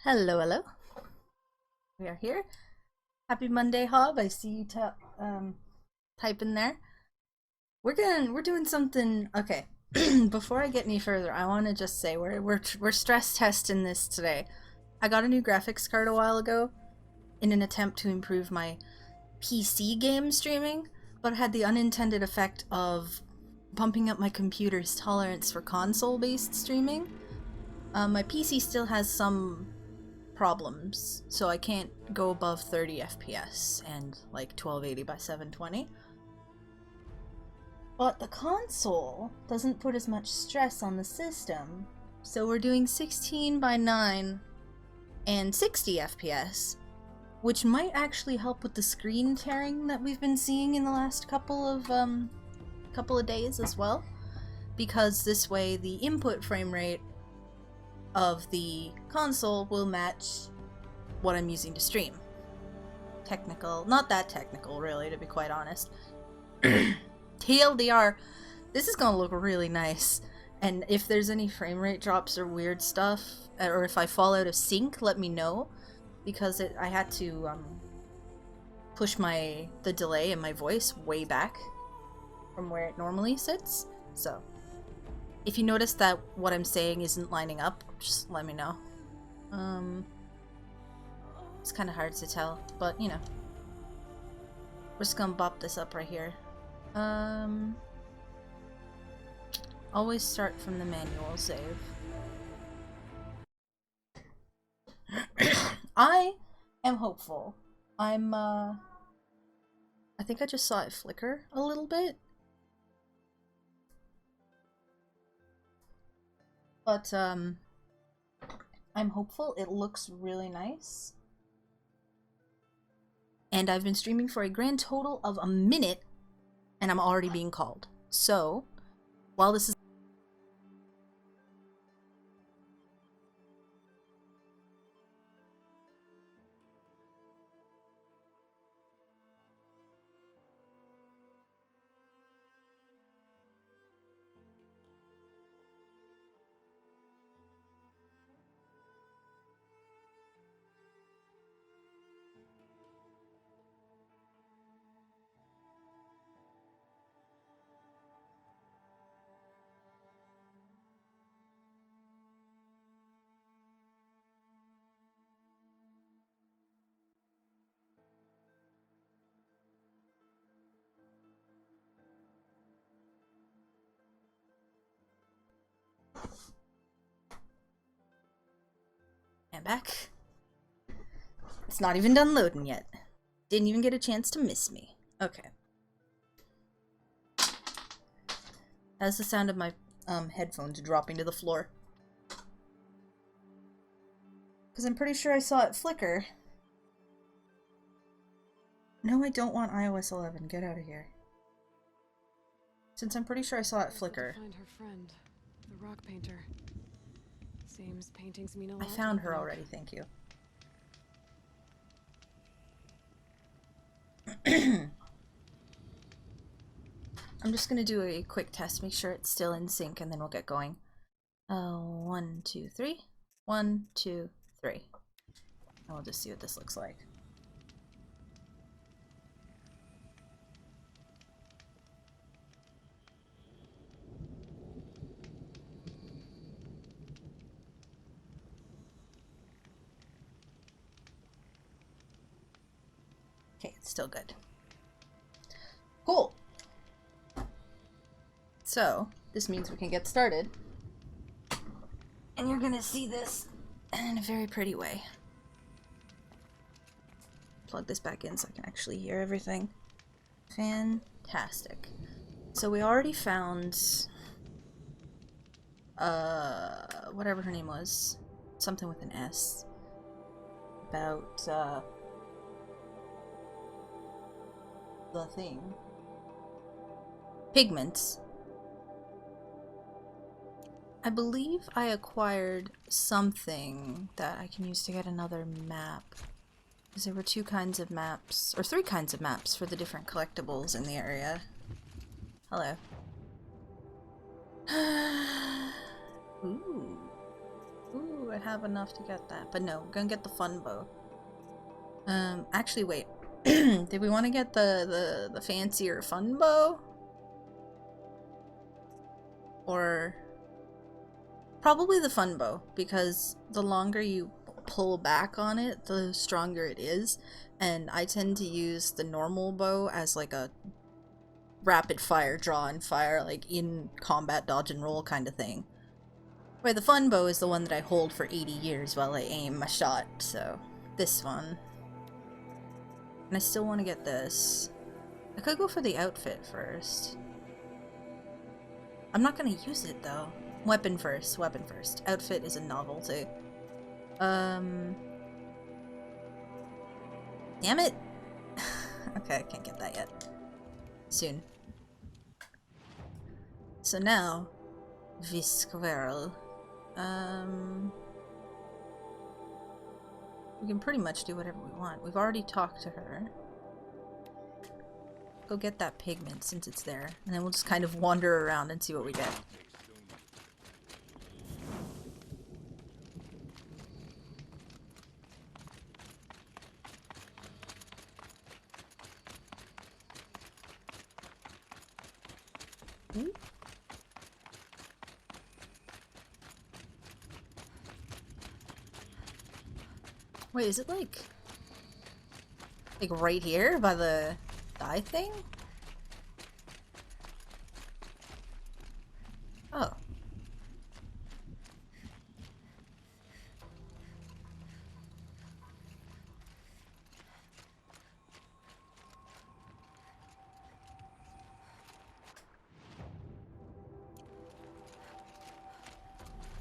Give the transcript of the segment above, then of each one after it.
Hello, hello. We are here. Happy Monday, Hob. I see you type in there. We're doing something. Okay. Before I get any further, I want to just say we're stress testing this today. I got a new graphics card a while ago in an attempt to improve my PC game streaming, but it had the unintended effect of bumping up my computer's tolerance for console-based streaming. My PC still has some problems, so I can't go above 30 FPS and like 1280 by 720. But the console doesn't put as much stress on the system, so we're doing 16 by 9 and 60 FPS, which might actually help with the screen tearing that we've been seeing in the last couple of days as well, because this way the input frame rate of the console will match what I'm using to stream. Technical, not that technical really, to be quite honest. TLDR, this is gonna look really nice, and if there's any frame rate drops or weird stuff, or if I fall out of sync, let me know, because I had to push the delay in my voice way back from where it normally sits, so if you notice that what I'm saying isn't lining up, just let me know. It's kind of hard to tell, but you know. We're just gonna bop this up right here. Always start from the manual save. I am hopeful. I think I just saw it flicker a little bit. But, I'm hopeful. It looks really nice. And I've been streaming for a grand total of a minute, and I'm already being called. So, while this is and back. It's not even done loading yet. Didn't even get a chance to miss me. Okay. That's the sound of my headphones dropping to the floor. Because I'm pretty sure I saw it flicker. No, I don't want iOS 11. Get out of here. Since I'm pretty sure I saw it flicker. Find her friend, the rock painter. Seems paintings mean a lot. I found her already, thank you. I'm just gonna do a quick test, make sure it's still in sync, and then we'll get going. 1, 2, 3. 1, 2, 3. And we'll just see what this looks like. Okay, it's still good. Cool. So, this means we can get started. And you're gonna see this in a very pretty way. Plug this back in so I can actually hear everything. Fantastic. So we already found whatever her name was. Something with an S. About the thing. Pigments. I believe I acquired something that I can use to get another map. Because there were 2 kinds of maps, or 3 kinds of maps for the different collectibles in the area. Hello. Ooh. Ooh, I have enough to get that? But no, we're gonna get the fun bow. Actually, wait. Did we want to get the fancier fun bow? Or probably the fun bow, because the longer you pull back on it, the stronger it is. And I tend to use the normal bow as like a rapid fire, draw and fire, like in combat dodge and roll kind of thing. Where the fun bow is the one that I hold for 80 years while I aim my shot, so this one. And I still want to get this. I could go for the outfit first. I'm not gonna use it though. Weapon first, weapon first. Outfit is a novelty. Damn it! Okay, I can't get that yet. Soon. So now, Visquirrel. We can pretty much do whatever we want. We've already talked to her. Go get that pigment since it's there, and then we'll just kind of wander around and see what we get. Wait, is it like right here by the dye thing? Oh.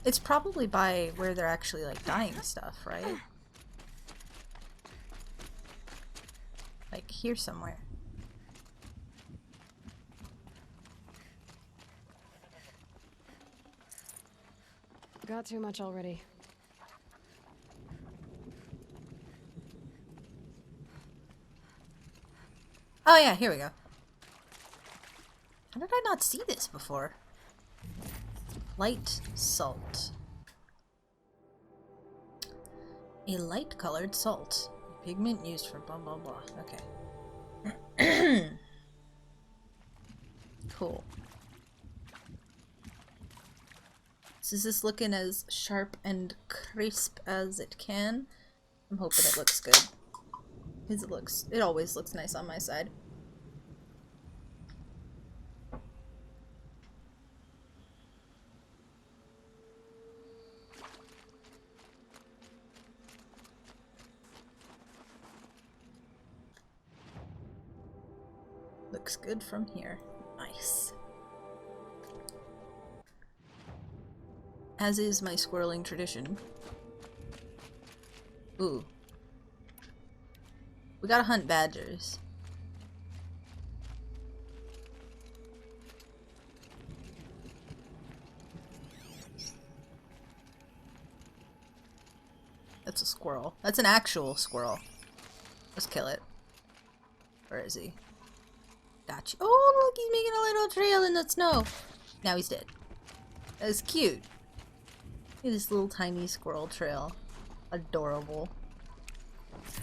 It's probably by where they're actually like dyeing stuff, right? Like here somewhere. Got too much already. Oh yeah, here we go. How did I not see this before? Light salt. A light colored salt. Pigment used for blah blah blah. Okay. Cool. So is this looking as sharp and crisp as it can? I'm hoping it looks good. Because it always looks nice on my side. Looks good from here. Nice. As is my squirreling tradition. Ooh. We gotta hunt badgers. That's a squirrel. That's an actual squirrel. Let's kill it. Where is he? Gotcha. Oh, look, he's making a little trail in the snow. Now he's dead. That's cute. Look at this little tiny squirrel trail. Adorable.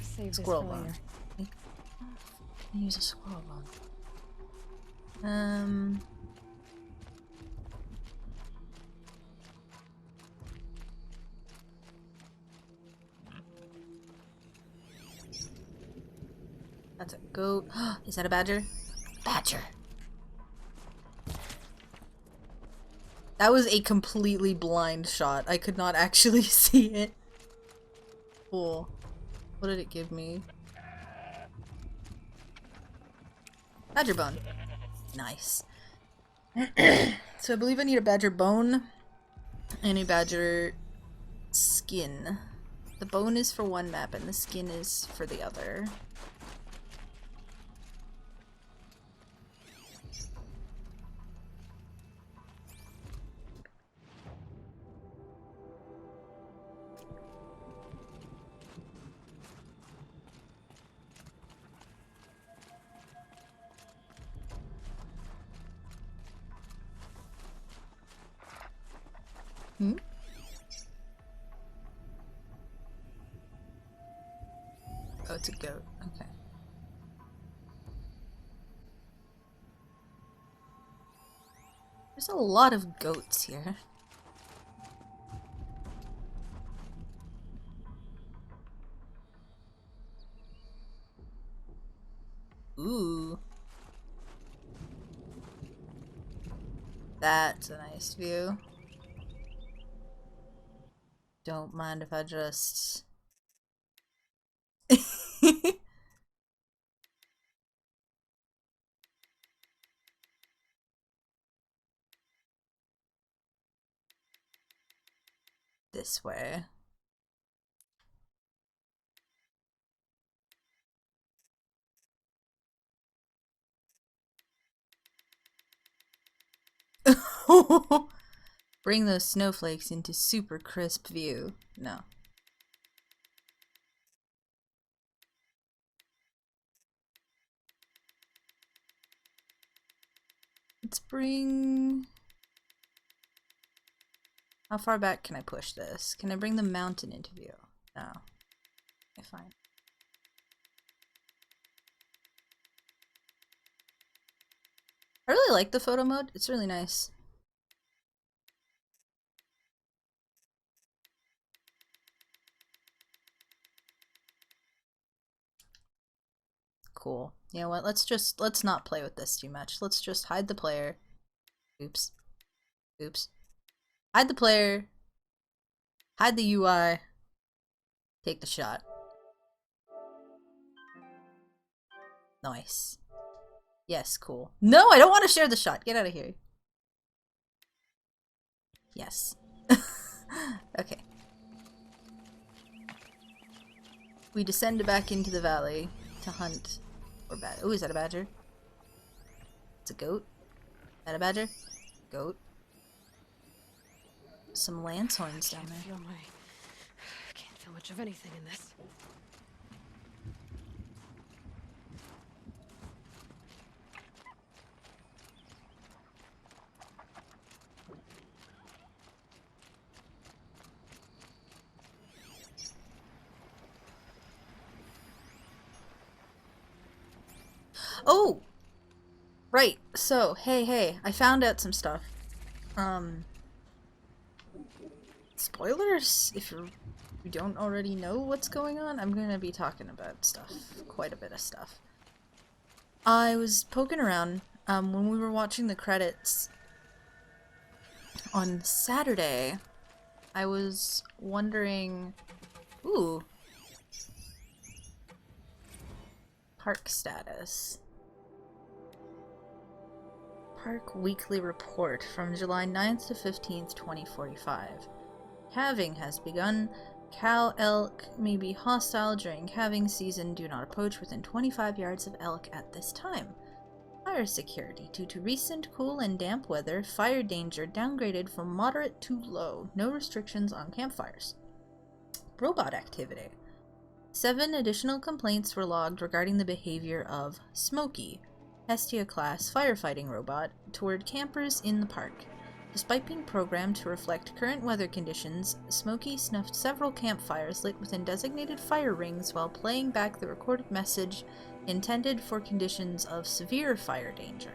Save Squirrel this for bone. later. I can use a squirrel bone. That's a goat. Is that a badger? Badger. That was a completely blind shot. I could not actually see it. Cool. What did it give me? Badger bone. Nice. So I believe I need a badger bone and a badger skin. The bone is for one map and the skin is for the other. Hmm? Oh, it's a goat. Okay. There's a lot of goats here. Ooh. That's a nice view. Don't mind if I just... this way. Bring those snowflakes into super crisp view. No. Let's bring... How far back can I push this? Can I bring the mountain into view? No. Okay, fine. I really like the photo mode. It's really nice. Cool. You know what? Let's not play with this too much. Let's just hide the player. Oops. Oops. Hide the player. Hide the UI. Take the shot. Nice. Yes, cool. No, I don't want to share the shot. Get out of here. Yes. Okay. We descend back into the valley to hunt for badger. Oh, is that a badger? It's a goat. Is that a badger? Goat. Some lance horns down there. I can't feel much of anything in this. Oh! Right, so, hey, I found out some stuff. Spoilers? If you don't already know what's going on, I'm gonna be talking about stuff. Quite a bit of stuff. I was poking around, when we were watching the credits on Saturday. I was wondering... Ooh. Park status. Park Weekly Report from July 9th to 15th, 2045. Calving has begun. Cow elk may be hostile during calving season. Do not approach within 25 yards of elk at this time. Fire security. Due to recent cool and damp weather, fire danger downgraded from moderate to low. No restrictions on campfires. Robot activity. 7 additional complaints were logged regarding the behavior of Smokey, Hestia-class firefighting robot, toward campers in the park. Despite being programmed to reflect current weather conditions, Smokey snuffed several campfires lit within designated fire rings while playing back the recorded message intended for conditions of severe fire danger.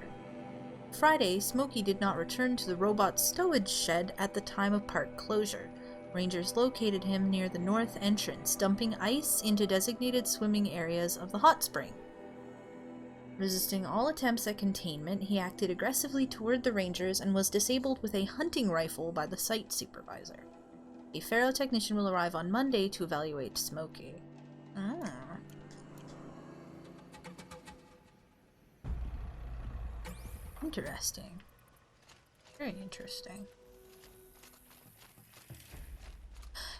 Friday, Smokey did not return to the robot's stowage shed at the time of park closure. Rangers located him near the north entrance, dumping ice into designated swimming areas of the hot spring. Resisting all attempts at containment, he acted aggressively toward the Rangers and was disabled with a hunting rifle by the site supervisor. A Faro technician will arrive on Monday to evaluate Smokey. Ah. Interesting. Very interesting.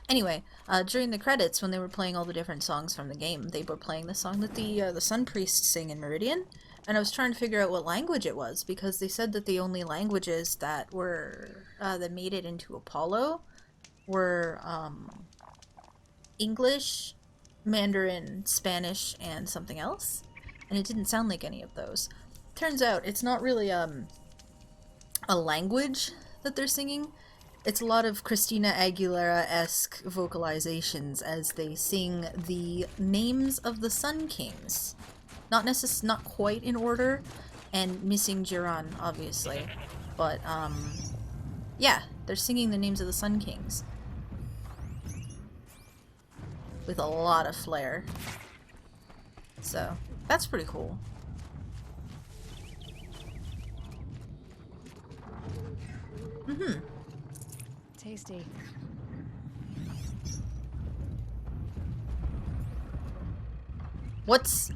Anyway, during the credits, when they were playing all the different songs from the game, they were playing the song that the Sun Priests sing in Meridian, and I was trying to figure out what language it was, because they said that the only languages that were, that made it into Apollo were, English, Mandarin, Spanish, and something else, and it didn't sound like any of those. Turns out, it's not really, a language that they're singing. it's a lot of Christina Aguilera-esque vocalizations as they sing the names of the Sun Kings. Not quite in order, and missing Jiran, obviously. But, yeah, they're singing the names of the Sun Kings. With a lot of flair. So, that's pretty cool. Mm-hmm. Tasty. What's...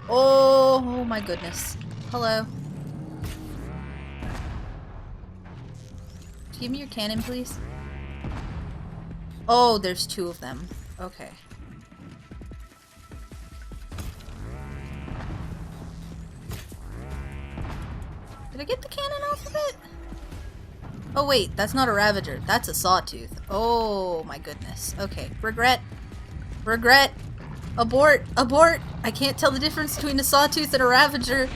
Oh my goodness. Hello. Give me your cannon, please. Oh, there's two of them. Okay. Did I get the cannon off of it? Oh wait, that's not a Ravager. That's a Sawtooth. Oh my goodness. Okay. Regret. Regret. Abort. Abort. I can't tell the difference between a Sawtooth and a Ravager.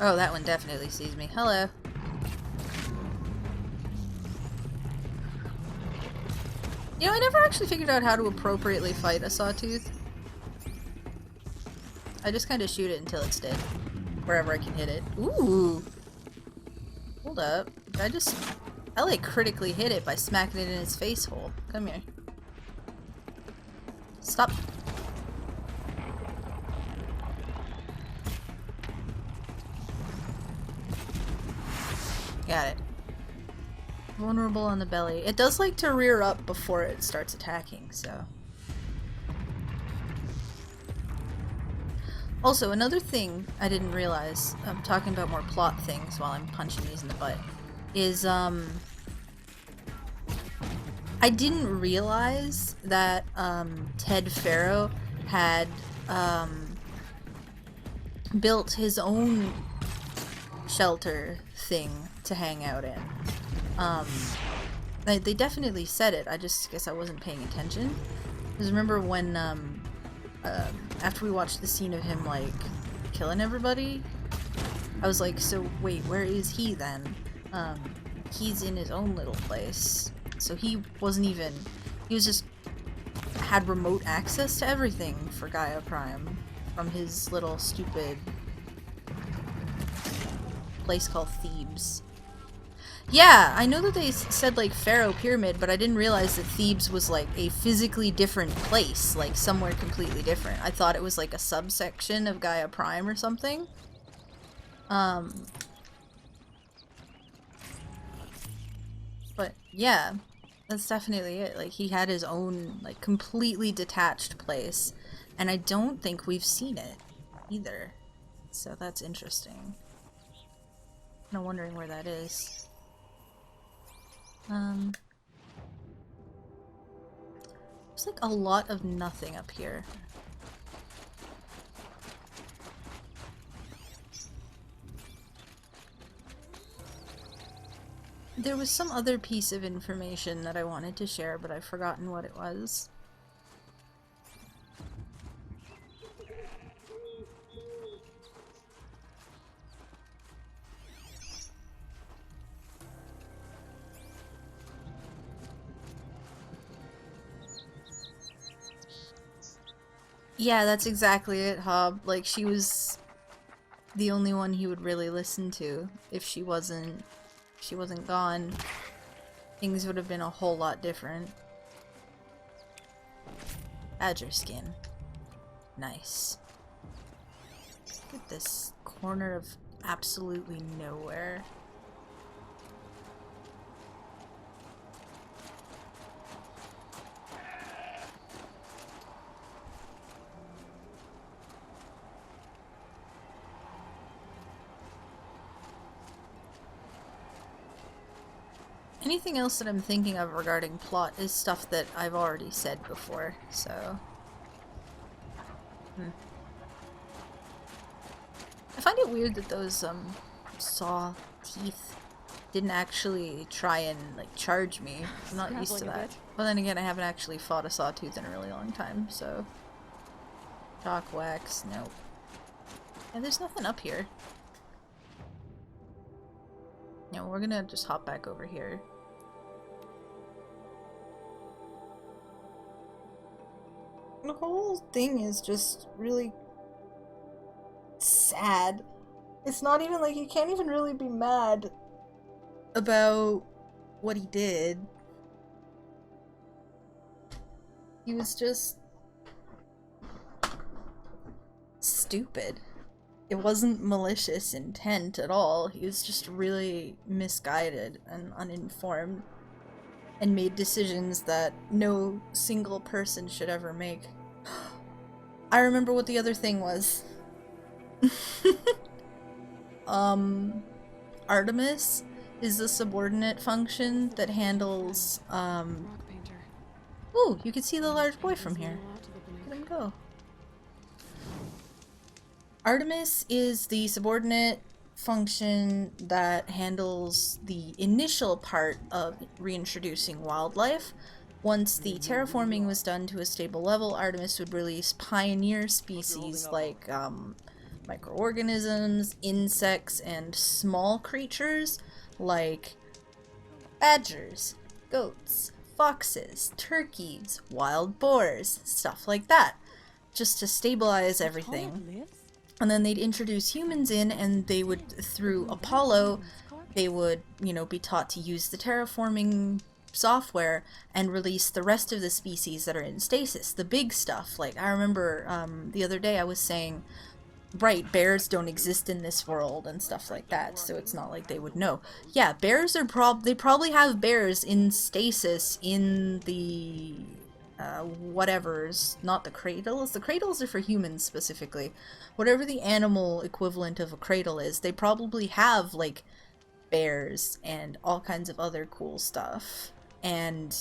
Oh, that one definitely sees me. Hello. You know, I never actually figured out how to appropriately fight a Sawtooth. I just kind of shoot it until it's dead. Wherever I can hit it. Ooh! Hold up. I like critically hit it by smacking it in its face hole. Come here. Stop. Got it. Vulnerable on the belly. It does like to rear up before it starts attacking, so. Also, another thing I didn't realize, I'm talking about more plot things while I'm punching these in the butt, is, I didn't realize that, Ted Faro had, built his own shelter thing to hang out in. They definitely said it, I just guess I wasn't paying attention. Because remember when, after we watched the scene of him, like, killing everybody, I was like, so wait, where is he then? He's in his own little place. So he wasn't even, he was just, had remote access to everything for Gaia Prime from his little stupid place called Thebes. Yeah, I know that they said, like, Pharaoh Pyramid, but I didn't realize that Thebes was, like, a physically different place, like, somewhere completely different. I thought it was, like, a subsection of Gaia Prime or something. But, yeah, that's definitely it. Like, he had his own, like, completely detached place, and I don't think we've seen it, either. So that's interesting. I'm wondering where that is. There's like a lot of nothing up here. There was some other piece of information that I wanted to share, but I've forgotten what it was. Yeah, that's exactly it, Hob. Like, she was the only one he would really listen to. If she wasn't gone, things would have been a whole lot different. Badger skin. Nice. Look at this corner of absolutely nowhere. Anything else that I'm thinking of regarding plot is stuff that I've already said before, so I find it weird that those saw teeth didn't actually try and like charge me. I'm not used to Scrabbling a that. bit. But then again, I haven't actually fought a sawtooth in a really long time, so shock wax, nope. And there's nothing up here. No, we're gonna just hop back over here. The whole thing is just really sad. It's not even like you can't even really be mad about what he did. He was just stupid. It wasn't malicious intent at all. He was just really misguided and uninformed and made decisions that no single person should ever make. I remember what the other thing was. Artemis is the subordinate function that handles, Rock painter. Ooh, you can see the large boy from Paintings here. mean a lot to the beneath. Let him go. Artemis is the subordinate function that handles the initial part of reintroducing wildlife. Once the terraforming was done to a stable level, Artemis would release pioneer species like microorganisms, insects, and small creatures like badgers, goats, foxes, turkeys, wild boars, stuff like that, just to stabilize everything. And then they'd introduce humans in, and they would, through Apollo, they would, you know, be taught to use the terraforming software and release the rest of the species that are in stasis, the big stuff. Like, I remember the other day I was saying, right, bears don't exist in this world and stuff like that, so it's not like they would know. Yeah, bears are they probably have bears in stasis in the whatever's, not the cradles. The cradles are for humans specifically. Whatever the animal equivalent of a cradle is, they probably have like bears and all kinds of other cool stuff. And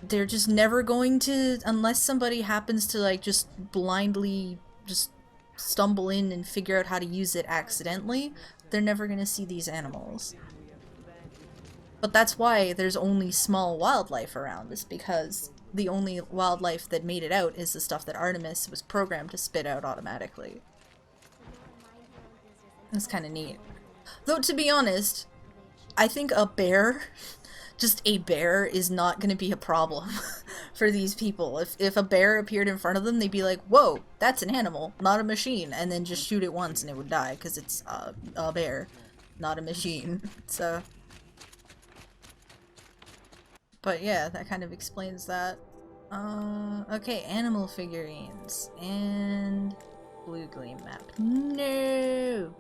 they're just never going to, unless somebody happens to like just blindly just stumble in and figure out how to use it accidentally, they're never going to see these animals. But that's why there's only small wildlife around, is because the only wildlife that made it out is the stuff that Artemis was programmed to spit out automatically. It's kind of neat. Though, to be honest, I think a bear, just a bear, is not going to be a problem for these people. If a bear appeared in front of them, they'd be like, whoa, that's an animal, not a machine, and then just shoot it once and it would die, because it's a bear, not a machine. So... But yeah, that kind of explains that. Okay, animal figurines. And... blue gleam map. No!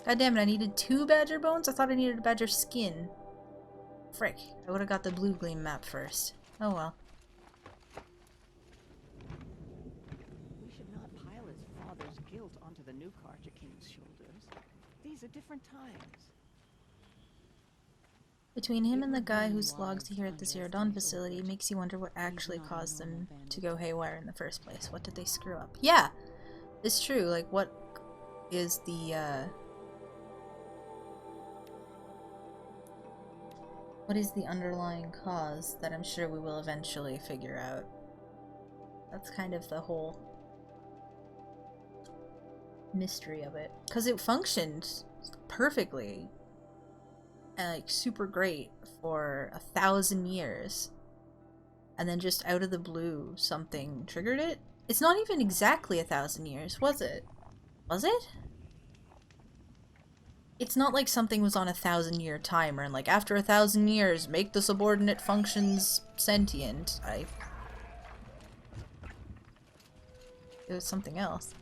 God damn it, I needed 2 badger bones? I thought I needed a badger skin. Frick, I would've got the blue gleam map first. Oh well. We should not pile his father's guilt onto the new Karja King's shoulders. These are different times. Between him and the guy whose logs here at the Zero Dawn facility, it makes you wonder what actually caused them to go haywire in the first place. What did they screw up? Yeah! It's true, like what is the, what is the underlying cause that I'm sure we will eventually figure out? That's kind of the whole mystery of it. Because it functioned perfectly. And like super great for 1,000 years. And then just out of the blue, something triggered it? It's not even exactly 1,000 years, was it? Was it? It's not like something was on a 1,000-year timer and like after 1,000 years, make the subordinate functions sentient. It was something else.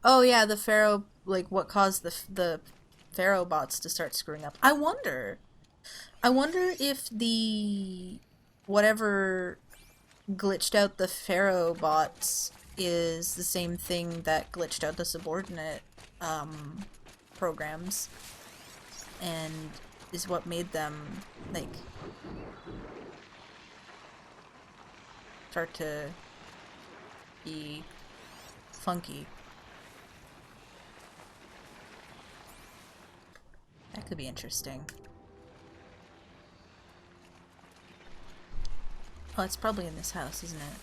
Oh yeah, the Pharaoh, like what caused the Pharaoh bots to start screwing up. I wonder if the whatever glitched out the Pharaoh bots is the same thing that glitched out the subordinate programs and is what made them like start to be funky. That could be interesting. Oh, it's probably in this house, isn't it?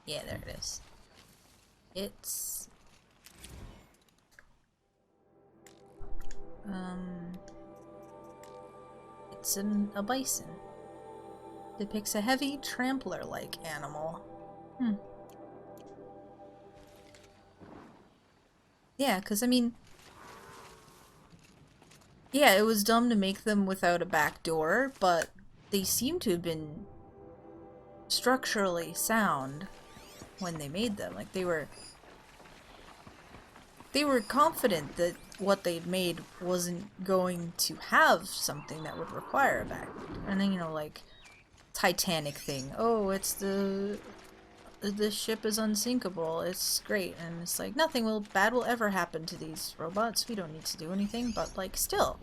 Yeah, there it is. It's... It's a bison. Depicts a heavy trampler-like animal. Yeah, because, I mean... Yeah, it was dumb to make them without a back door, but they seem to have been structurally sound when they made them. Like, they were confident that what they'd made wasn't going to have something that would require a back door. And then, you know, like, Titanic thing. Oh, it's the ship is unsinkable. It's great. And it's like, nothing bad will ever happen to these robots. We don't need to do anything, but, like, still.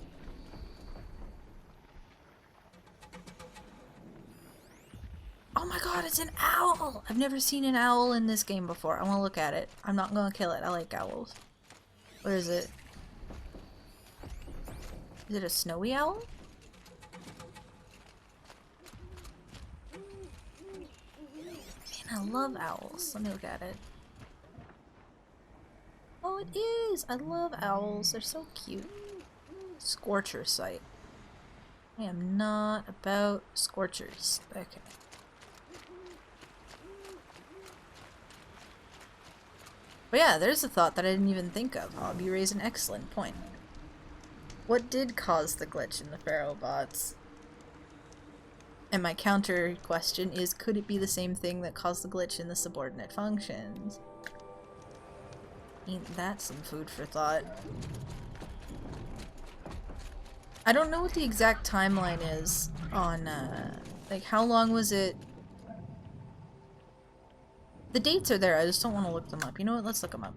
Oh my god, it's an owl! I've never seen an owl in this game before. I want to look at it. I'm not gonna kill it. I like owls. Where is it? Is it a snowy owl? Man, I love owls. Let me look at it. Oh, it is! I love owls. They're so cute. Scorcher sight. I am not about scorchers. Okay. But yeah, there's a thought that I didn't even think of. Hob, you raise an excellent point. What did cause the glitch in the Pharaoh bots? And my counter question is, could it be the same thing that caused the glitch in the subordinate functions? Ain't that some food for thought? I don't know what the exact timeline is on, like, how long was it? The dates are there, I just don't want to look them up. You know what? Let's look them up.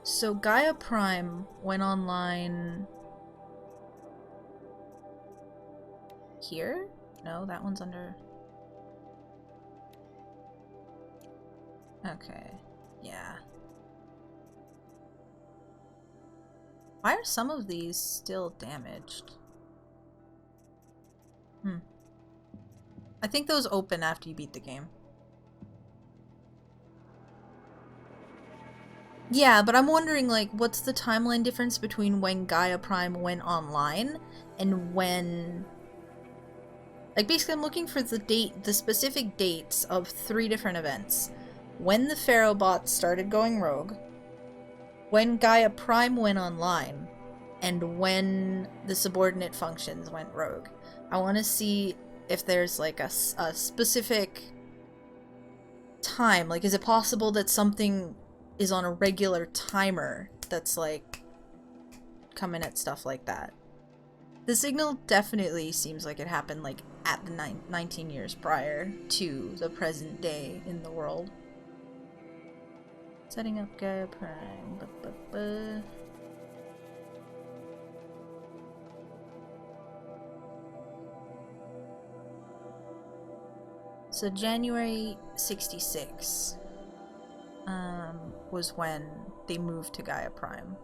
So Gaia Prime went online here? No, that one's under... Okay, yeah. Why are some of these still damaged? I think those open after you beat the game. Yeah, but I'm wondering, like, what's the timeline difference between when Gaia Prime went online and when... Like, basically I'm looking for the specific dates of 3 different events. When the Pharaoh bots started going rogue, when Gaia Prime went online, and when the subordinate functions went rogue. I want to see if there's, like, a specific time. Like, is it possible that something is on a regular timer that's, like, coming at stuff like that? The signal definitely seems like it happened, like, at the 19 years prior to the present day in the world. Setting up Gaia Prime. So January 66 was when they moved to Gaia Prime.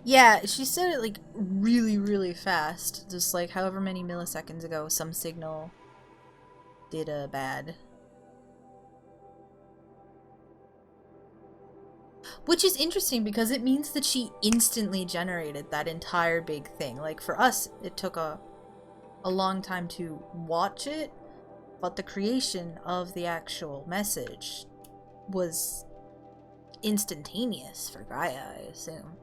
Yeah, she said it, like, really, really fast. Just, like, however many milliseconds ago some signal did a bad. Which is interesting because it means that she instantly generated that entire big thing. Like, for us, it took a long time to watch it, but the creation of the actual message was instantaneous for Gaia, I assume.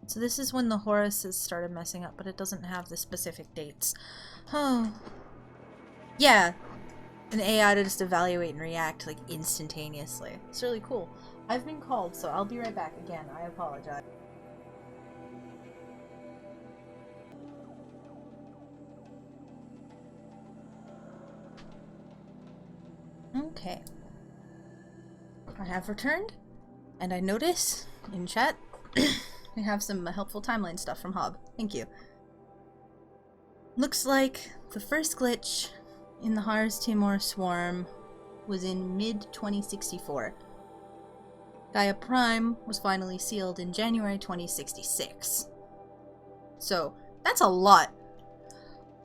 So this is when the Horuses started messing up, but it doesn't have the specific dates. Oh. Yeah. An AI to just evaluate and react, like, instantaneously. It's really cool. I've been called, so I'll be right back again. I apologize. Okay. I have returned, and I notice in chat we have some helpful timeline stuff from Hob. Thank you. Looks like the first glitch in the Harz Timor swarm was in mid-2064. Gaia Prime was finally sealed in January 2066. So, that's a lot.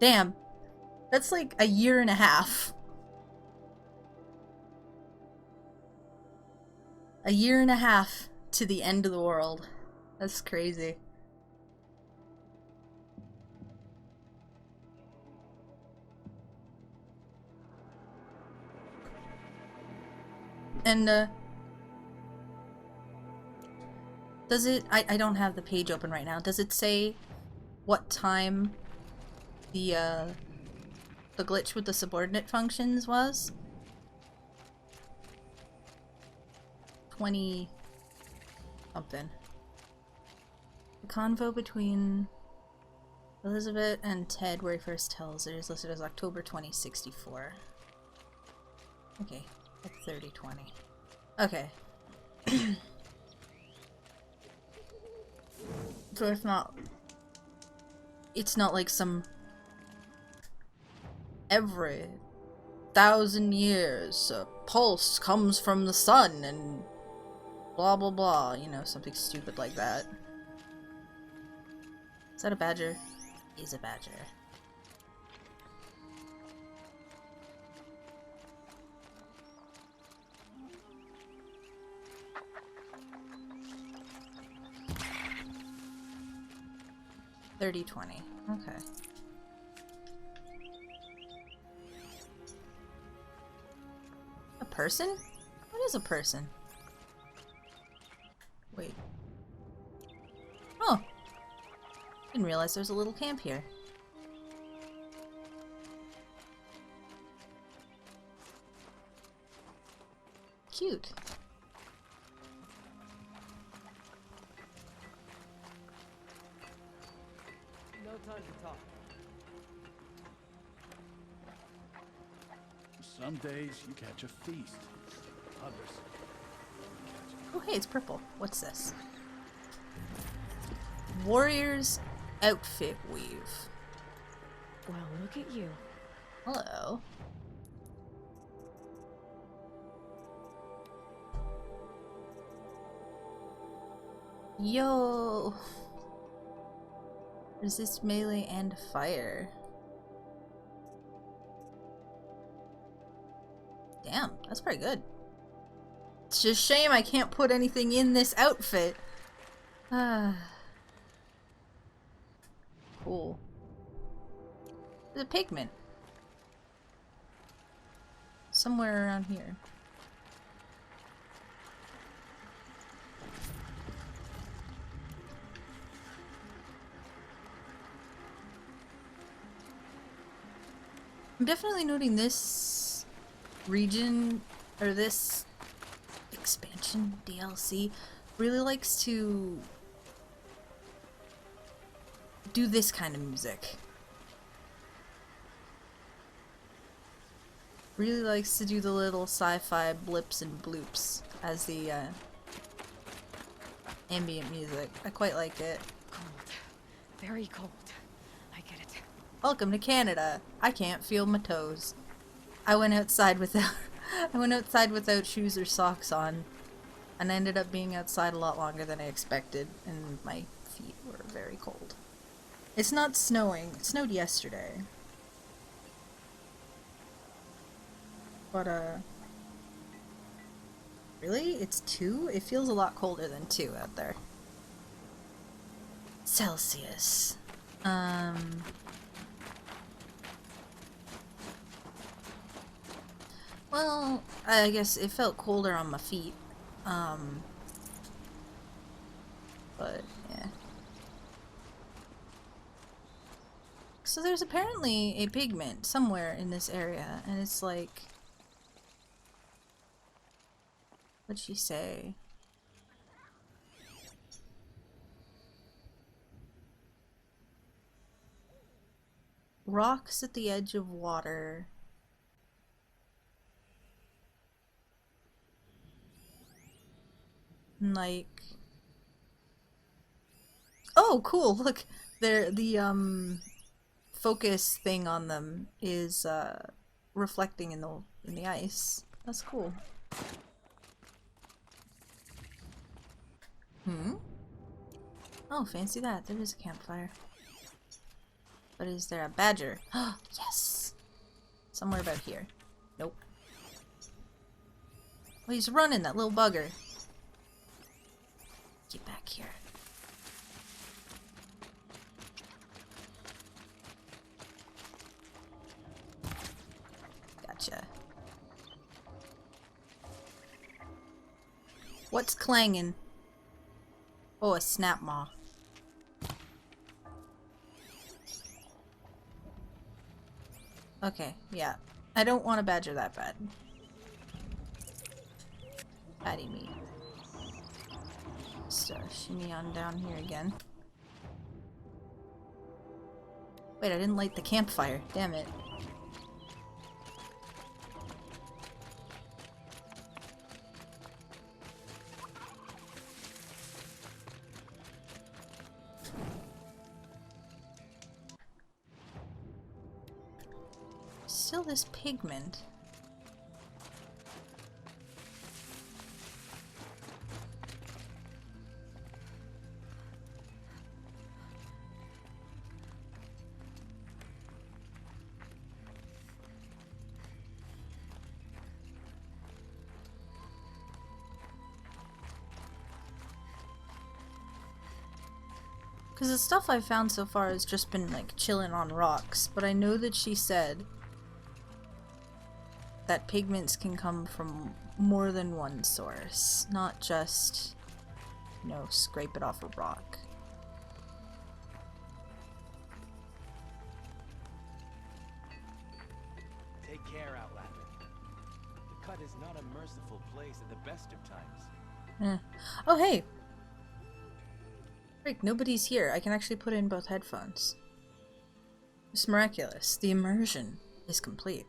Damn. That's like a year and a half. A year and a half to the end of the world. That's crazy. And, does it... I don't have the page open right now. Does it say what time the glitch with the subordinate functions was? 20... something. The convo between Elizabeth and Ted, where he first tells her, is listed as October 2064. Okay, like 3020. Okay. So it's not like some every 1,000 years a pulse comes from the sun and blah blah blah, you know, something stupid like that. Is that a badger? Is a badger. $30.20. Okay. A person? What is a person? Wait. Oh! Didn't realize there's a little camp here. Cute. No time to talk. Some days you catch a feast. Others. Oh hey, it's purple. What's this? Warrior's outfit weave. Well, look at you. Hello. Yo! Resist melee and fire. Damn, that's pretty good. It's just a shame I can't put anything in this outfit. Ah. Cool. There's a pigment. Somewhere around here. I'm definitely noting this region, or this expansion DLC, really likes to do this kind of music. Really likes to do the little sci-fi blips and bloops as the ambient music. I quite like it. Cold. Very cold. I get it. Welcome to Canada. I can't feel my toes. I went outside without shoes or socks on, and I ended up being outside a lot longer than I expected, and my feet were very cold. It's not snowing. It snowed yesterday. But, really? It's 2? It feels a lot colder than 2 out there. Celsius. Well, I guess it felt colder on my feet. But, yeah. So there's apparently a pigment somewhere in this area, and it's like... What'd she say? Rocks at the edge of water. Like... Oh, cool! Look! They're, the focus thing on them is, reflecting in the ice. That's cool. Hmm? Oh, fancy that. There is a campfire. But is there a badger? Oh, yes! Somewhere about here. Nope. Oh, he's running, that little bugger. Get back here. Gotcha. What's clanging? Oh, a snap maw. Okay, yeah. I don't want a badger that bad. Patty me. So, shimmy on down here again. Wait, I didn't light the campfire. Damn it. Still this pigment. Because the stuff I've found so far has just been like chilling on rocks, but I know that she said that pigments can come from more than one source, not just, you know, scrape it off a rock. Take care, Outlander. The cut is not a merciful place at the best of times. Oh, hey! Frick, nobody's here. I can actually put in both headphones. It's miraculous. The immersion is complete.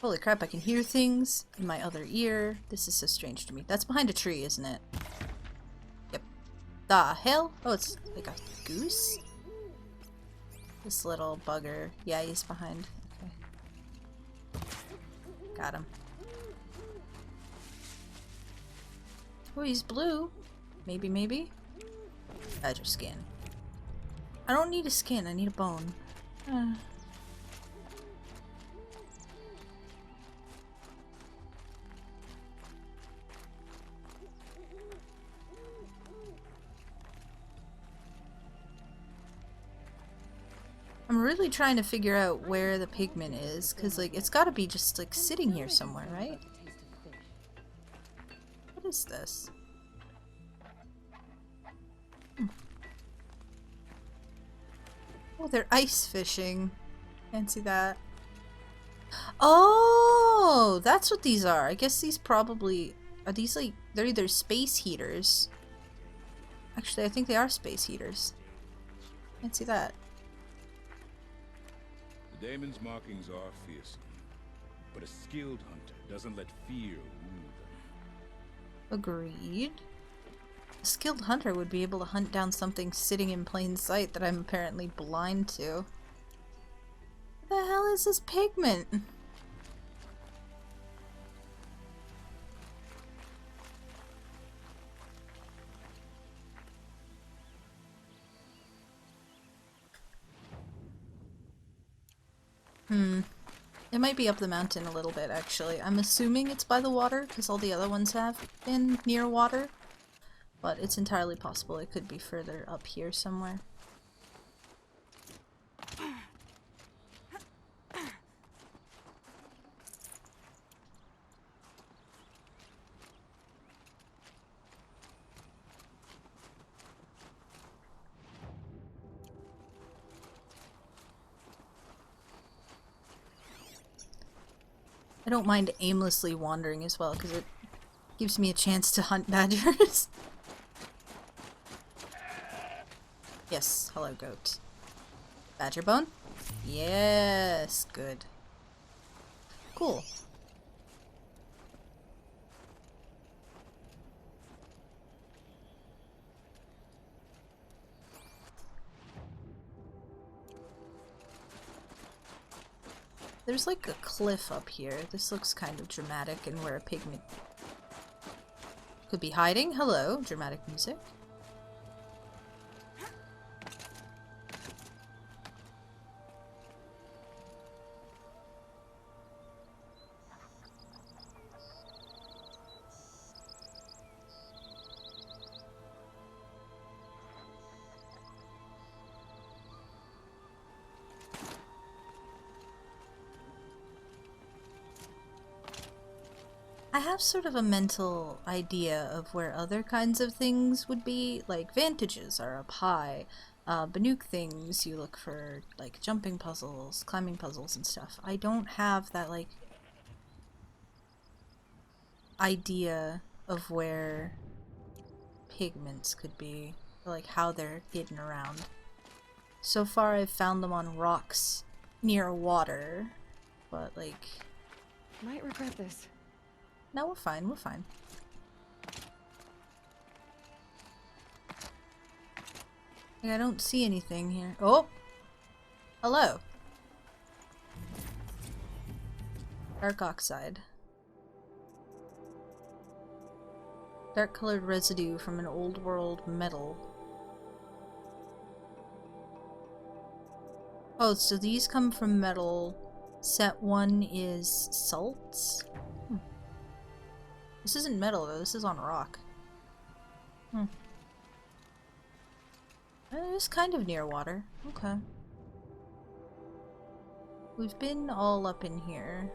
Holy crap, I can hear things in my other ear. This is so strange to me. That's behind a tree, isn't it? Yep. The hell? Oh, it's like a goose? This little bugger. Yeah, he's behind. Okay. Got him. Oh, he's blue. Maybe, maybe? Badger skin. I don't need a skin, I need a bone. I'm really trying to figure out where the pigment is, because, like, it's gotta be just, like, sitting here somewhere, right? What is this? Oh, they're ice fishing. Fancy that. Oh, that's what these are. I guess these probably... Are these, like... They're either space heaters. Actually, I think they are space heaters. Fancy that. The daemon's markings are fearsome, but a skilled hunter doesn't let fear rule them. Agreed. A skilled hunter would be able to hunt down something sitting in plain sight that I'm apparently blind to. What the hell is this pigment? It might be up the mountain a little bit, actually. I'm assuming it's by the water, because all the other ones have been near water. But it's entirely possible it could be further up here somewhere. I don't mind aimlessly wandering as well, because it gives me a chance to hunt badgers. Yes, hello goat. Badger bone? Yes, good. Cool. There's like a cliff up here. This looks kind of dramatic and where a pigment could be hiding. Hello, dramatic music. I have sort of a mental idea of where other kinds of things would be, like vantages are up high. Banuk things, you look for like jumping puzzles, climbing puzzles and stuff. I don't have that like idea of where pigments could be, or like how they're hidden around. So far I've found them on rocks near water, but like... Might regret this. No, we're fine, we're fine. Like, I don't see anything here. Oh! Hello! Dark oxide. Dark colored residue from an old world metal. Oh, so these come from metal. Set 1 is salts? This isn't metal though, this is on rock. It's kind of near water. Okay. We've been all up in here.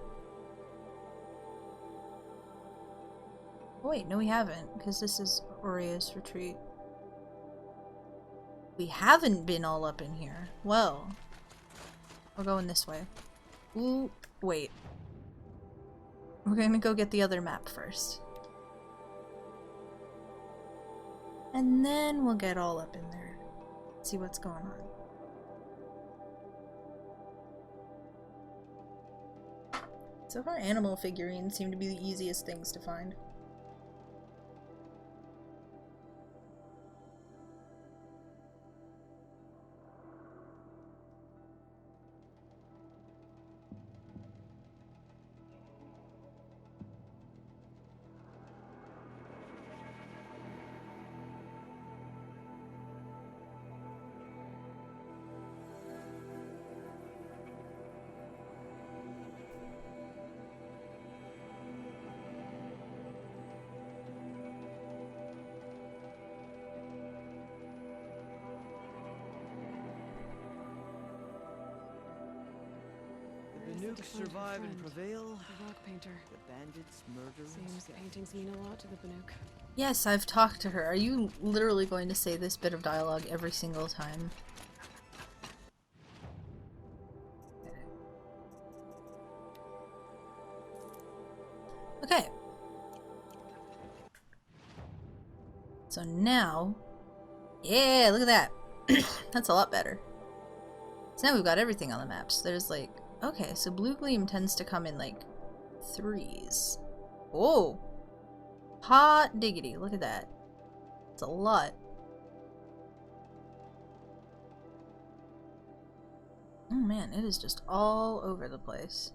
Oh, wait, no we haven't, because this is Aurea's retreat. We haven't been all up in here. Well, we're going this way. Ooh, wait. We're gonna go get the other map first. And then we'll get all up in there. See what's going on. So far, animal figurines seem to be the easiest things to find. The nukes survive and prevail. The rock painter. The bandits murder. Seems paintings mean a lot to the Banuk. Yes, I've talked to her. Are you literally going to say this bit of dialogue every single time? Okay. So now... Yeah, look at that! That's a lot better. So now we've got everything on the maps. There's like... Okay, so blue gleam tends to come in like 3s. Oh! Hot diggity, look at that. It's a lot. Oh man, it is just all over the place.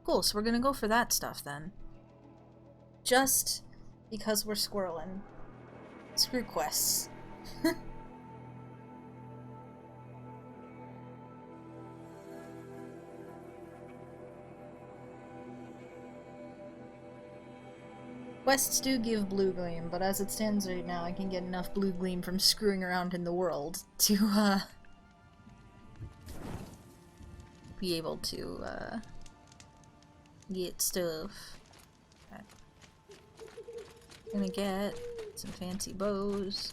Cool, so we're gonna go for that stuff then. Just because we're squirreling. Screw quests. Quests do give blue gleam, but as it stands right now, I can get enough blue gleam from screwing around in the world to, be able to, get stuff. Okay. Gonna get some fancy bows.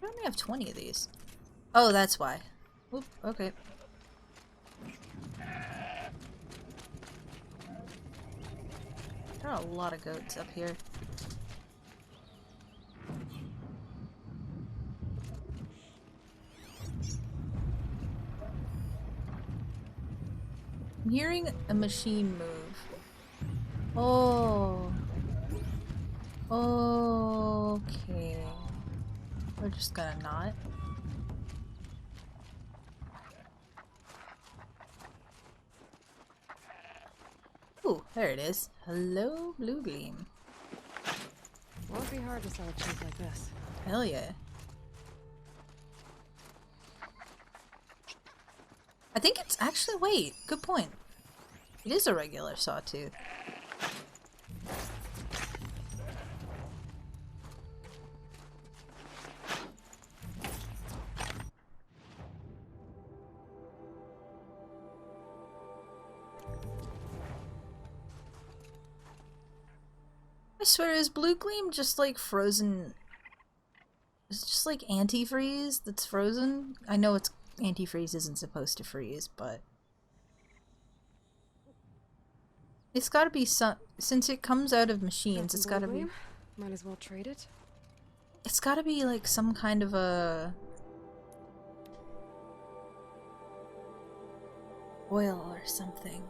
I only have 20 of these. Oh, that's why. Oop, okay. There are a lot of goats up here. I'm hearing a machine move. Oh. Okay. We're just gonna not. Ooh, there it is. Hello, Blue Gleam. Won't be hard to sell a cheap like this. Hell yeah. I think it's actually, wait, good point. It is a regular sawtooth. I swear, is Blue Gleam just like frozen? It's just like antifreeze that's frozen? I know it's antifreeze isn't supposed to freeze, but it's gotta be some, since it comes out of machines, it's gotta be, Might as well trade it. it's gotta be like some kind of a oil or something.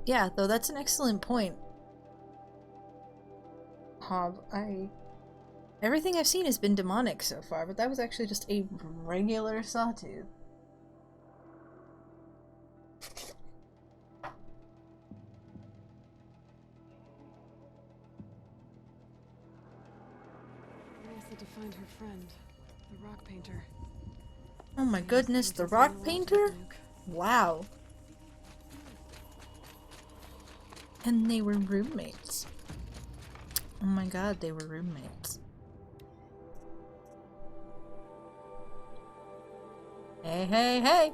Yeah, though that's an excellent point. Hob, everything I've seen has been demonic so far, but that was actually just a regular sawtooth. Vanessa to find her friend, the rock painter. Oh my Vanessa goodness, the painted rock the world painter? with Luke. Wow. And they were roommates. Oh my god, they were roommates. Hey, hey, hey!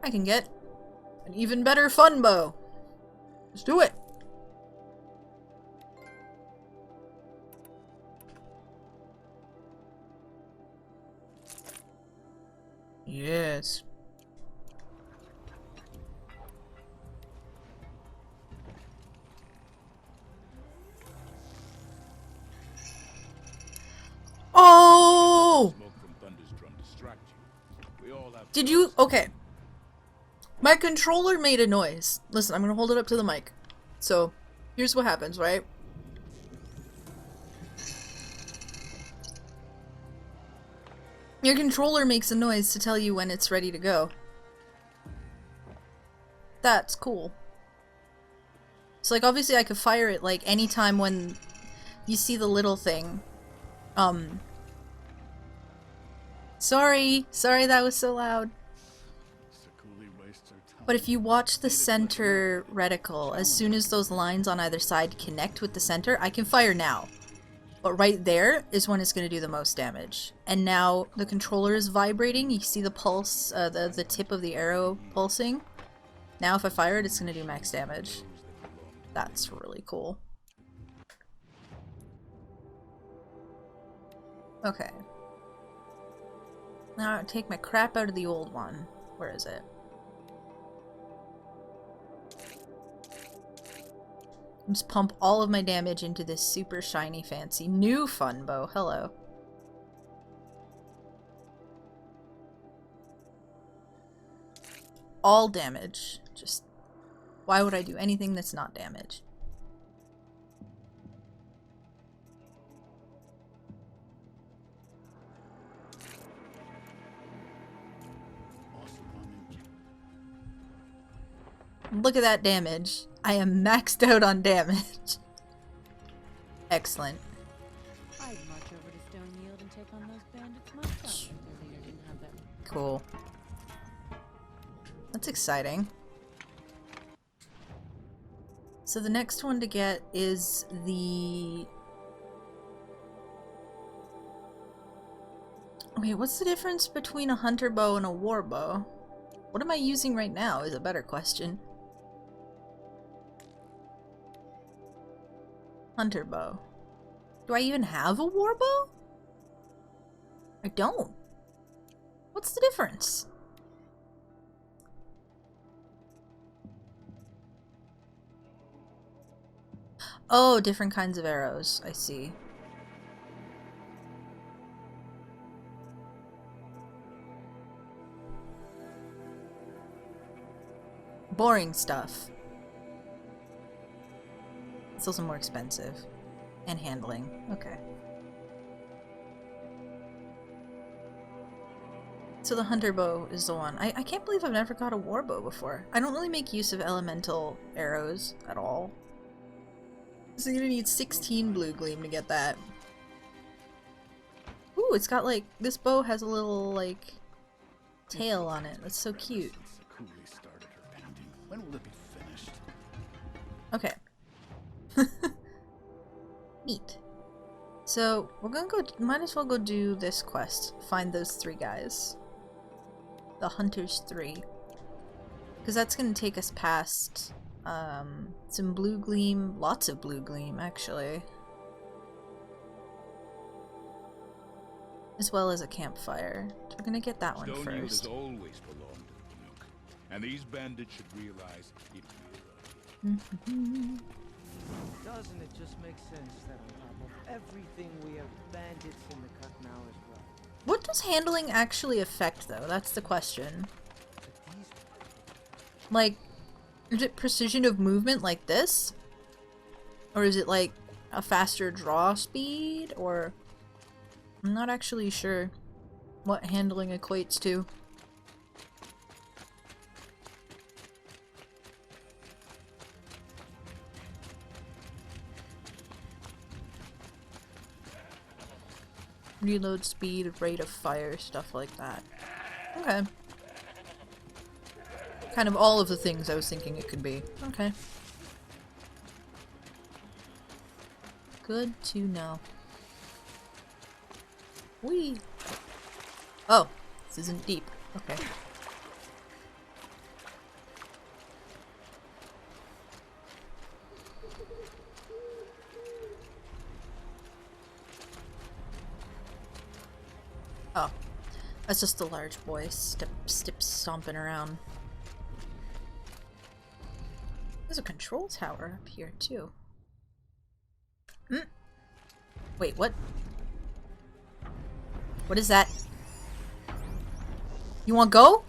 I can get an even better fun bow. Let's do it! Yes. Oh! Smoke from Thunderstrom distract you. We all have Did you? Okay. My controller made a noise. Listen, I'm gonna hold it up to the mic. So, here's what happens, right? Your controller makes a noise to tell you when it's ready to go. That's cool. So, like, obviously I could fire it, like, anytime when you see the little thing. Sorry that was so loud. But if you watch the center reticle, as soon as those lines on either side connect with the center, I can fire now. But right there is when it's going to do the most damage. And now the controller is vibrating. You see the pulse, the tip of the arrow pulsing. Now if I fire it, it's going to do max damage. That's really cool. Okay. Now I take my crap out of the old one. Where is it? Just pump all of my damage into this super shiny, fancy, new fun bow. Hello. All damage. Just, why would I do anything that's not damage? Look at that damage. I am maxed out on damage. Excellent. I'd march over to Stone Yield and take on those bandits myself. Their leader didn't have that. Cool. That's exciting. So the next one to get is the... Wait, what's the difference between a hunter bow and a war bow? What am I using right now is a better question. Hunter bow. Do I even have a war bow? I don't. What's the difference? Oh, different kinds of arrows. I see. Boring stuff. It's also more expensive. And handling. Okay. So the hunter bow is the one. I can't believe I've never got a war bow before. I don't really make use of elemental arrows at all. So you're gonna need 16 blue gleam to get that. Ooh, it's got like, this bow has a little like tail on it. That's so cute. Coolly started her painting. When will it be finished? Okay. Neat. So we're gonna go, might as well go do this quest. Find those 3 guys. The Hunters 3. Because that's gonna take us past some blue gleam, lots of blue gleam actually. As well as a campfire. So we're gonna get that one Stone Yield first. has always belonged to the Nook, and these bandits should realize it will. Doesn't it just make sense that on top of everything we have bandits in the cut now as well? What does handling actually affect though? That's the question. But these Like, is it precision of movement like this? Or is it like a faster draw speed? Or I'm not actually sure what handling equates to. Reload speed, rate of fire, stuff like that. Okay. Kind of all of the things I was thinking it could be. Okay. Good to know. Whee! Oh, this isn't deep. Okay. Oh, that's just a large boy stomping around. There's a control tower up here too. Wait, what? What is that? You wanna go?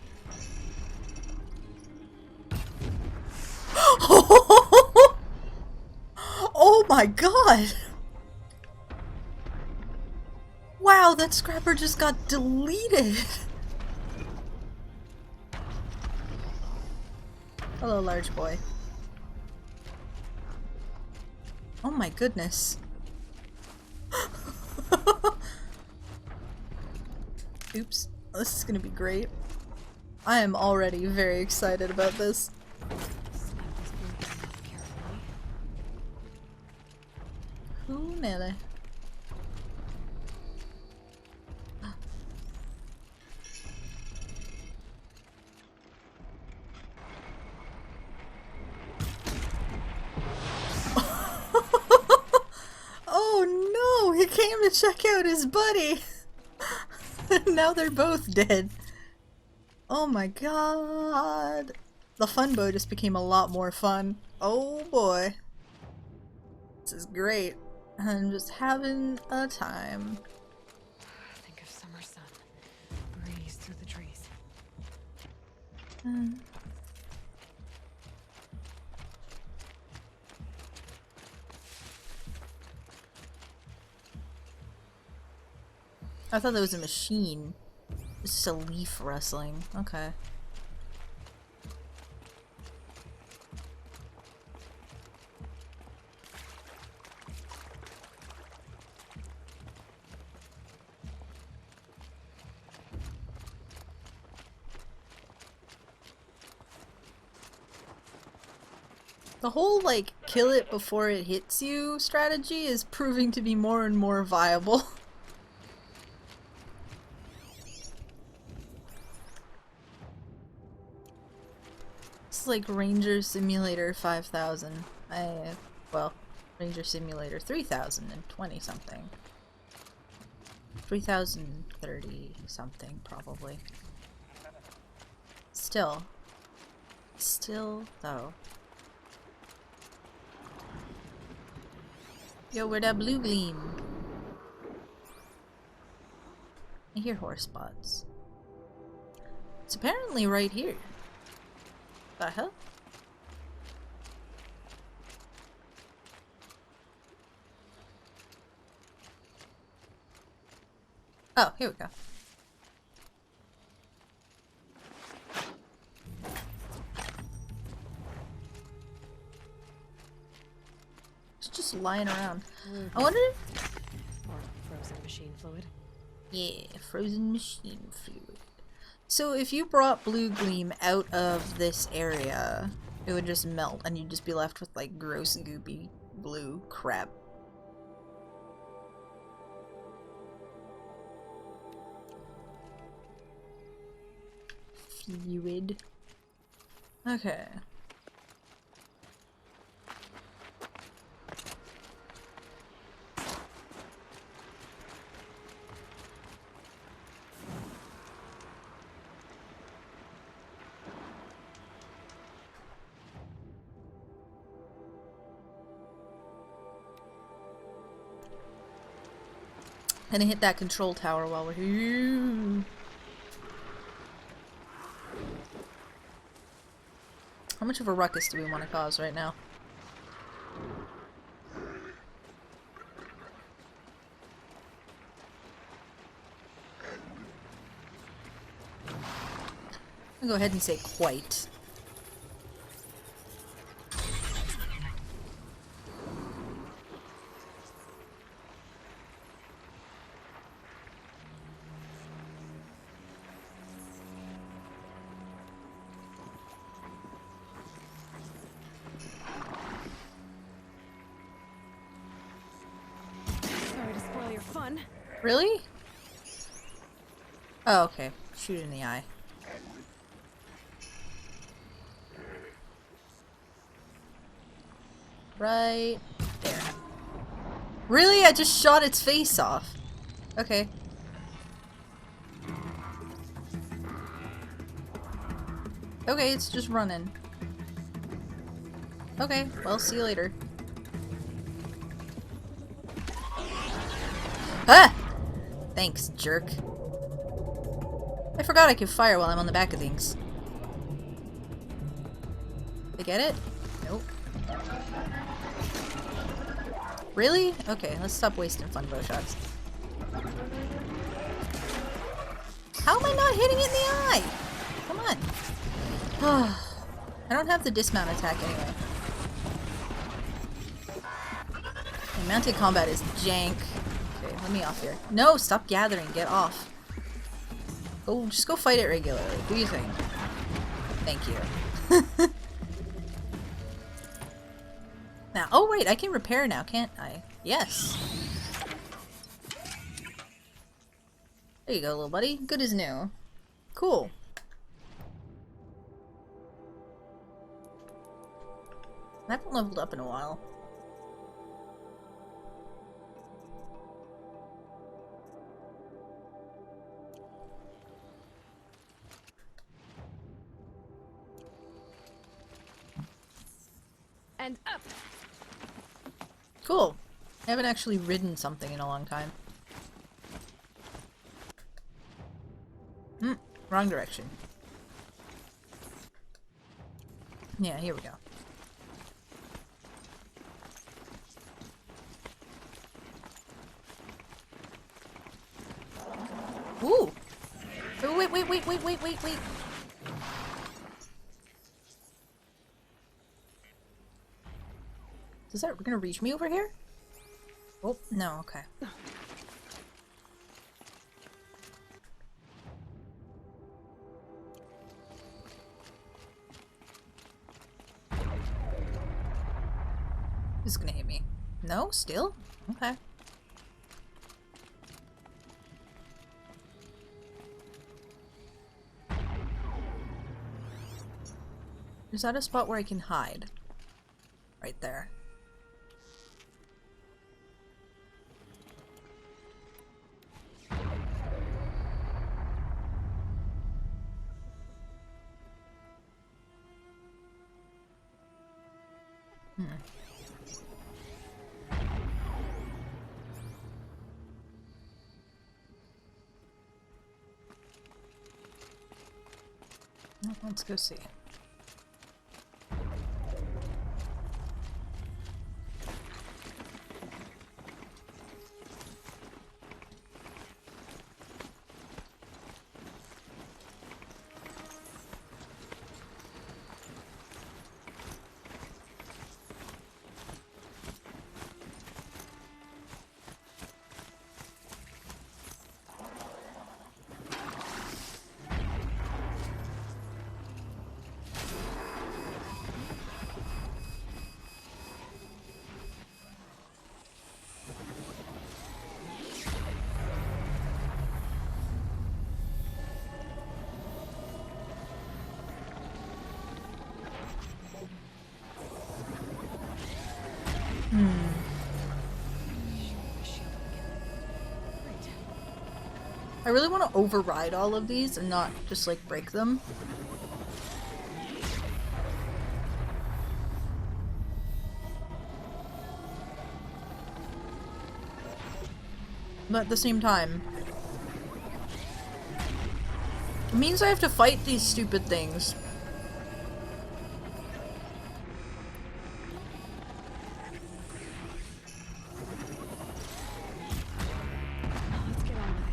Oh my god! Wow, that scrapper just got deleted! Hello, large boy. Oh my goodness. Oops. This is gonna be great. I am already very excited about this. Who Nelly? Oh no! He came to check out his buddy! Now they're both dead. Oh my god. The fun bow just became a lot more fun. Oh boy. This is great. I'm just having a time. Think of summer sun. Breeze through the trees. I thought that was a machine. It's just a leaf rustling. Okay. The whole, like, kill it before it hits you strategy is proving to be more and more viable. is like Ranger Simulator 5000. Well, Ranger Simulator 3020 something. 3030 something, probably. Still, though. Yo, where that blue gleam? I hear horse spots. It's apparently right here. The hell? Oh, here we go. It's just lying around. I wonder if... Or frozen machine fluid. Yeah, frozen machine fluid. So if you brought blue gleam out of this area, it would just melt and you'd just be left with like gross goopy blue crap. Fluid. Okay. Gonna hit that control tower while we're here. How much of a ruckus do we want to cause right now? I'll go ahead and say quite. Sorry to spoil your fun. Really? Oh, okay. Shoot in the eye. Right there. Really? I just shot its face off. Okay. Okay, it's just running. Okay, well, see you later. Ah! Thanks, jerk. I forgot I could fire while I'm on the back of things. Did I get it? Nope. Really? Okay, let's stop wasting fun bow shots. How am I not hitting it in the eye? Come on. I don't have the dismount attack anyway. Okay, mounted combat is jank. Okay, let me off here. No, stop gathering. Get off. Go, just go fight it regularly. Do you think? Thank you. Now, oh wait, I can repair now, can't I? Yes. There you go, little buddy. Good as new. Cool. I haven't leveled up in a while. And up. Cool. I haven't actually ridden something in a long time. Wrong direction. Yeah, here we go. Ooh! Oh, wait. Is that gonna reach me over here? Oh, no, okay. This is gonna hit me. No? Still? Okay. Is that a spot where I can hide? Right there. Let's go see. I really want to override all of these and not just like break them. But at the same time, it means I have to fight these stupid things. Let's get on with it.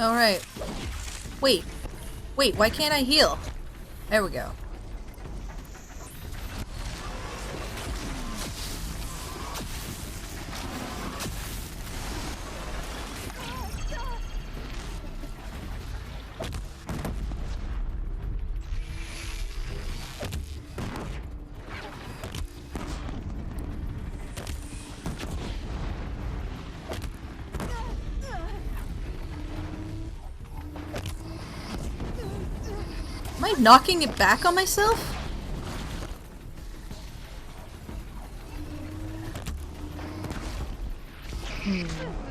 Alright. Wait. Wait, why can't I heal? There we go. Am I knocking it back on myself?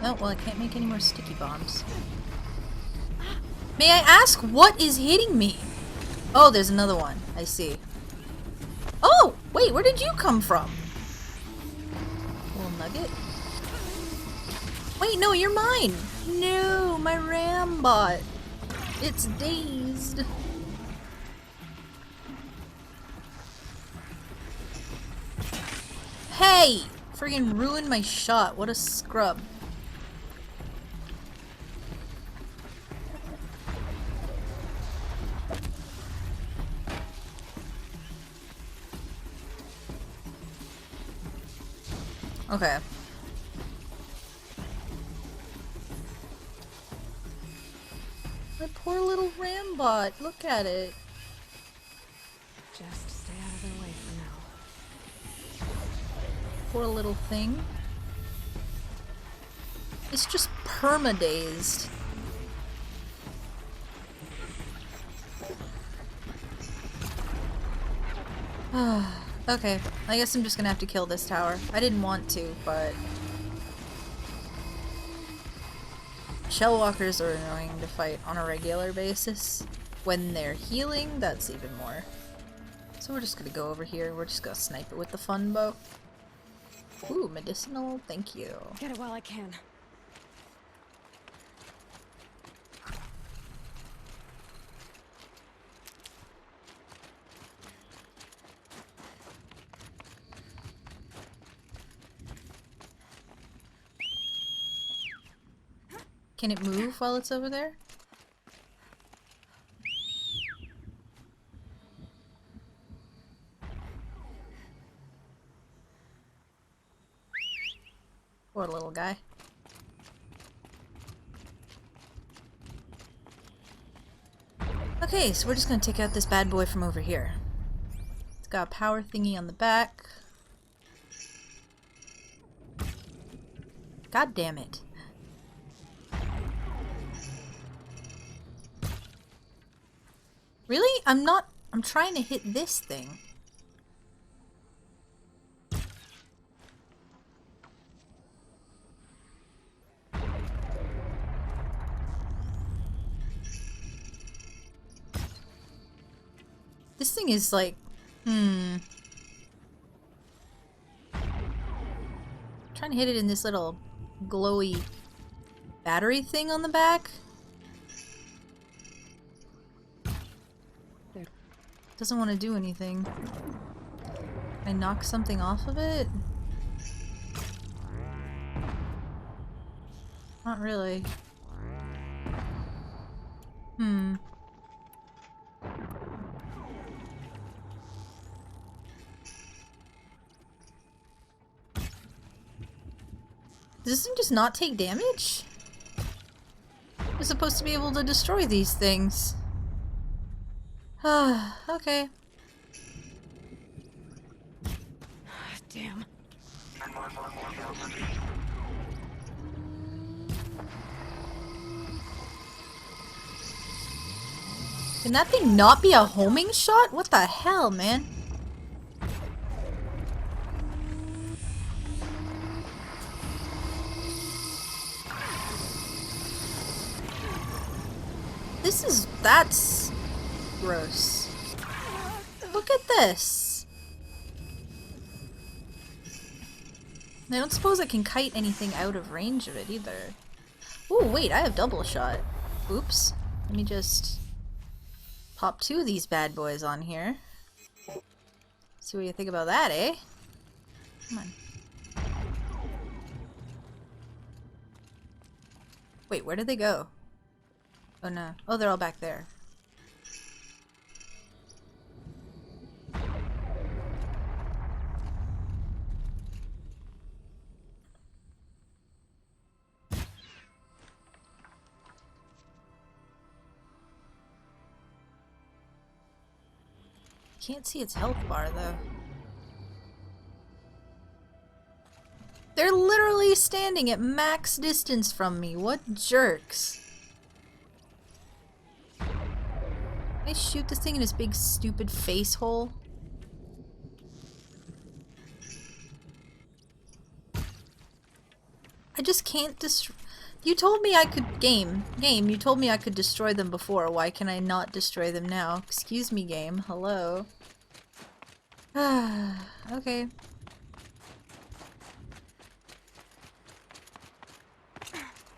Oh, well, I can't make any more sticky bombs. May I ask what is hitting me? Oh, there's another one. I see. Oh! Wait, where did you come from? Little nugget? Wait, no, you're mine! No, my Rambot. It's dazed. Hey! Friggin' ruined my shot. What a scrub. Okay. My poor little Rambot. Look at it. Just stay out of their way for now. Poor little thing. It's just perma-dazed. Okay, I guess I'm just gonna have to kill this tower. I didn't want to, but... Shellwalkers are annoying to fight on a regular basis. When they're healing, that's even more. So we're just gonna go over here. We're just gonna snipe it with the fun bow. Ooh, medicinal, thank you. Get it while I can. Can it move while it's over there? Poor little guy. Okay, so we're just gonna take out this bad boy from over here. It's got a power thingy on the back. God damn it. Really? I'm trying to hit this thing. This thing is like, trying to hit it in this little glowy battery thing on the back. Doesn't want to do anything. Can I knock something off of it? Not really. Does this thing just not take damage? We're supposed to be able to destroy these things. Okay. Damn. Can that thing not be a homing shot? What the hell, man? That's gross. Look at this. I don't suppose I can kite anything out of range of it either. Oh wait, I have double shot. Oops. Let me just pop 2 of these bad boys on here. See what you think about that, eh? Come on. Wait, where did they go? Oh no. Oh, they're all back there. Can't see its health bar though. They're literally standing at max distance from me. What jerks. Can I shoot this thing in its big stupid face hole? I just can't destroy. You told me I could game, you told me I could destroy them before. Why can I not destroy them now? Excuse me, game. Hello. Okay.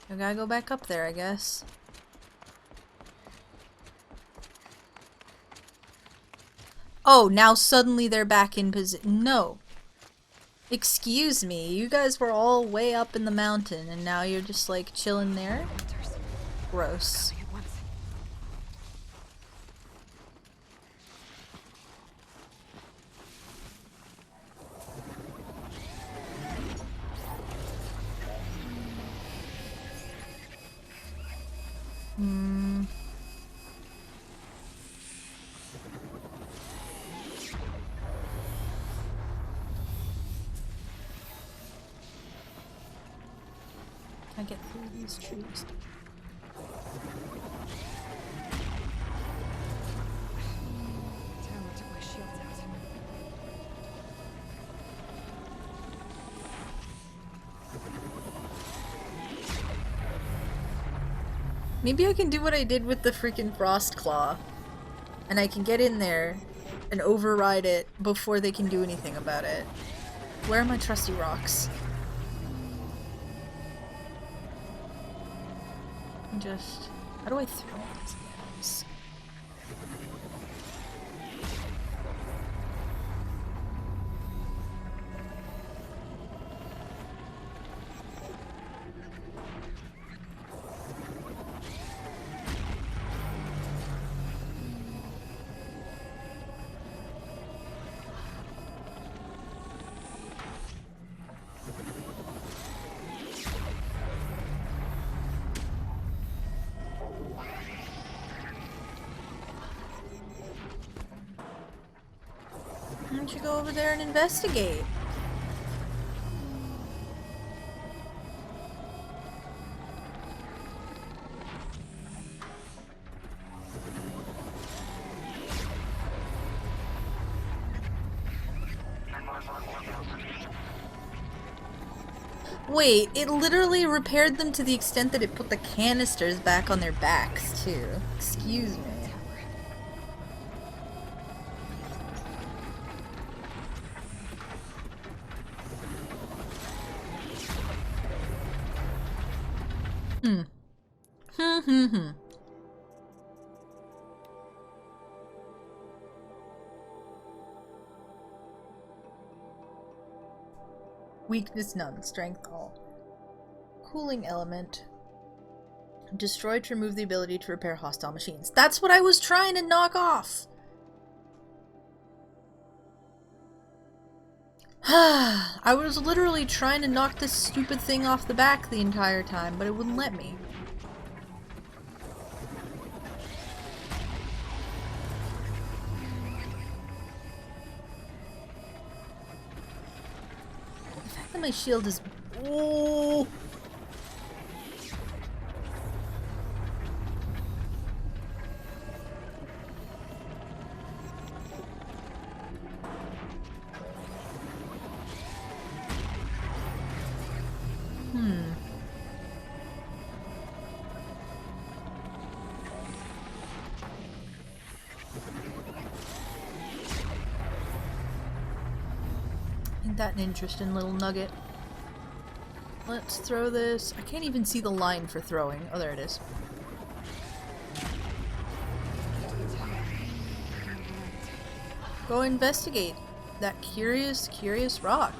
I gotta go back up there, I guess. Oh, now suddenly they're back in position. No. Excuse me, you guys were all way up in the mountain and now you're just like chilling there? Gross. Can I get through these trees? Damn, I took my shields out. Maybe I can do what I did with the freaking Frost Claw. And I can get in there and override it before they can do anything about it. Where are my trusty rocks? Just... how do I throw these guys? don't you go over there and investigate? Wait, it literally repaired them to the extent that it put the canisters back on their backs, too. Excuse me. Hmm. Weakness none, strength all. Cooling element. Destroy to remove the ability to repair hostile machines. That's what I was trying to knock off! I was literally trying to knock this stupid thing off the back the entire time, but it wouldn't let me. The fact that my shield is... Oh! Ain't that an interesting little nugget? Let's throw this. I can't even see the line for throwing. Oh, there it is. Go investigate that curious rock.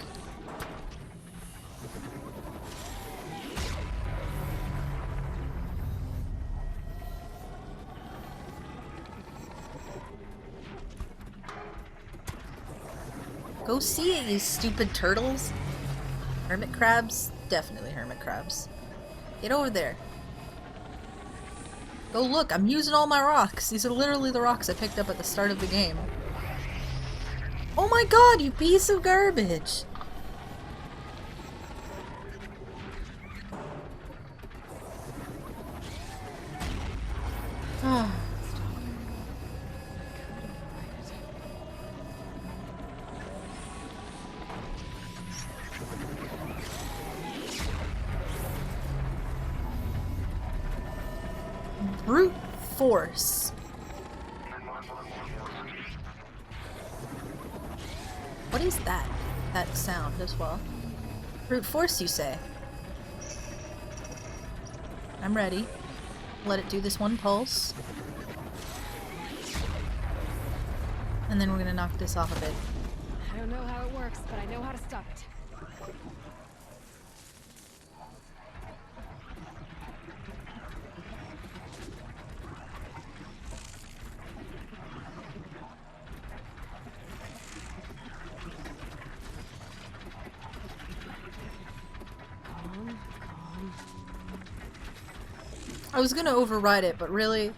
Go see it, you stupid turtles. Hermit crabs? Definitely hermit crabs. Get over there. Go look, I'm using all my rocks. These are literally the rocks I picked up at the start of the game. Oh my god, you piece of garbage! Ah. Brute force. What is that? That sound as well. Brute force, you say? I'm ready. Let it do this one pulse. And then we're gonna knock this off a bit. I don't know how it works, but I know how to stop it. I was gonna override it, but really?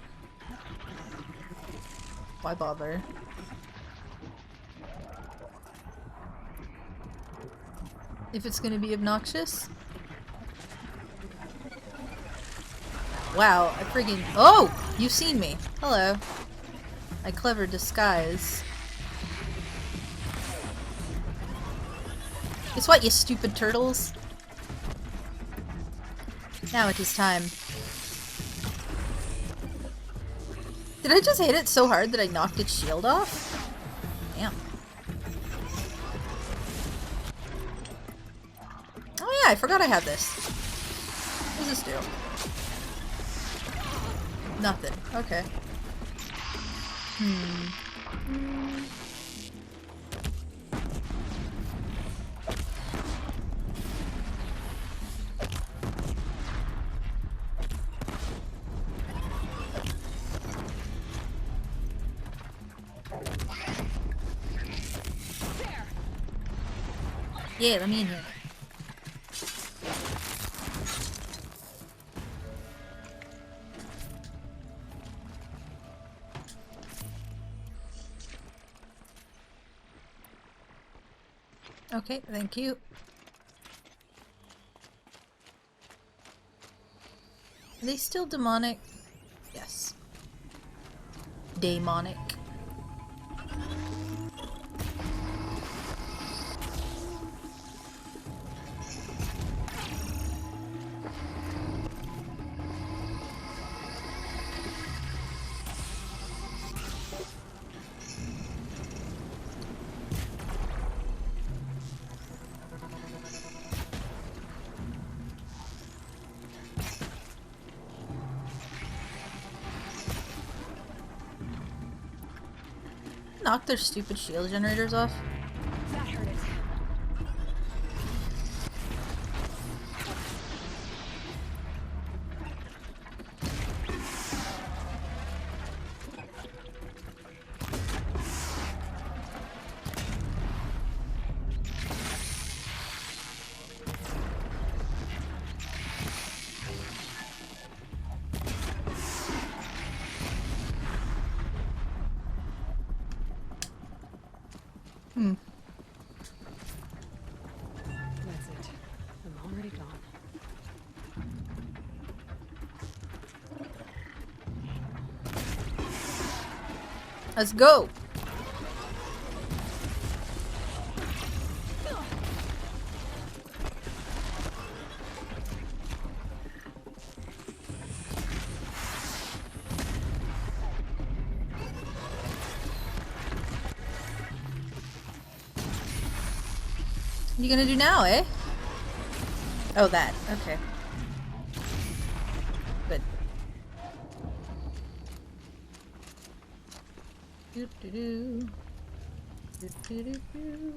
Why bother? If it's gonna be obnoxious? Wow, I friggin- Oh! You've seen me. Hello. My clever disguise. Guess what, you stupid turtles? Now it is time. Did I just hit it so hard that I knocked its shield off? Damn. Oh yeah, I forgot I had this. What does this do? Nothing. Okay. Yeah, let me in here. Okay, thank you. Are they still demonic? Yes. Demonic. Knock their stupid shield generators off. That hurt it. That's it. I'm already gone. Let's go! What are you gonna do now, eh? Oh, that. Okay. Good. Doo doo doo. Doo doo doo doo.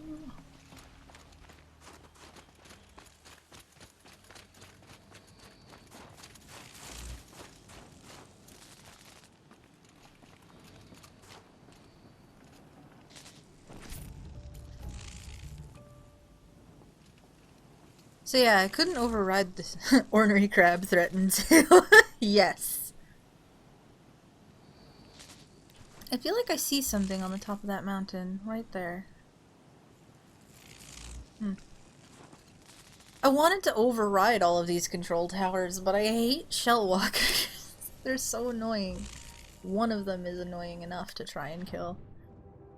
So yeah, I couldn't override this. Ornery crab threatened to. Yes. I feel like I see something on the top of that mountain. Right there. I wanted to override all of these control towers, but I hate shell walkers. They're so annoying. One of them is annoying enough to try and kill.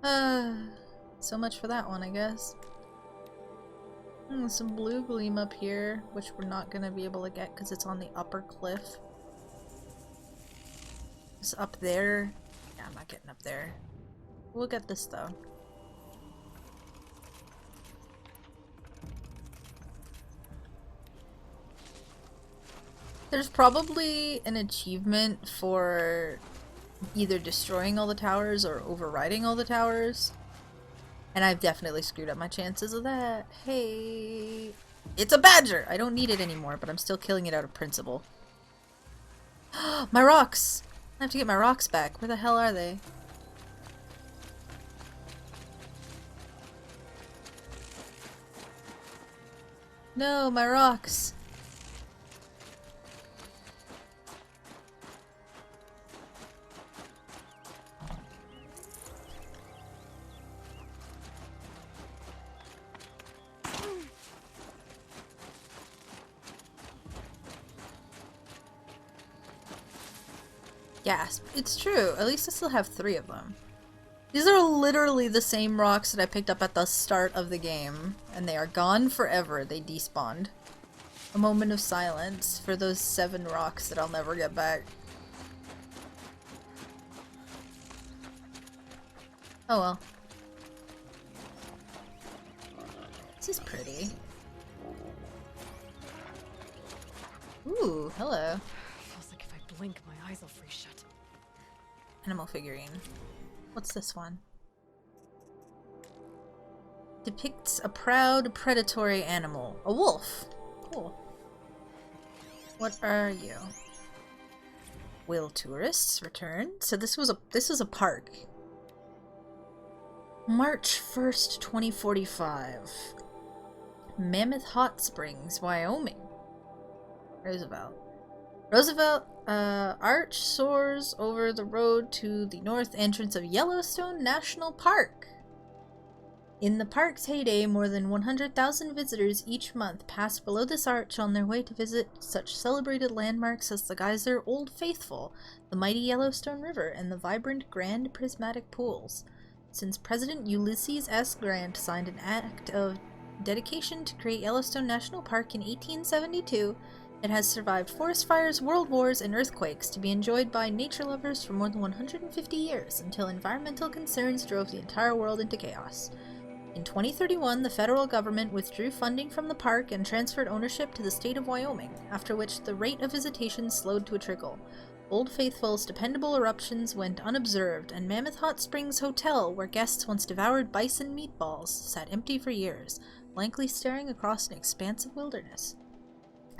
So much for that one, I guess. Some blue gleam up here, which we're not gonna be able to get because it's on the upper cliff. It's up there. Yeah, I'm not getting up there. We'll get this though. There's probably an achievement for either destroying all the towers or overriding all the towers. And I've definitely screwed up my chances of that. Hey, it's a badger! I don't need it anymore, but I'm still killing it out of principle. My rocks! I have to get my rocks back. Where the hell are they? No, my rocks! Gasp. It's true. At least I still have 3 of them. These are literally the same rocks that I picked up at the start of the game. And they are gone forever. They despawned. A moment of silence for those 7 rocks that I'll never get back. Oh well. This is pretty. Ooh, hello. Feels like if I blink, my eyes will freeze shut. Animal figurine. What's this one? Depicts a proud predatory animal. A wolf. Cool. What are you? Will tourists return? So this was a park. March 1st, 2045. Mammoth Hot Springs, Wyoming. Roosevelt Arch soars over the road to the north entrance of Yellowstone National Park. In the park's heyday, more than 100,000 visitors each month passed below this arch on their way to visit such celebrated landmarks as the geyser Old Faithful, the mighty Yellowstone River, and the vibrant Grand Prismatic Pools. Since President Ulysses S. Grant signed an act of dedication to create Yellowstone National Park in 1872, it has survived forest fires, world wars, and earthquakes to be enjoyed by nature lovers for more than 150 years, until environmental concerns drove the entire world into chaos. In 2031, the federal government withdrew funding from the park and transferred ownership to the state of Wyoming, after which the rate of visitation slowed to a trickle. Old Faithful's dependable eruptions went unobserved, and Mammoth Hot Springs Hotel, where guests once devoured bison meatballs, sat empty for years, blankly staring across an expansive wilderness.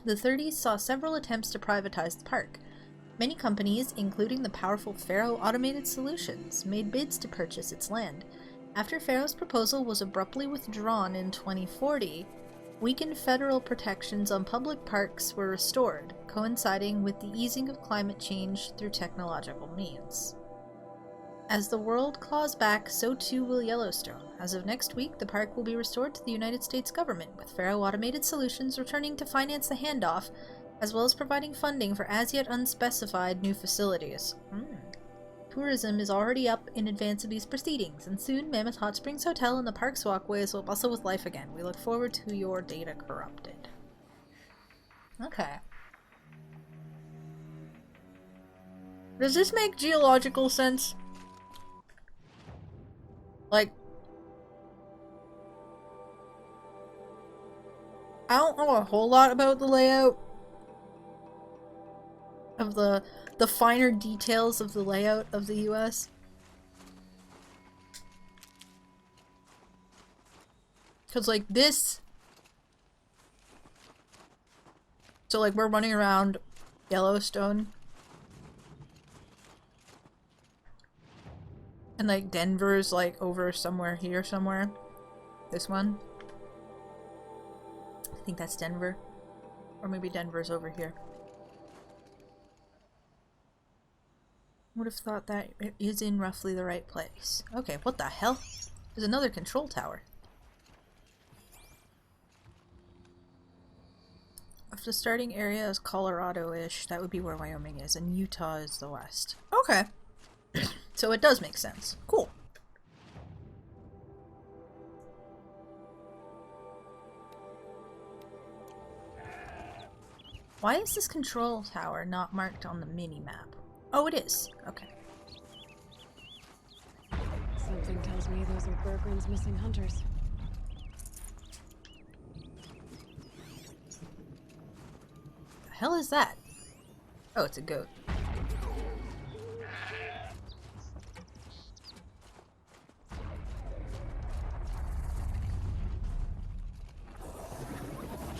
The 30s saw several attempts to privatize the park. Many companies, including the powerful Faro Automated Solutions, made bids to purchase its land. After Faro's proposal was abruptly withdrawn in 2040, weakened federal protections on public parks were restored, coinciding with the easing of climate change through technological means. As the world claws back, so too will Yellowstone. As of next week, the park will be restored to the United States government, with Faro Automated Solutions returning to finance the handoff, as well as providing funding for as-yet unspecified new facilities. Tourism is already up in advance of these proceedings, and soon Mammoth Hot Springs Hotel and the park's walkways will bustle with life again. We look forward to your data corrupted. Okay. Does this make geological sense? Like, I don't know a whole lot about the layout of the finer details of the layout of the US. Because, like, this... So, like, we're running around Yellowstone. And, like, Denver's, like, over somewhere here somewhere. This one. I think that's Denver. Or maybe Denver's over here. Would have thought that it is in roughly the right place. Okay, what the hell? There's another control tower. If the starting area is Colorado-ish, that would be where Wyoming is, and Utah is the west. Okay. So it does make sense. Cool. Why is this control tower not marked on the mini-map? Oh, it is. Okay. Something tells me those are Bergren's missing hunters. The hell is that? Oh, it's a goat.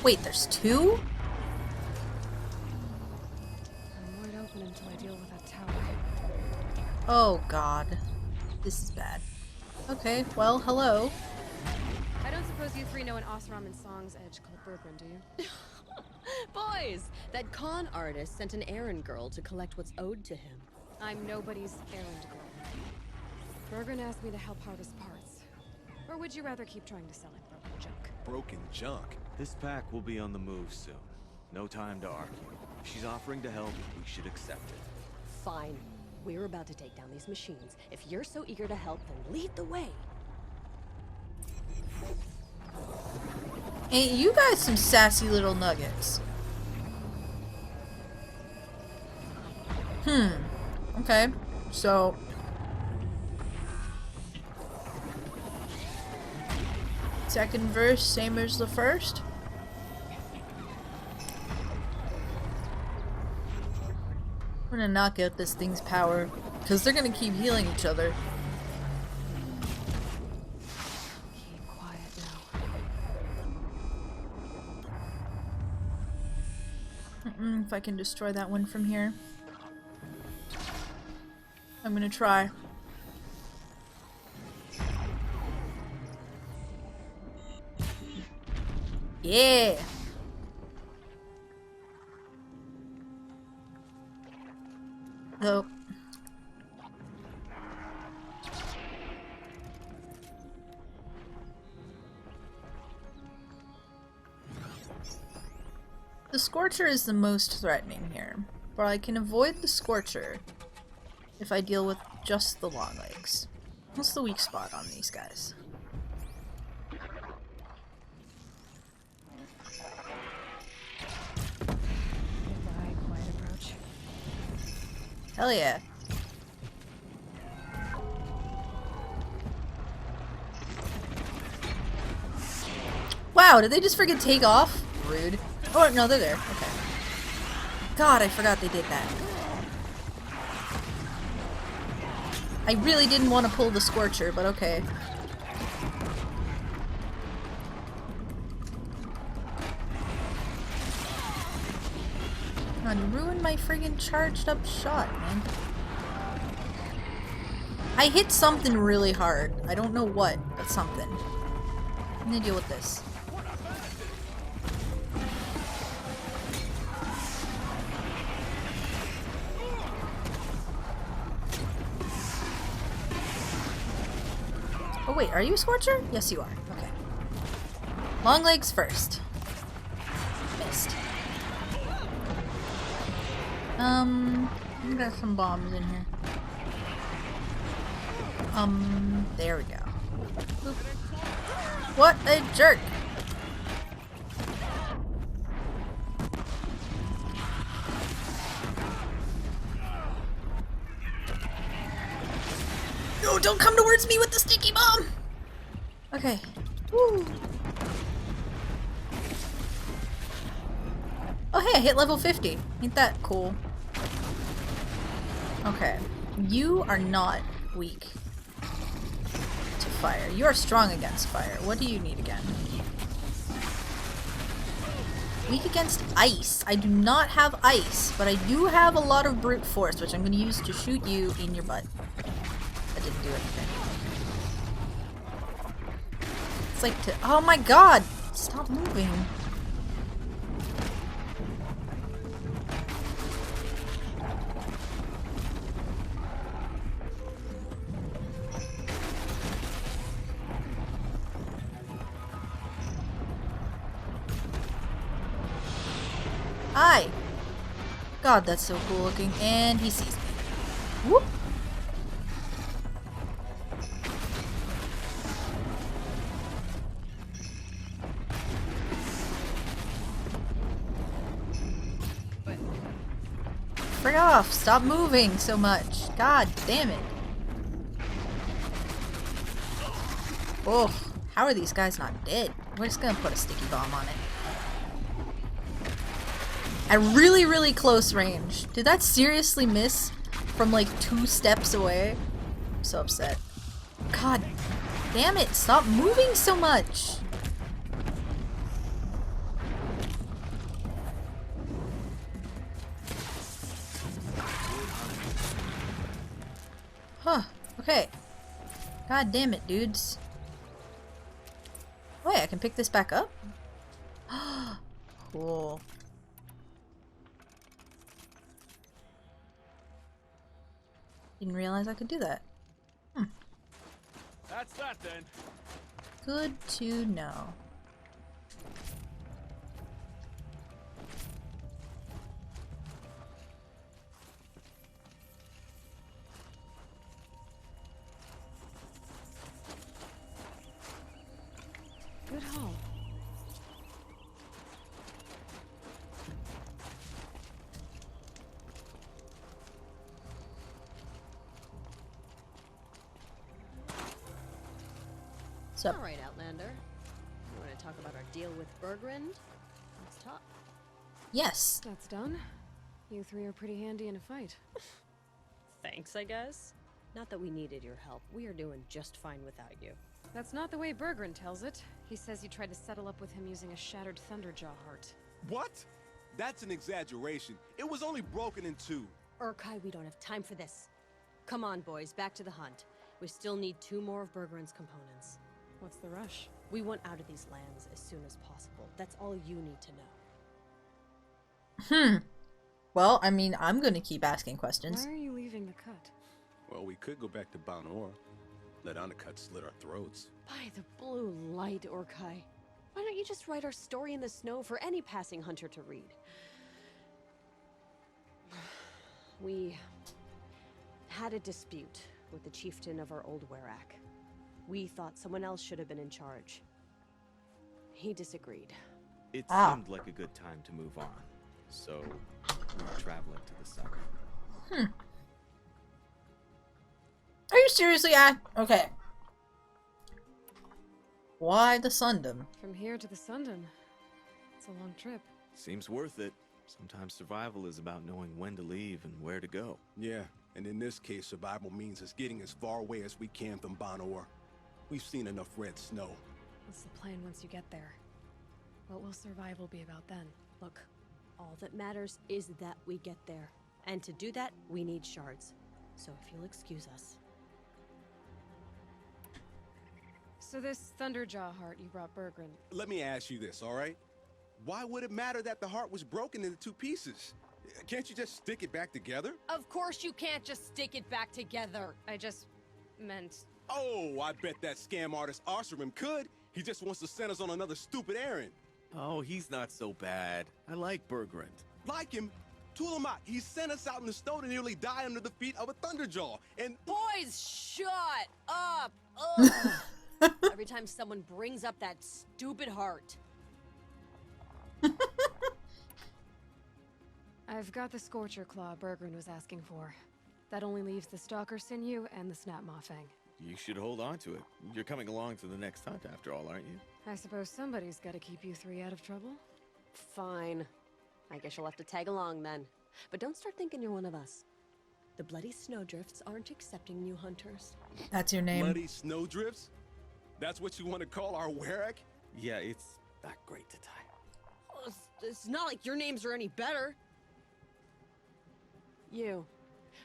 Wait, there's two? Until I deal with that tower. Oh god. This is bad. Okay, well, hello. I don't suppose you three know an Osram and Song's edge called Bergren, do you? Boys, that con artist sent an errand girl to collect what's owed to him. I'm nobody's errand girl. Bergren asked me to help harvest parts. Or would you rather keep trying to sell him broken junk? Broken junk? This pack will be on the move soon. No time to argue. If she's offering to help, we should accept it. Fine. We're about to take down these machines. If you're so eager to help, then lead the way. Ain't you guys some sassy little nuggets? Okay. So... second verse, same as the first? I'm gonna knock out this thing's power, because they're gonna keep healing each other. Keep quiet now. If I can destroy that one from here. I'm gonna try. Yeah! Though. Scorcher is the most threatening here, but I can avoid the Scorcher if I deal with just the long legs. What's the weak spot on these guys? Goodbye, quiet approach. Hell yeah. Wow, did they just friggin' take off? Rude. Oh, no, they're there. Okay. God, I forgot they did that. I really didn't want to pull the Scorcher, but okay. God, you ruined my friggin' charged up shot, man. I hit something really hard. I don't know what, but something. I'm gonna deal with this. Oh wait, are you a Scorcher? Yes you are. Okay. Long legs first. Missed. We got some bombs in here. There we go. Boop. What a jerk! No, don't come towards me with the sticky bomb! Okay. Woo. Oh hey, I hit level 50. Ain't that cool? Okay. You are not weak to fire. You are strong against fire. What do you need again? Weak against ice. I do not have ice, but I do have a lot of brute force, which I'm going to use to shoot you in your butt. That didn't do anything. It's like to— oh my god! Stop moving. Hi! God, that's so cool looking. And he sees me. Whoop! Frig off! Stop moving so much! God damn it! Oh, how are these guys not dead? We're just gonna put a sticky bomb on it. At really, really close range. Did that seriously miss from like 2 steps away? I'm so upset. God damn it! Stop moving so much! Huh. Okay. God damn it, dudes. Wait, I can pick this back up? Cool. Didn't realize I could do that. That's that then. Good to know. Good haul. Sup? All right, Outlander. You want to talk about our deal with Bergrand? Let's talk. Yes. That's done. You three are pretty handy in a fight. Thanks, I guess. Not that we needed your help. We are doing just fine without you. That's not the way Bergrand tells it. He says you tried to settle up with him using a shattered Thunderjaw heart. What? That's an exaggeration. It was only broken in 2. Urkai, we don't have time for this. Come on, boys, back to the hunt. We still need 2 more of Bergrand's components. What's the rush? We want out of these lands as soon as possible. That's all you need to know. Well, I mean, I'm gonna keep asking questions. Why are you leaving the cut? Well, we could go back to Banor. Let Undercut slit our throats. By the blue light, Urkai. Why don't you just write our story in the snow for any passing hunter to read? We had a dispute with the chieftain of our old Werak. We thought someone else should have been in charge. He disagreed. It Ah. seemed like a good time to move on, so we're traveling to the south. Are you seriously okay. Why the Sundom? From here to the Sundom. It's a long trip. Seems worth it. Sometimes survival is about knowing when to leave and where to go. Yeah, and in this case, survival means us getting as far away as we can from Banor. We've seen enough red snow. What's the plan once you get there? What will survival be about then? Look, all that matters is that we get there. And to do that, we need shards. So if you'll excuse us. So this Thunderjaw heart you brought Bergren. Let me ask you this, all right? Why would it matter that the heart was broken into 2 pieces? Can't you just stick it back together? Of course you can't just stick it back together. I just meant... Oh, I bet that scam artist Arsharim could. He just wants to send us on another stupid errand. Oh, he's not so bad. I like Bergrand. Like him, Tulamat, he sent us out in the snow to nearly die under the feet of a Thunderjaw. And Boys, shut up! Ugh. Every time someone brings up that stupid heart. I've got the Scorcher Claw Bergren was asking for. That only leaves the Stalker Sinew and the Snapmaw Fang. You should hold on to it. You're coming along to the next hunt after all, aren't you? I suppose somebody's gotta keep you 3 out of trouble. Fine. I guess you'll have to tag along then. But don't start thinking you're one of us. The Bloody Snowdrifts aren't accepting new hunters. That's your name. bloody snowdrifts? That's what you want to call our Werak? Yeah, it's not great to tie. Oh, it's not like your names are any better.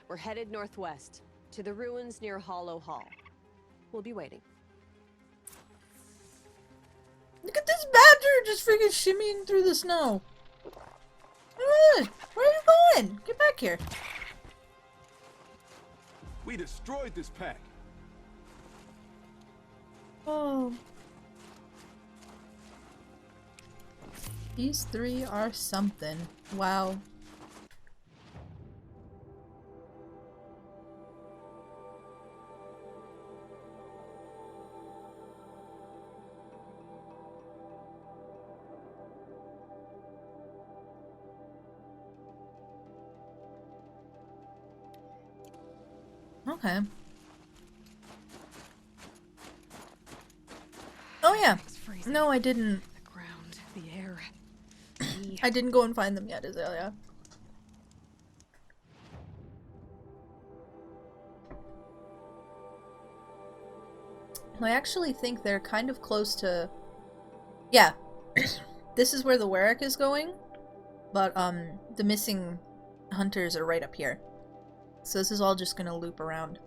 We're headed northwest, to the ruins near Hollow Hall. We'll be waiting. Look at this badger just freaking shimmying through the snow. Where are you going? Get back here. We destroyed this pack. Oh. These 3 are something. Wow. Okay. Oh yeah. It's freezing. No, I didn't. The ground, the air. I didn't go and find them yet, Azalea. I actually think they're kind of close to... Yeah. This is where the Werak is going, but the missing hunters are right up here. So this is all just gonna loop around.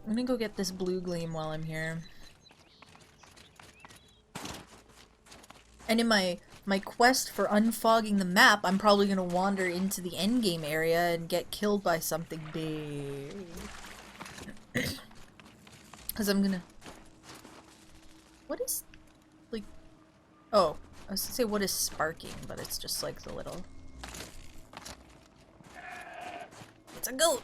I'm gonna go get this blue gleam while I'm here. And in my quest for unfogging the map, I'm probably gonna wander into the endgame area and get killed by something big. Cause I'm gonna... What is... like... Oh, I was gonna say what is sparking, but it's just like the little... It's a goat!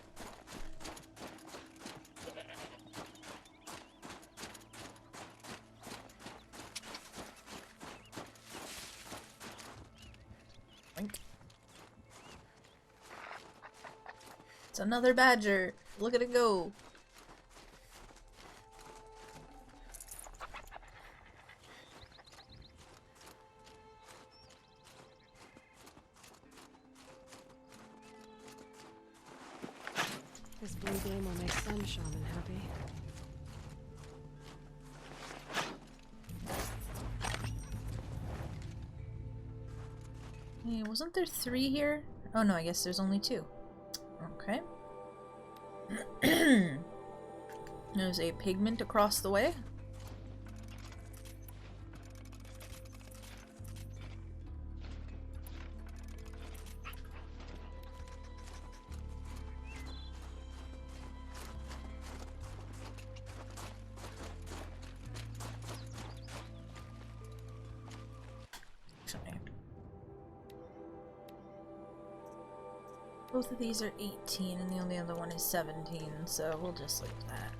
Boink. It's another badger! Look at it go! This blue gleam will make some shaman happy. Hey, wasn't there 3 here? Oh no, I guess there's only 2. Okay. There's a pigment across the way. Both of these are 18 and the only other one is 17, so we'll just leave that.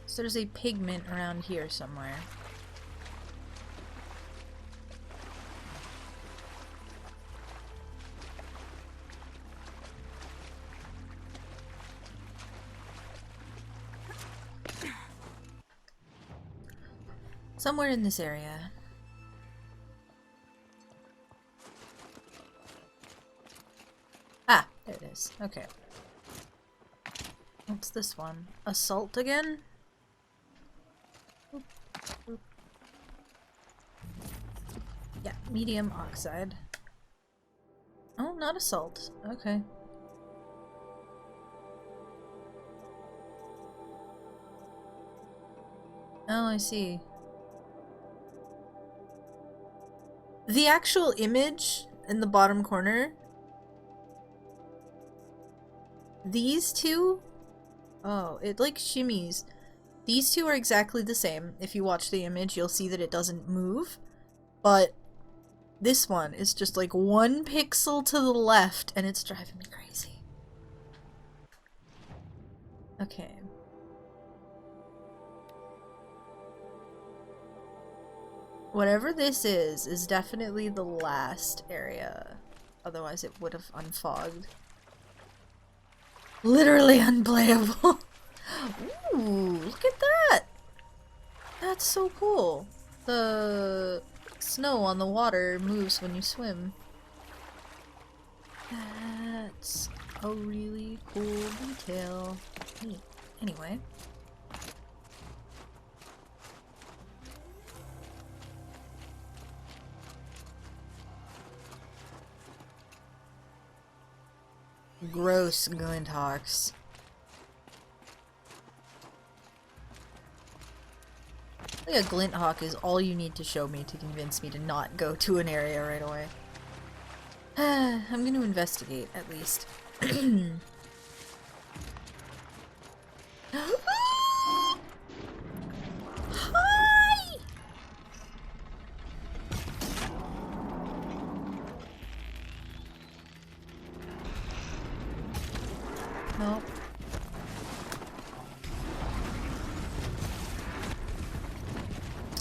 So there's a pigment around here somewhere. Somewhere in this area. Ah, there it is. Okay. What's this one? Assault again? Oop, oop. Yeah, medium oxide. Oh, not assault. Okay. Oh, I see. The actual image in the bottom corner, these two, oh, it like shimmies. These two are exactly the same. If you watch the image, you'll see that it doesn't move, but this one is just like 1 pixel to the left and it's driving me crazy. Okay. Whatever this is definitely the last area. Otherwise it would have unfogged. Literally unplayable. Ooh, look at that! That's so cool. The snow on the water moves when you swim. That's a really cool detail. Neat. Anyway. Gross Glinthawks. I think a Glinthawk is all you need to show me to convince me to not go to an area right away. I'm gonna investigate, at least. Hi! Nope.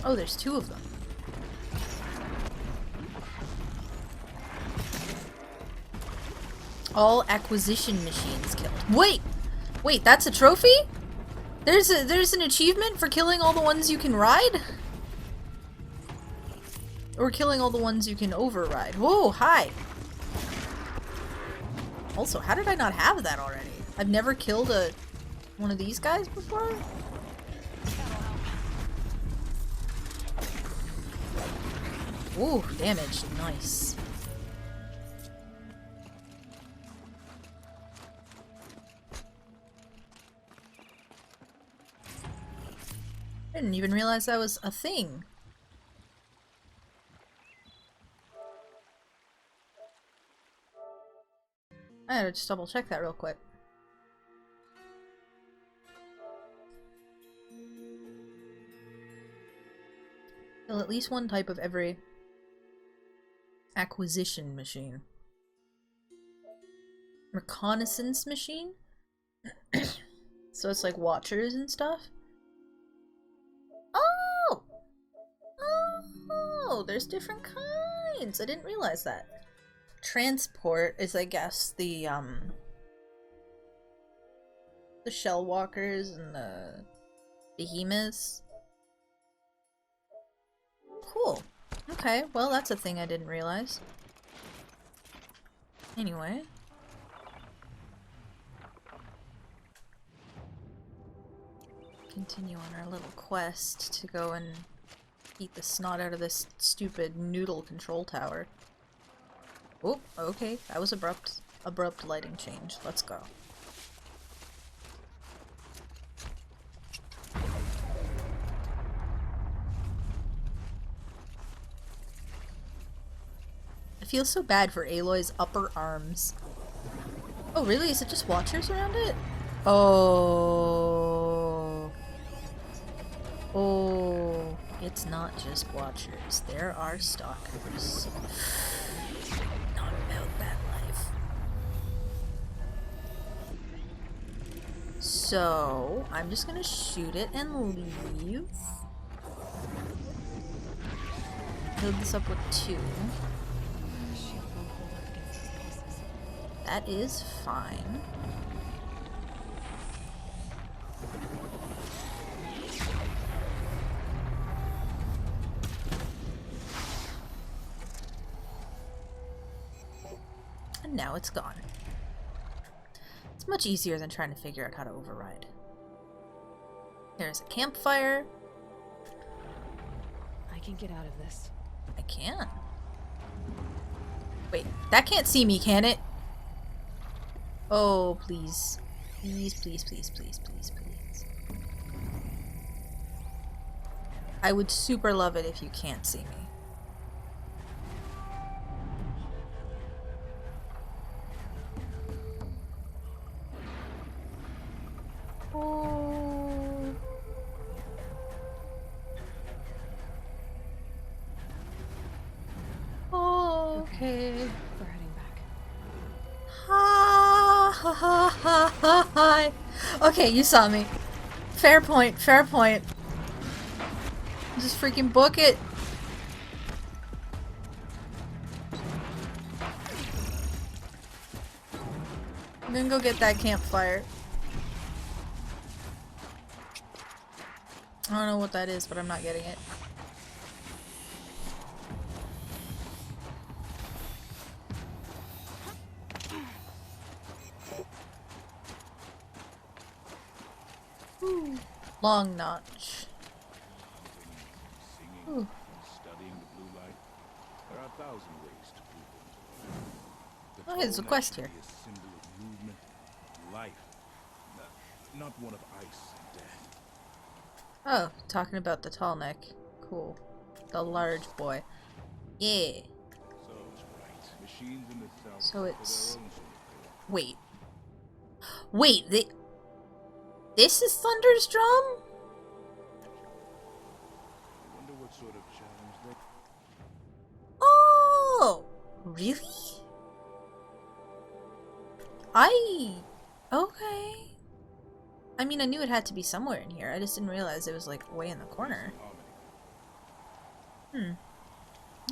Oh, there's 2 of them. All acquisition machines killed. Wait! Wait, that's a trophy? There's an achievement for killing all the ones you can ride? Or killing all the ones you can override. Whoa, hi! Also, how did I not have that already? I've never killed one of these guys before? Ooh, damage. Nice. I didn't even realize that was a thing. I had to just double check that real quick. Kill at least 1 type of every acquisition machine. Reconnaissance machine? So it's like watchers and stuff? Oh! Oh, there's different kinds! I didn't realize that. Transport is, I guess, the shell walkers and the behemoths. Cool. Okay, well that's a thing I didn't realize. Anyway. Continue on our little quest to go and beat the snot out of this stupid noodle control tower. Oh, okay, that was abrupt. Abrupt lighting change. Let's go. I feel so bad for Aloy's upper arms. Oh, really? Is it just watchers around it? Oh. Oh. It's not just watchers. There are stalkers. Not about that So I'm just gonna shoot it and leave. Build this up with 2. Shield won't hold up against these pulses. That is fine. And now it's gone. It's much easier than trying to figure out how to override. There's a campfire. I can get out of this. I can. Wait, that can't see me, can it? Oh, please. Please, please, please, please, please, please. I would super love it if you can't see me. Oh. Okay. We're heading back. Ha ha ha ha ha ha. Okay, you saw me. Fair point, fair point. Just freaking book it. I'm gonna go get that campfire. I don't know what that is, but I'm not getting it. Ooh. Long notch. Singing Ooh. and studying the blue light. There are 1,000 ways to prove them. The Oh, there's a throne quest actually here. is a symbol of movement, life, not one of ice and death. Oh, talking about the tall neck. Cool. The large boy. Yeah. So it's right. Machines in the south So suffer it's- their own sort of fate. Wait. Wait, this is Thunder's drum? I wonder what sort of challenge they... Oh! Really? Okay. I mean, I knew it had to be somewhere in here. I just didn't realize it was, like, way in the corner. Hmm.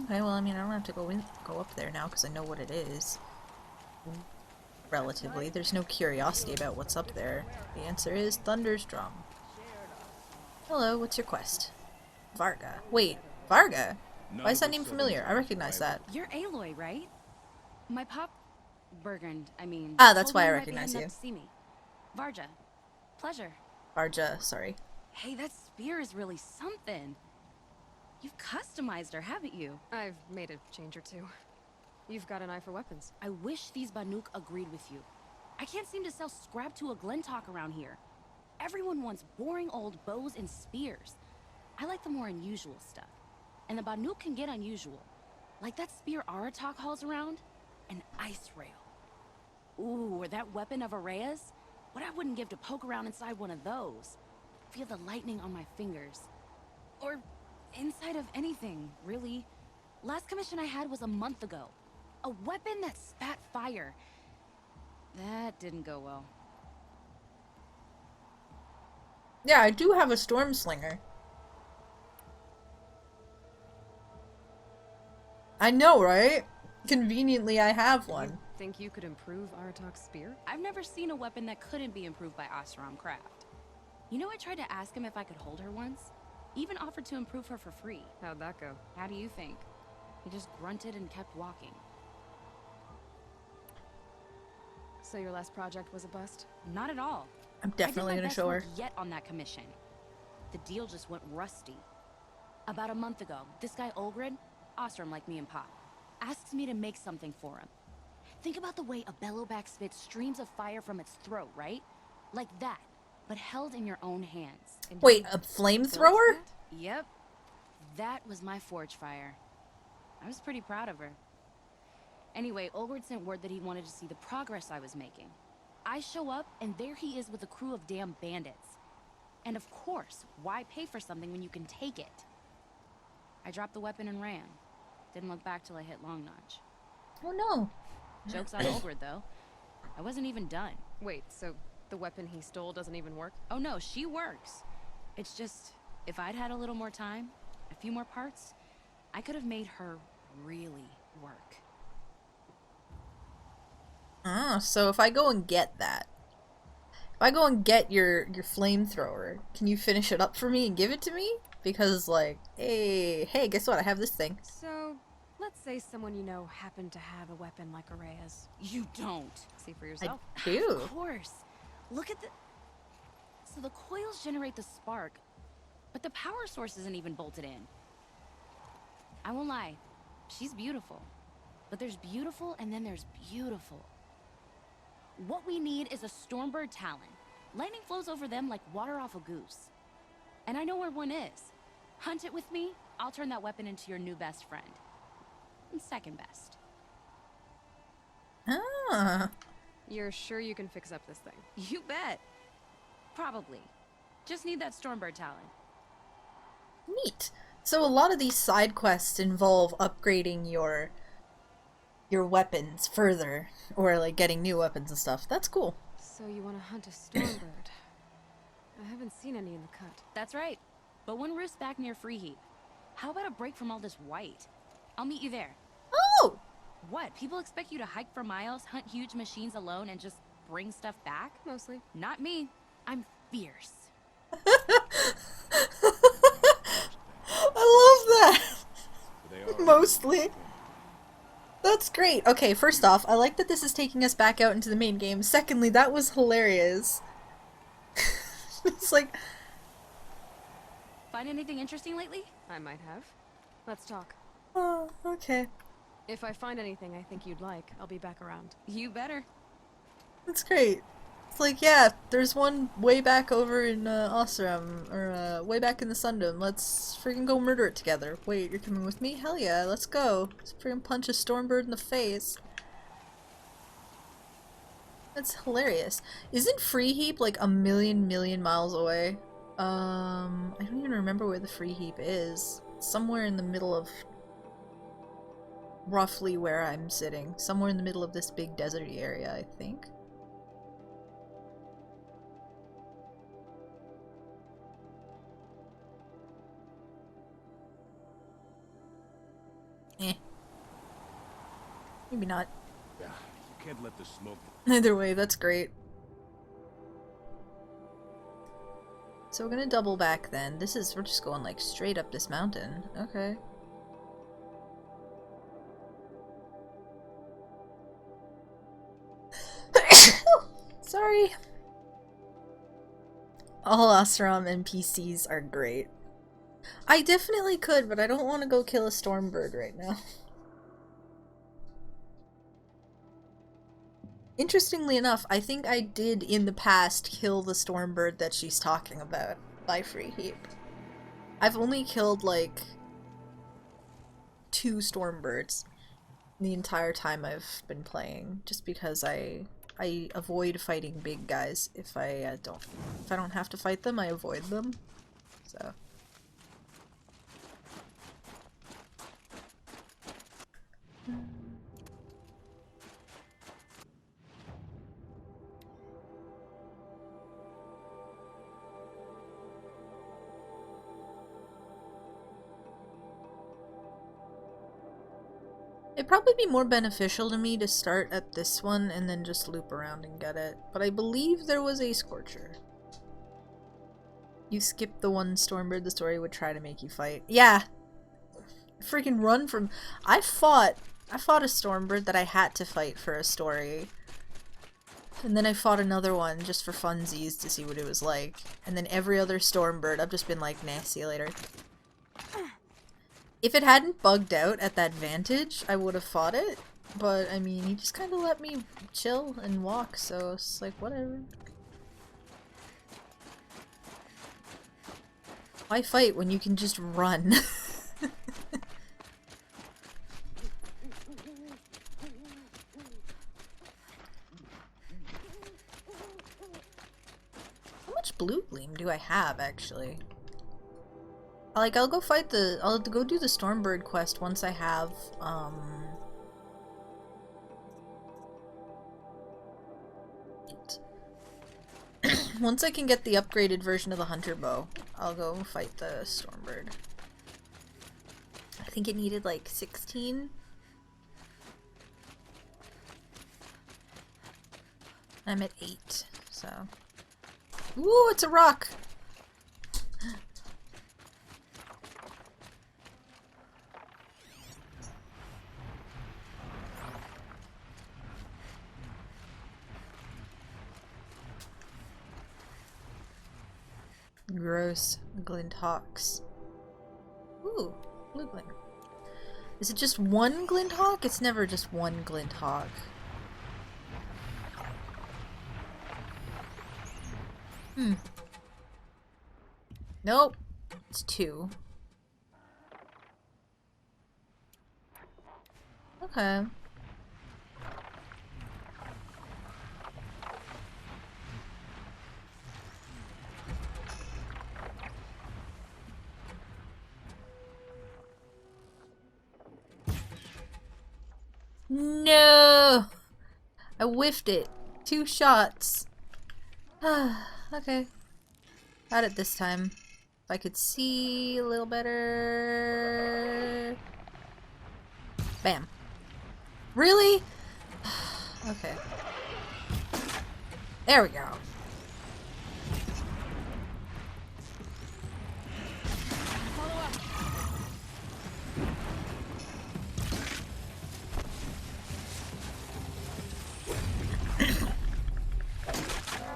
Okay, well, I mean, I don't have to go up there now because I know what it is. Relatively. There's no curiosity about what's up there. The answer is Thunder's drum. Hello, what's your quest? Varga. Wait, Varga? Why is that name familiar? I recognize that. You're Aloy, right? My pop... Bergund, I mean... Ah, that's told why me I you might be recognize heading you. up to see me. Varja. Pleasure. Varja, sorry. Hey, that spear is really something. You've customized her, haven't you? I've made a change or two. You've got an eye for weapons. I wish these Banuk agreed with you. I can't seem to sell scrap to a Glentalk around here. Everyone wants boring old bows and spears. I like the more unusual stuff. And the Banuk can get unusual. Like that spear Aratak hauls around. An ice rail. Ooh, or that weapon of Araya's? What I wouldn't give to poke around inside one of those. Feel the lightning on my fingers. Or inside of anything, really. Last commission I had was a month ago. A weapon that spat fire. That didn't go well. Yeah, I do have a storm slinger. I know, right? Conveniently, I have one. Think you could improve Aratak's spear? I've never seen a weapon that couldn't be improved by Oseram Craft. You know, I tried to ask him if I could hold her once. Even offered to improve her for free. How'd that go? How do you think? He just grunted and kept walking. So your last project was a bust? Not at all. I'm definitely I did my gonna best show work her. yet on that commission. The deal just went rusty. About a month ago, this guy Olgrid, Ostrom like me and Pop, asks me to make something for him. Think about the way a bellowback spits streams of fire from its throat, right? Like that, but held in your own hands. And Wait, you a forged flamethrower? that? Yep. That was my forge fire. I was pretty proud of her. Anyway, Olgrid sent word that he wanted to see the progress I was making. I show up, and there he is with a crew of damn bandits. And of course, why pay for something when you can take it? I dropped the weapon and ran. Didn't look back till I hit Long Notch. Oh no. Joke's on Olgrid, though. I wasn't even done. Wait, so The weapon he stole doesn't even work? Oh no, she works. It's just, if I'd had a little more time, a few more parts, I could have made her really work. Ah, so if I go and get that, if I go and get your flamethrower, can you finish it up for me and give it to me? Because like, hey, guess what? I have this thing. So, let's say someone you know happened to have a weapon like Araya's. You don't. See for yourself. I do. Of course. Look at the... So the coils generate the spark, but the power source isn't even bolted in. I won't lie, she's beautiful. But there's beautiful and then there's beautiful. What we need is a Stormbird Talon. Lightning flows over them like water off a goose. And I know where one is. Hunt it with me, I'll turn that weapon into your new best friend. And second best. Ah. You're sure you can fix up this thing? You bet. Probably. Just need that Stormbird Talon. Neat. So a lot of these side quests involve upgrading your weapons further, or like getting new weapons and stuff. That's cool. So you want to hunt a Stormbird? I haven't seen any in the cut. That's right. But one roosts back near Free Heap. How about a break from all this white? I'll meet you there. Oh! What? People expect you to hike for miles, hunt huge machines alone, and just bring stuff back? Mostly. Not me. I'm fierce. I love that! They are Mostly. That's great. Okay, first off, I like that this is taking us back out into the main game. Secondly, that was hilarious. It's like... Find anything interesting lately? I might have. Let's talk. Oh, okay. If I find anything I think you'd like, I'll be back around. You better. That's great. It's like, yeah, there's one way back over in Osram, or way back in the Sundom. Let's freaking go murder it together. Wait, you're coming with me? Hell yeah, let's go. Let's freaking punch a Stormbird in the face. That's hilarious. Isn't Free Heap like a million miles away? I don't even remember where the Free Heap is. It's somewhere in the middle of roughly where I'm sitting. Somewhere in the middle of this big deserty area, I think. Maybe not. Yeah, you can't let the smoke. Either way, that's great. So we're gonna double back then. We're just going like straight up this mountain. Okay. Sorry. All Osram NPCs are great. I definitely could, but I don't want to go kill a Stormbird right now. Interestingly enough, I think I did in the past kill the Stormbird that she's talking about by Free Heap. I've only killed like 2 Stormbirds the entire time I've been playing, just because I avoid fighting big guys. If I don't have to fight them, I avoid them. So. It'd probably be more beneficial to me to start at this one and then just loop around and get it. But I believe there was a Scorcher. You skip the one Stormbird the story would try to make you fight. Yeah! Freaking run from... I fought a Stormbird that I had to fight for a story. And then I fought another one just for funsies to see what it was like. And then every other Stormbird, I've just been like, nah, see you later. If it hadn't bugged out at that vantage, I would have fought it. But, I mean, he just kind of let me chill and walk, so it's like, whatever. Why fight when you can just run? How much blue gleam do I have, actually? Like, I'll go do the Stormbird quest once I have, Once I can get the upgraded version of the hunter bow, I'll go fight the Stormbird. I think it needed like 16. I'm at 8, so. Ooh, it's a rock! Gross Glinthawks. Ooh, blue glint. Is it just one Glinthawk? It's never just one Glinthawk. Nope. It's 2. Okay. No! I whiffed it. 2 shots. Okay. Got it this time. If I could see a little better. Bam. Really? Okay. There we go.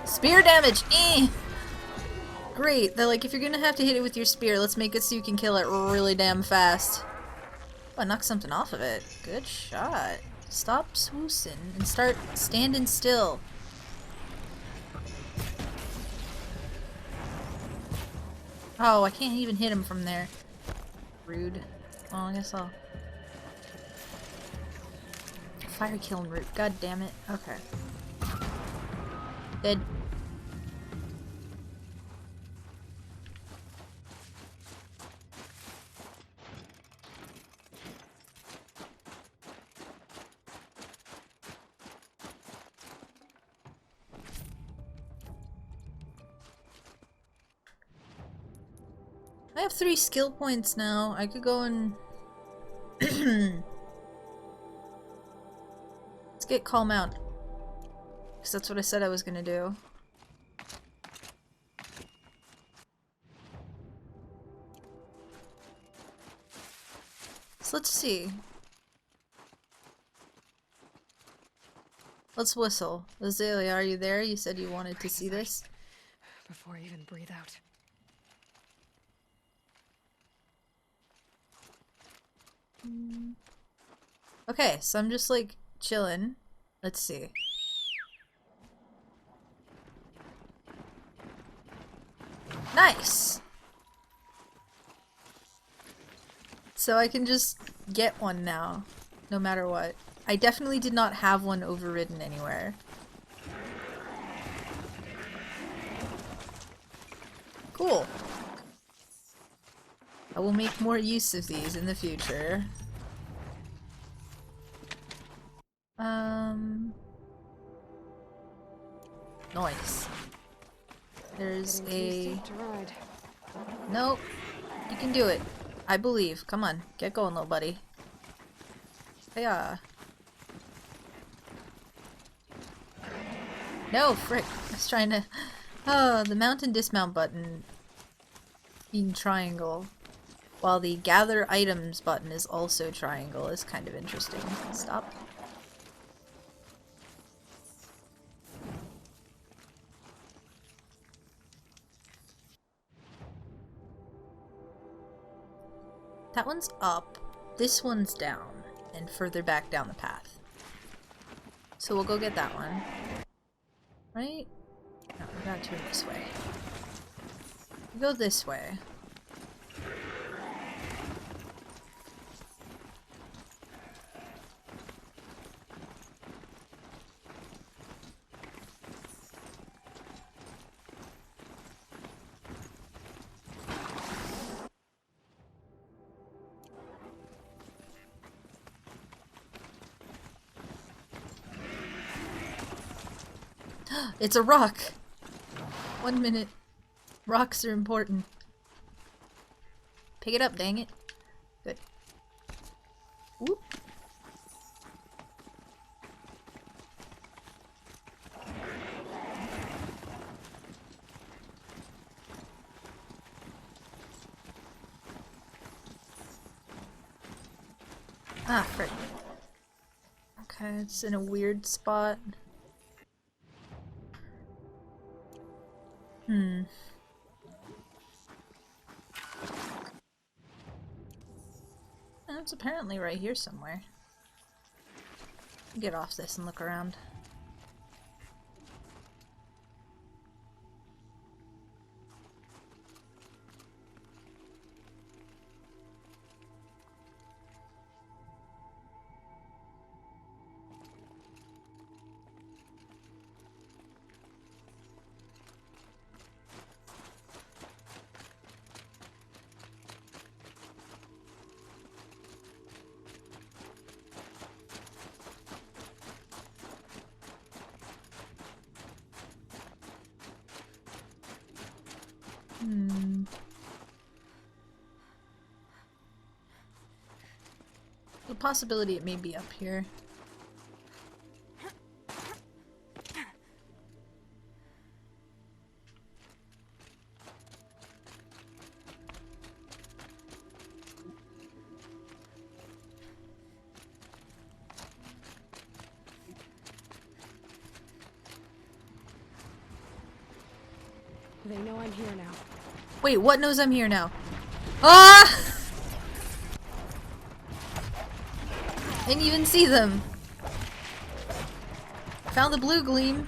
Spear damage! Eh! Great, they're like, if you're gonna have to hit it with your spear, let's make it so you can kill it really damn fast. Oh, I knocked something off of it. Good shot. Stop swoosing and start standing still. Oh, I can't even hit him from there. Rude. Well, I guess I'll... Fire killing root. God damn it. Okay. Dead. I have 3 skill points now. I could go and... Let's get Calm Out. Because that's what I said I was gonna do. So let's see. Let's whistle. Azalea, are you there? You said you wanted to see this. Before I even breathe out. Okay, so I'm just like chilling. Let's see. Nice! So I can just get one now, no matter what. I definitely did not have one overridden anywhere. Cool. I will make more use of these in the future. Nice. There's a... Nope. You can do it. I believe. Come on. Get going, little buddy. Hiya. No, frick. I was trying to... Oh, the mount and dismount button being triangle, while the gather items button is also triangle, is kind of interesting. Stop. That one's up, this one's down, and further back down the path. So we'll go get that one. Right? No, we gotta turn this way. We go this way. It's a rock! 1 minute. Rocks are important. Pick it up, dang it. Good. Whoop. Ah, frick. Okay, it's in a weird spot. Hmm. It's apparently right here somewhere. Get off this and look around. Hmm. The possibility it may be up here. They know I'm here now. Wait, what knows I'm here now? Ah! Didn't even see them. Found the blue gleam.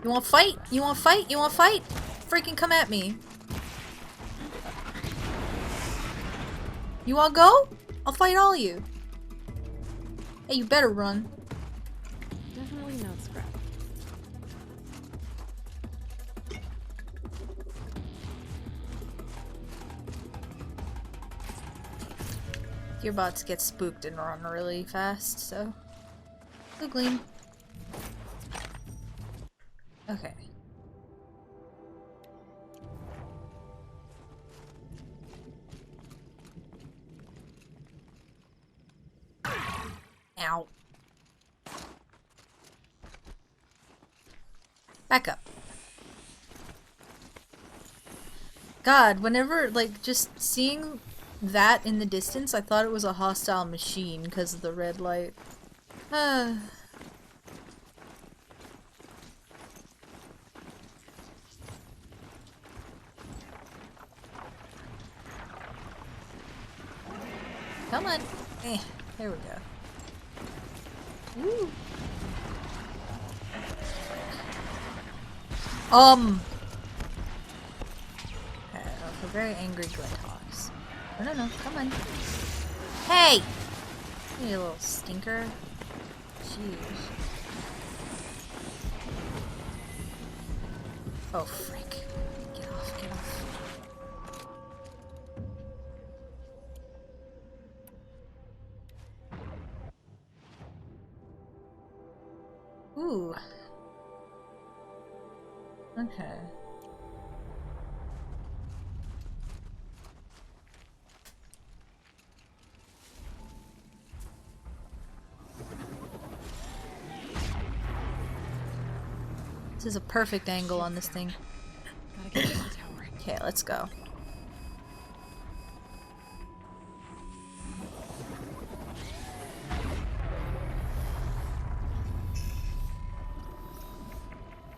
You wanna fight? You wanna fight? You wanna fight? Freaking come at me. You wanna go? I'll fight all of you. Hey, you better run. Definitely not scrap. Your bots get spooked and run really fast, so... Blue gleam. Okay. Ow. Back up. God, whenever, like, just seeing that in the distance, I thought it was a hostile machine because of the red light. Come on. There we go. Woo. Okay, a very angry Glinthawks. No, come on. Hey! You little stinker. Jeez. Oh, frick. Get off, get off. Ooh. Okay. This is a perfect angle on this thing. Gotta get to the tower. Okay, let's go.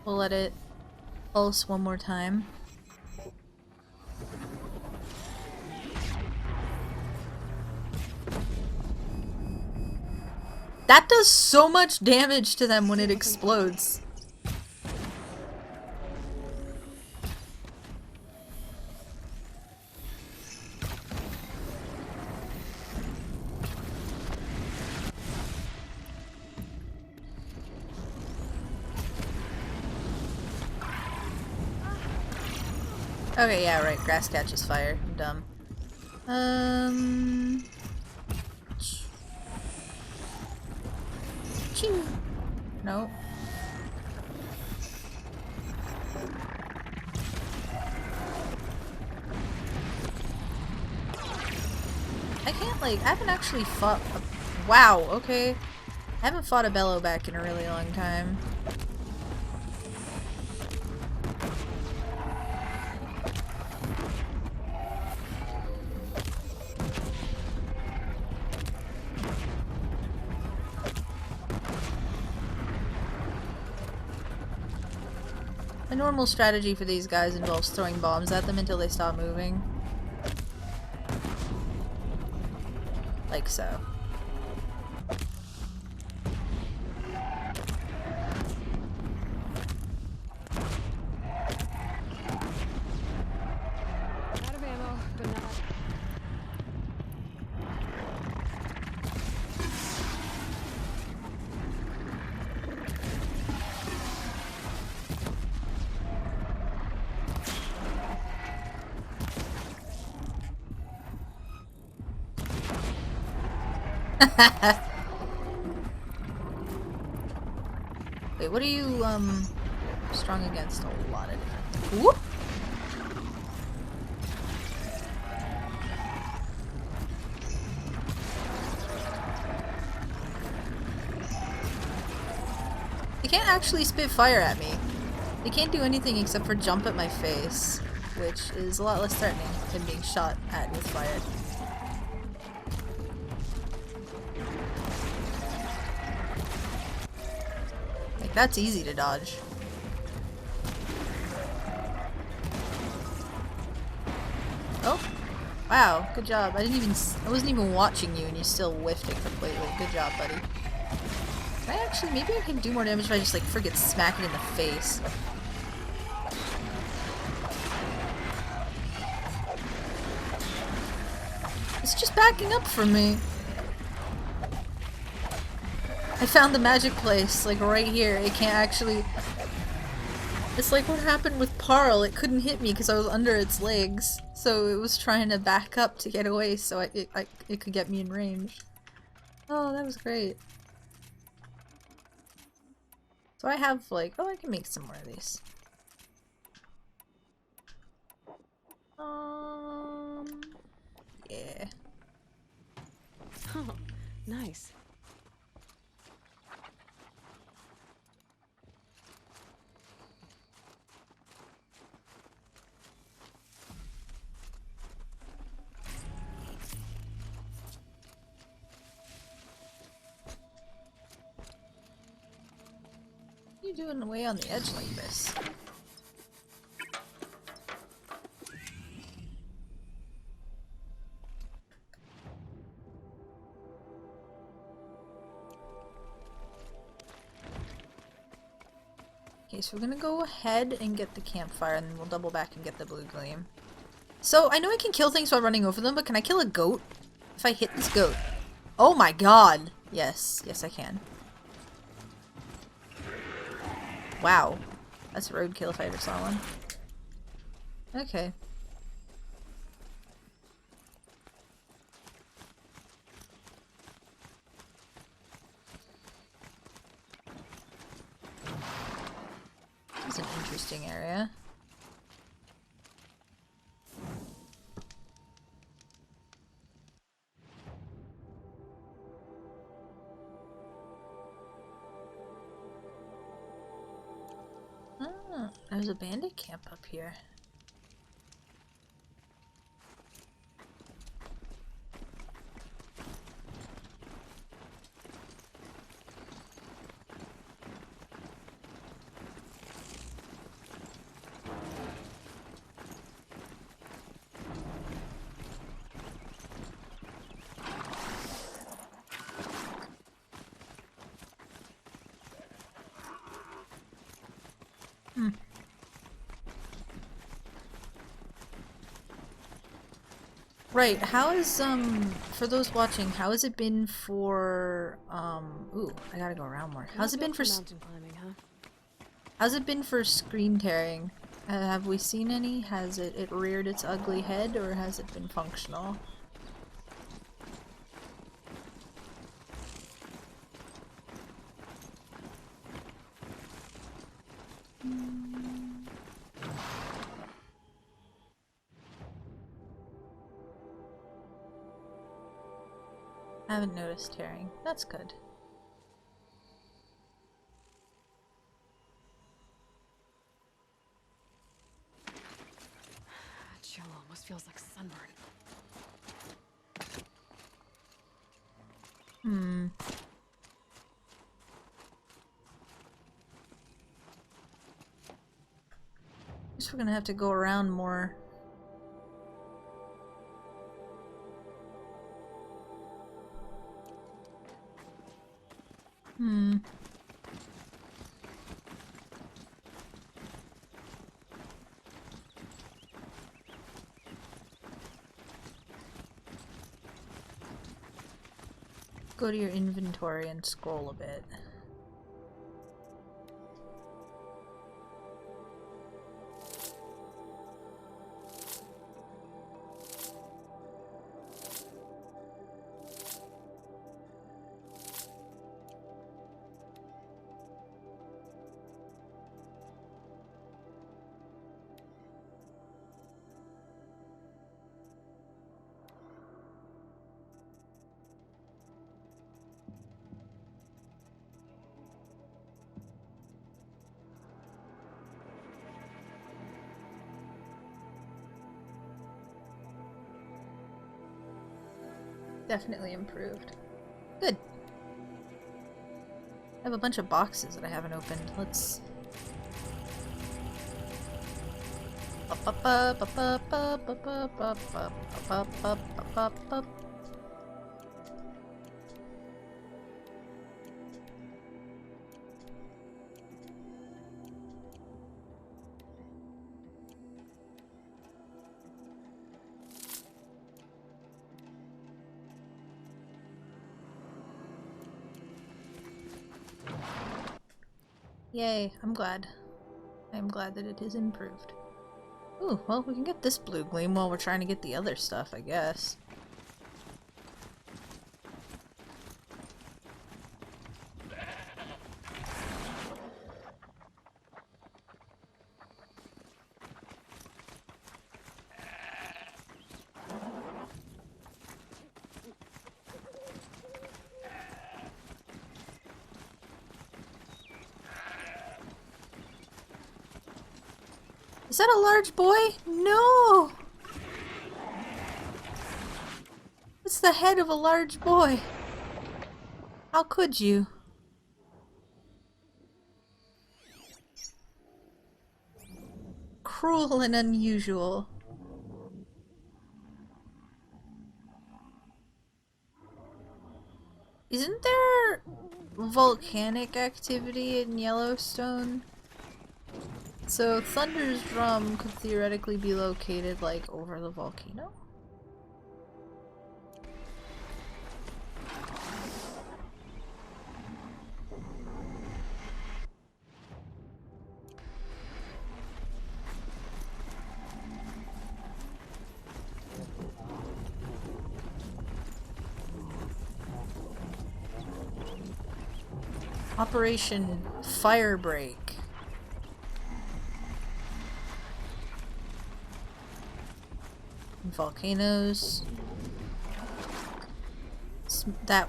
We'll let it pulse one more time. That does so much damage to them when it explodes. Okay, yeah, right. Grass catches fire. I'm dumb. Ching. No. I can't, like, I haven't actually fought a... Wow, okay. I haven't fought a Bellowback in a really long time. The normal strategy for these guys involves throwing bombs at them until they stop moving. Like so. Out of ammo, but not. Wait, what are you, strong against? A lot of different... Whoop! They can't actually spit fire at me. They can't do anything except for jump at my face, which is a lot less threatening than being shot at with fire. Like, that's easy to dodge. Oh, wow, good job. I wasn't even watching you and you still whiffed it completely. Good job, buddy. Maybe I can do more damage if I just, like, friggin' smack it in the face. It's just backing up from me. I found the magic place, like, right here. It can't actually... It's like what happened with Parl. It couldn't hit me because I was under its legs. So it was trying to back up to get away so it could get me in range. Oh, that was great. So I have, like... Oh, I can make some more of these. Yeah. Oh, nice. What are you doing way on the edge like this? Okay, so we're gonna go ahead and get the campfire, and then we'll double back and get the blue gleam. So, I know I can kill things while running over them, but can I kill a goat? If I hit this goat. Oh my god! Yes. Yes, I can. Wow. That's a roadkill if I ever saw one. Okay. This is an interesting area. Ah, there's a bandit camp up here. Right, how is, for those watching, how has it been for, ooh, I gotta go around more. How's it been for, mountain climbing, huh? how's it been for screen tearing? Have we seen any? Has it reared its ugly head, or has it been functional? I haven't noticed tearing. That's good. Chill almost feels like sunburn. Guess we're gonna have to go around more. Go to your inventory and scroll a bit. Definitely improved. Good. I have a bunch of boxes that I haven't opened. Let's... Yay, I'm glad. I'm glad that it has improved. Ooh, well, we can get this blue gleam while we're trying to get the other stuff, I guess. Is that a large boy? No! It's the head of a large boy. How could you? Cruel and unusual. Isn't there volcanic activity in Yellowstone? So Thunder's drum could theoretically be located, like, over the volcano? Operation Firebreak. Volcanoes. That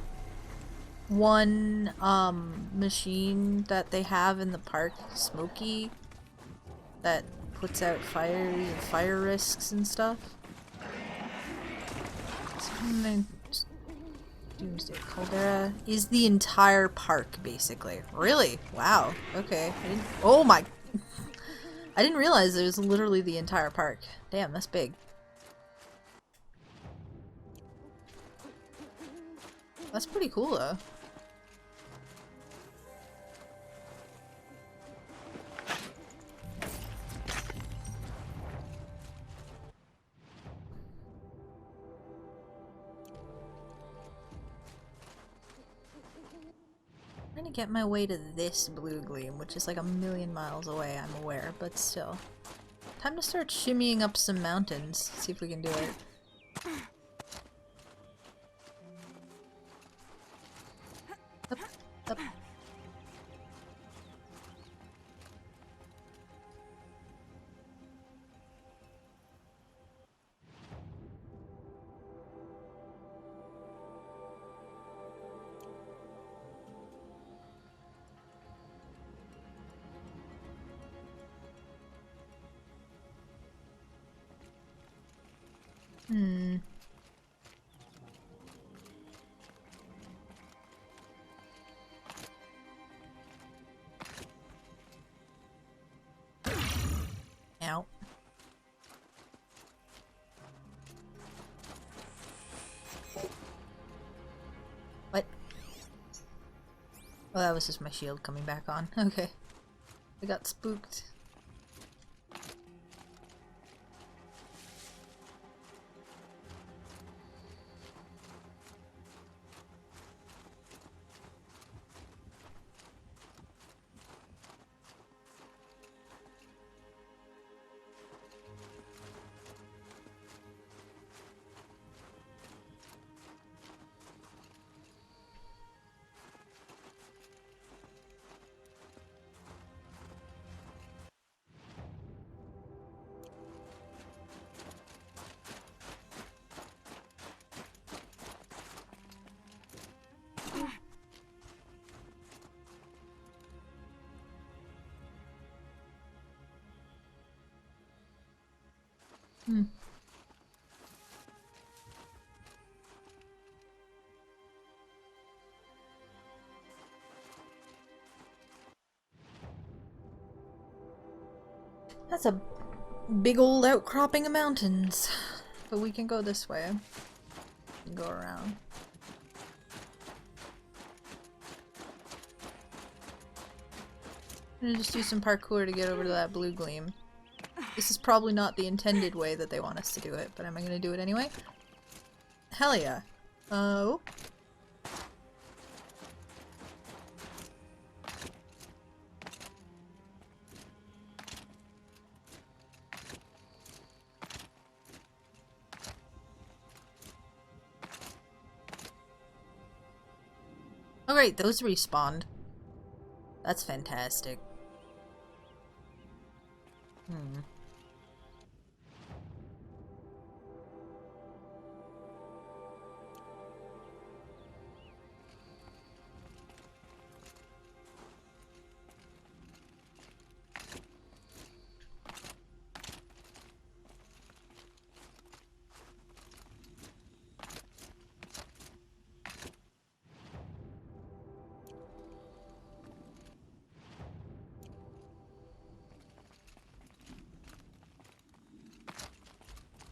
one machine that they have in the park, Smokey, that puts out fire risks and stuff. Doomsday Caldera is the entire park, basically. Really? Wow. Okay. Oh my! I didn't realize it was literally the entire park. Damn, that's big. That's pretty cool, though. I'm trying to get my way to this blue gleam, which is like a million miles away, I'm aware, but still. Time to start shimmying up some mountains. See if we can do it. Up, up. Oh, that was just my shield coming back on. Okay. I got spooked. Hmm. That's a big old outcropping of mountains. But we can go this way. And go around. I'm gonna just do some parkour to get over to that blue gleam. This is probably not the intended way that they want us to do it, but am I gonna do it anyway? Hell yeah. Oh. Oh great, those respawned. That's fantastic. Hmm.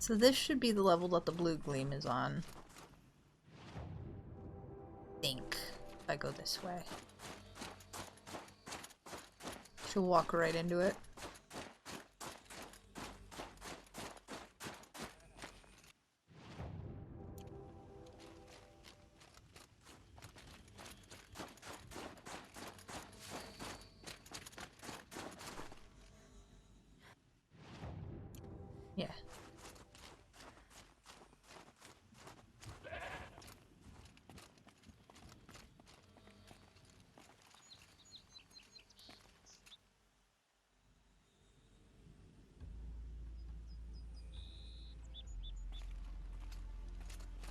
So this should be the level that the blue gleam is on. I think. If I go this way. She'll walk right into it. Yeah.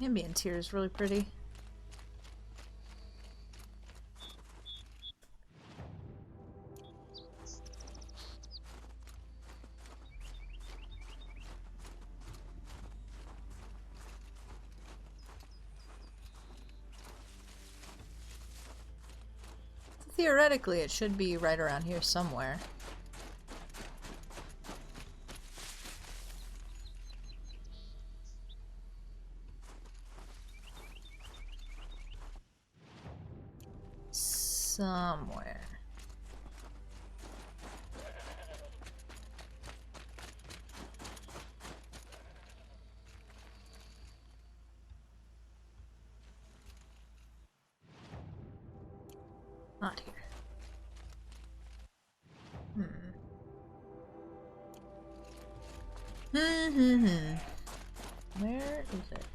Ambience here is really pretty. Theoretically, it should be right around here somewhere. Somewhere. Not here. Where is it?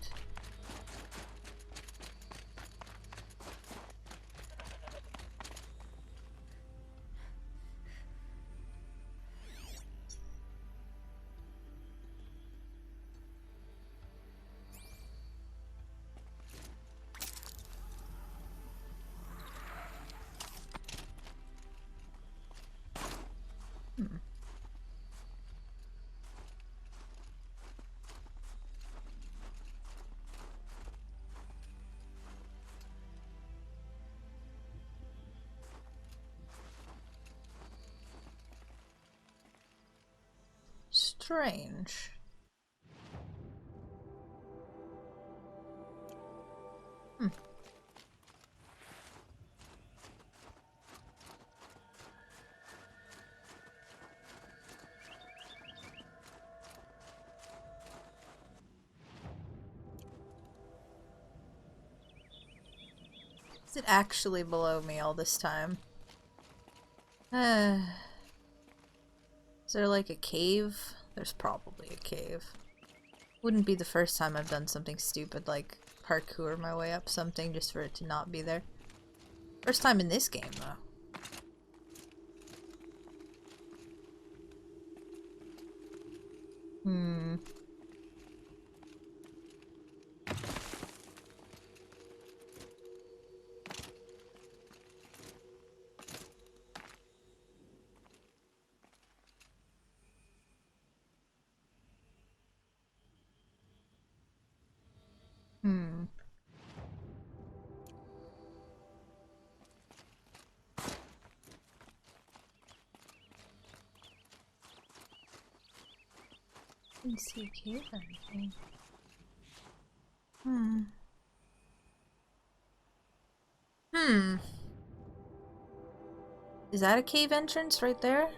Strange. Is it actually below me all this time? Is there like a cave? There's probably a cave. Wouldn't be the first time I've done something stupid like parkour my way up something just for it to not be there. First time in this game though. Hmm. Hmm. Didn't see a cave or anything. Hmm. Hmm. Is that a cave entrance right there?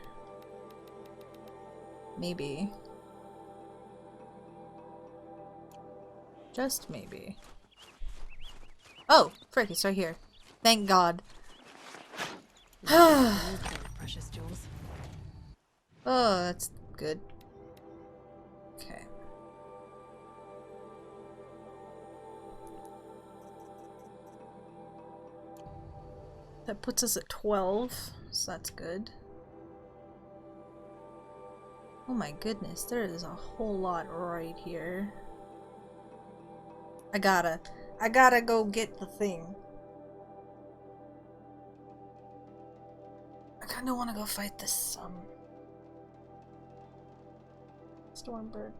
Maybe. Just maybe. Oh, frick, it's right here. Thank God. Precious jewels. Oh, that's good. Okay. That puts us at 12, so that's good. Oh my goodness, there is a whole lot right here. I gotta go get the thing. I kinda wanna go fight this, Stormbird.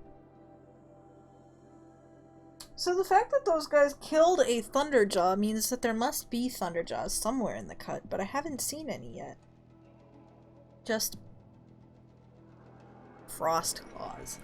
So the fact that those guys killed a Thunderjaw means that there must be Thunderjaws somewhere in the cut, but I haven't seen any yet. Just Frost Claws.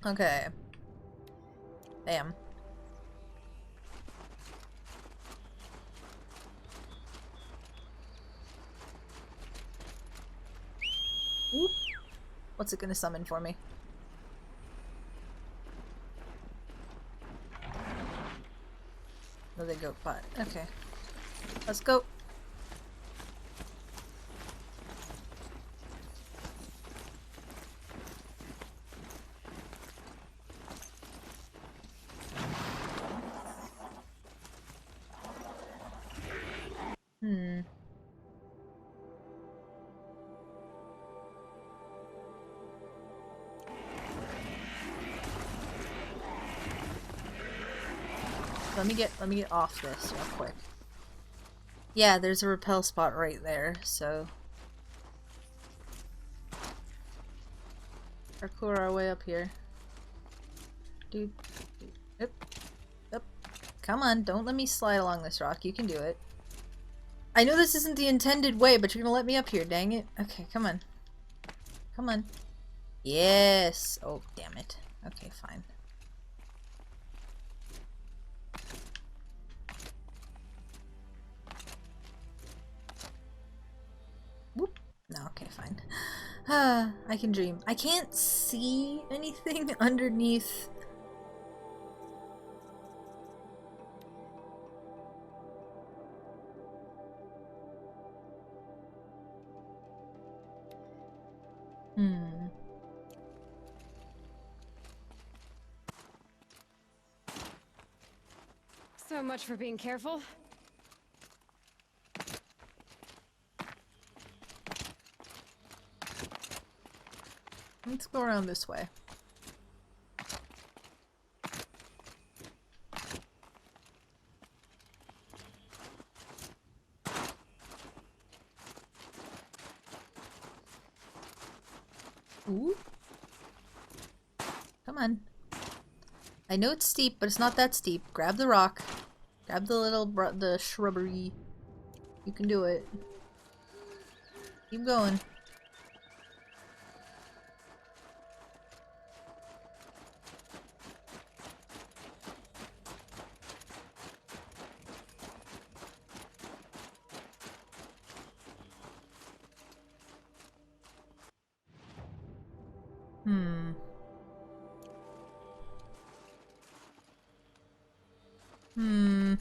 Okay. Bam. Oop. What's it gonna summon for me? Another goat pot. Okay. Let's go. Hmm. Let me get off this real quick. Yeah, there's a repel spot right there, so parkour our way up here. Dude. Yep. Yep. Come on, don't let me slide along this rock. You can do it. I know this isn't the intended way, but you're gonna let me up here, dang it. Okay, come on. Come on. Yes! Oh, damn it. Okay, fine. Whoop. No, okay, fine. I can dream. I can't see anything underneath. Hmm. So much for being careful. Let's go around this way. Ooh. Come on. I know it's steep, but it's not that steep. Grab the rock. Grab the the shrubbery. You can do it. Keep going. Hmm. Hmm.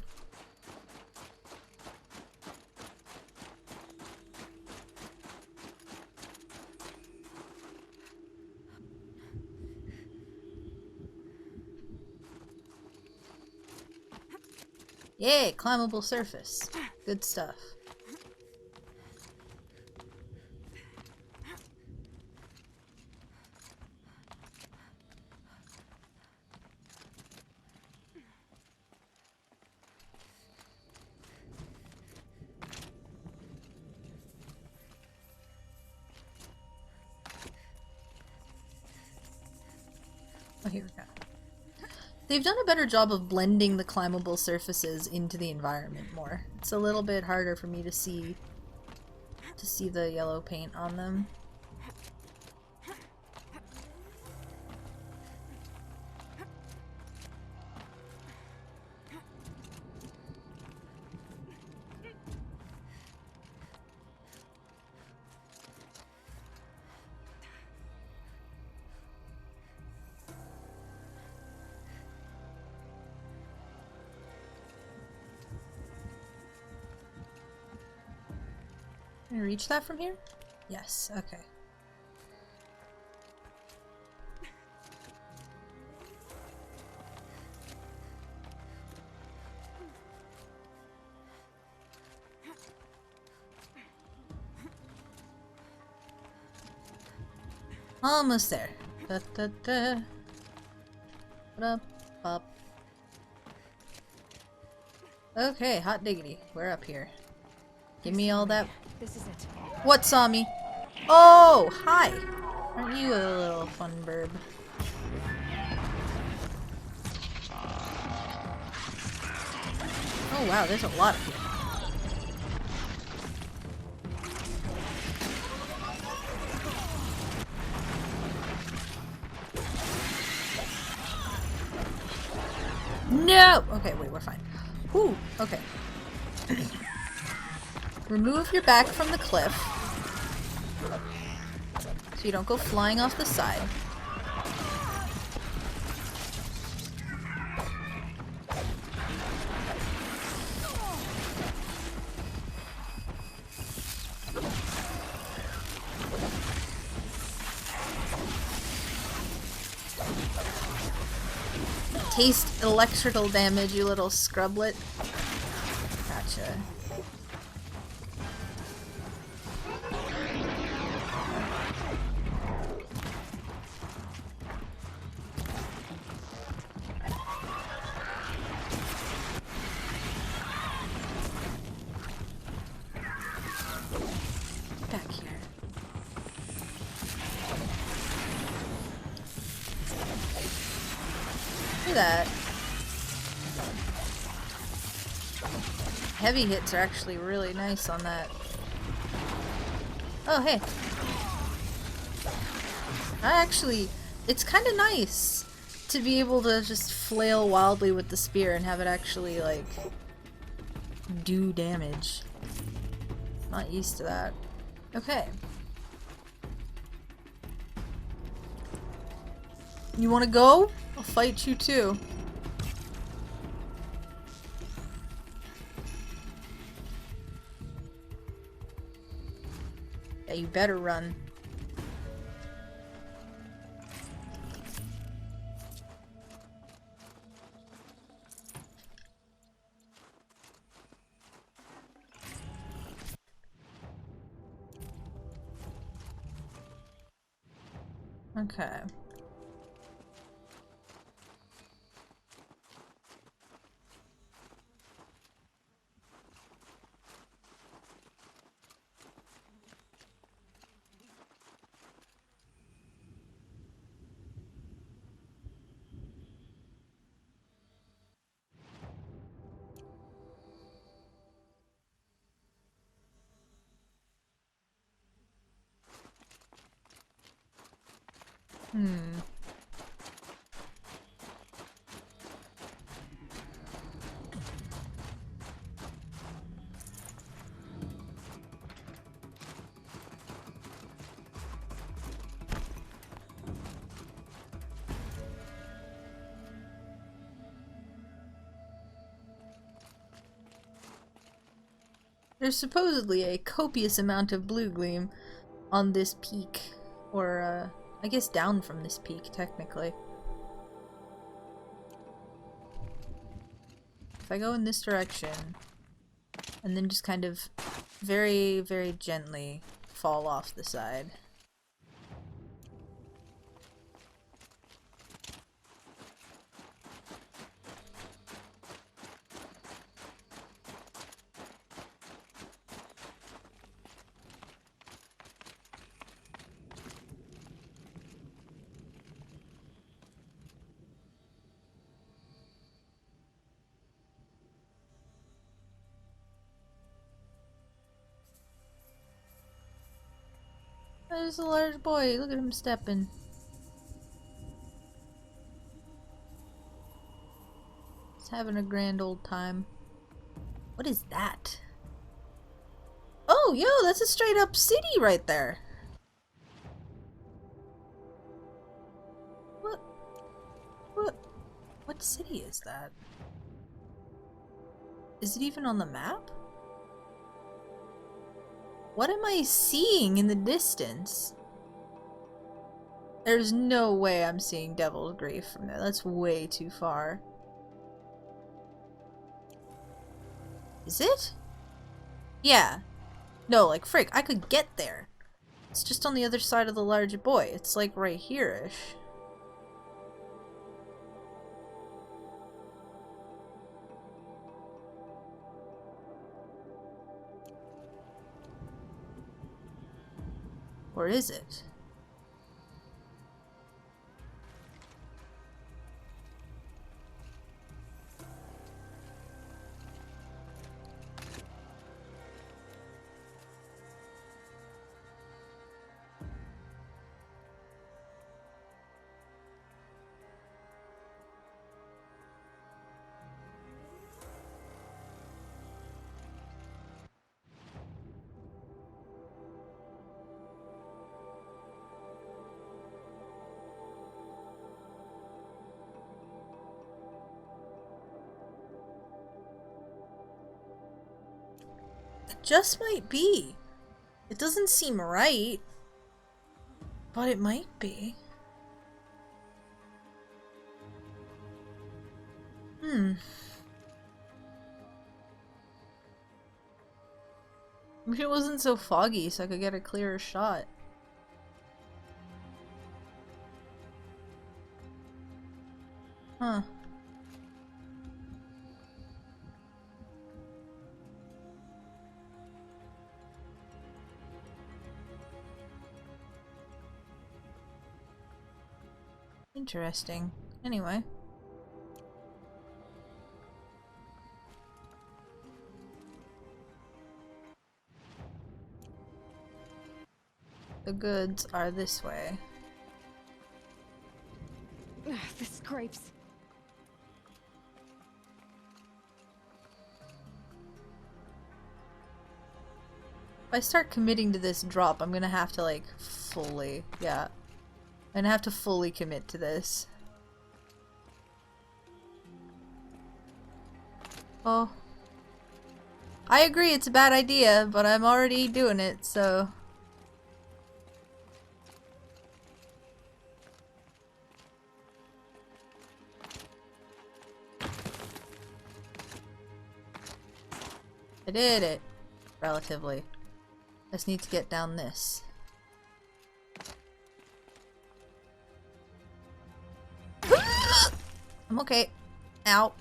Yay, climbable surface. Good stuff. Oh, here we go. They've done a better job of blending the climbable surfaces into the environment more. It's a little bit harder for me to see the yellow paint on them. Can I reach that from here? Yes, okay. Almost there. Da, da, da. Ba, ba. Okay, hot diggity. We're up here. Give me all that. This is it. What saw me? Oh, hi. Aren't you a little fun burb? Oh wow, there's a lot of people. No! Okay, wait, we're fine. Whew, okay. Remove your back from the cliff so you don't go flying off the side. Taste electrical damage, you little scrublet. Gotcha. Back here. Look at that. Heavy hits are actually really nice on that. Oh, hey. It's kind of nice to be able to just flail wildly with the spear and have it actually, like, do damage. Not used to that. Okay. You wanna go? I'll fight you too. Yeah, you better run. Okay. Hmm. There's supposedly a copious amount of blue gleam on this peak. Or, I guess down from this peak, technically. If I go in this direction, and then just kind of very, very gently fall off the side. There's a large boy, look at him stepping. He's having a grand old time. What is that? Oh, yo, that's a straight up city right there. What? What city is that? Is it even on the map? What am I seeing in the distance? There's no way I'm seeing Devil's Grief from there. That's way too far. Is it? Yeah. No, like frick, I could get there. It's just on the other side of the large boy. It's like right here-ish. Or is it? It just might be. It doesn't seem right, but it might be. Maybe it wasn't so foggy so I could get a clearer shot. Huh. Interesting. Anyway. The goods are this way. Ugh, the scrapes. If I start committing to this drop, I'm gonna have to like fully, yeah. I'm gonna have to fully commit to this. Oh. I agree it's a bad idea, but I'm already doing it, so... I did it. Relatively. I just need to get down this. I'm okay. Ow.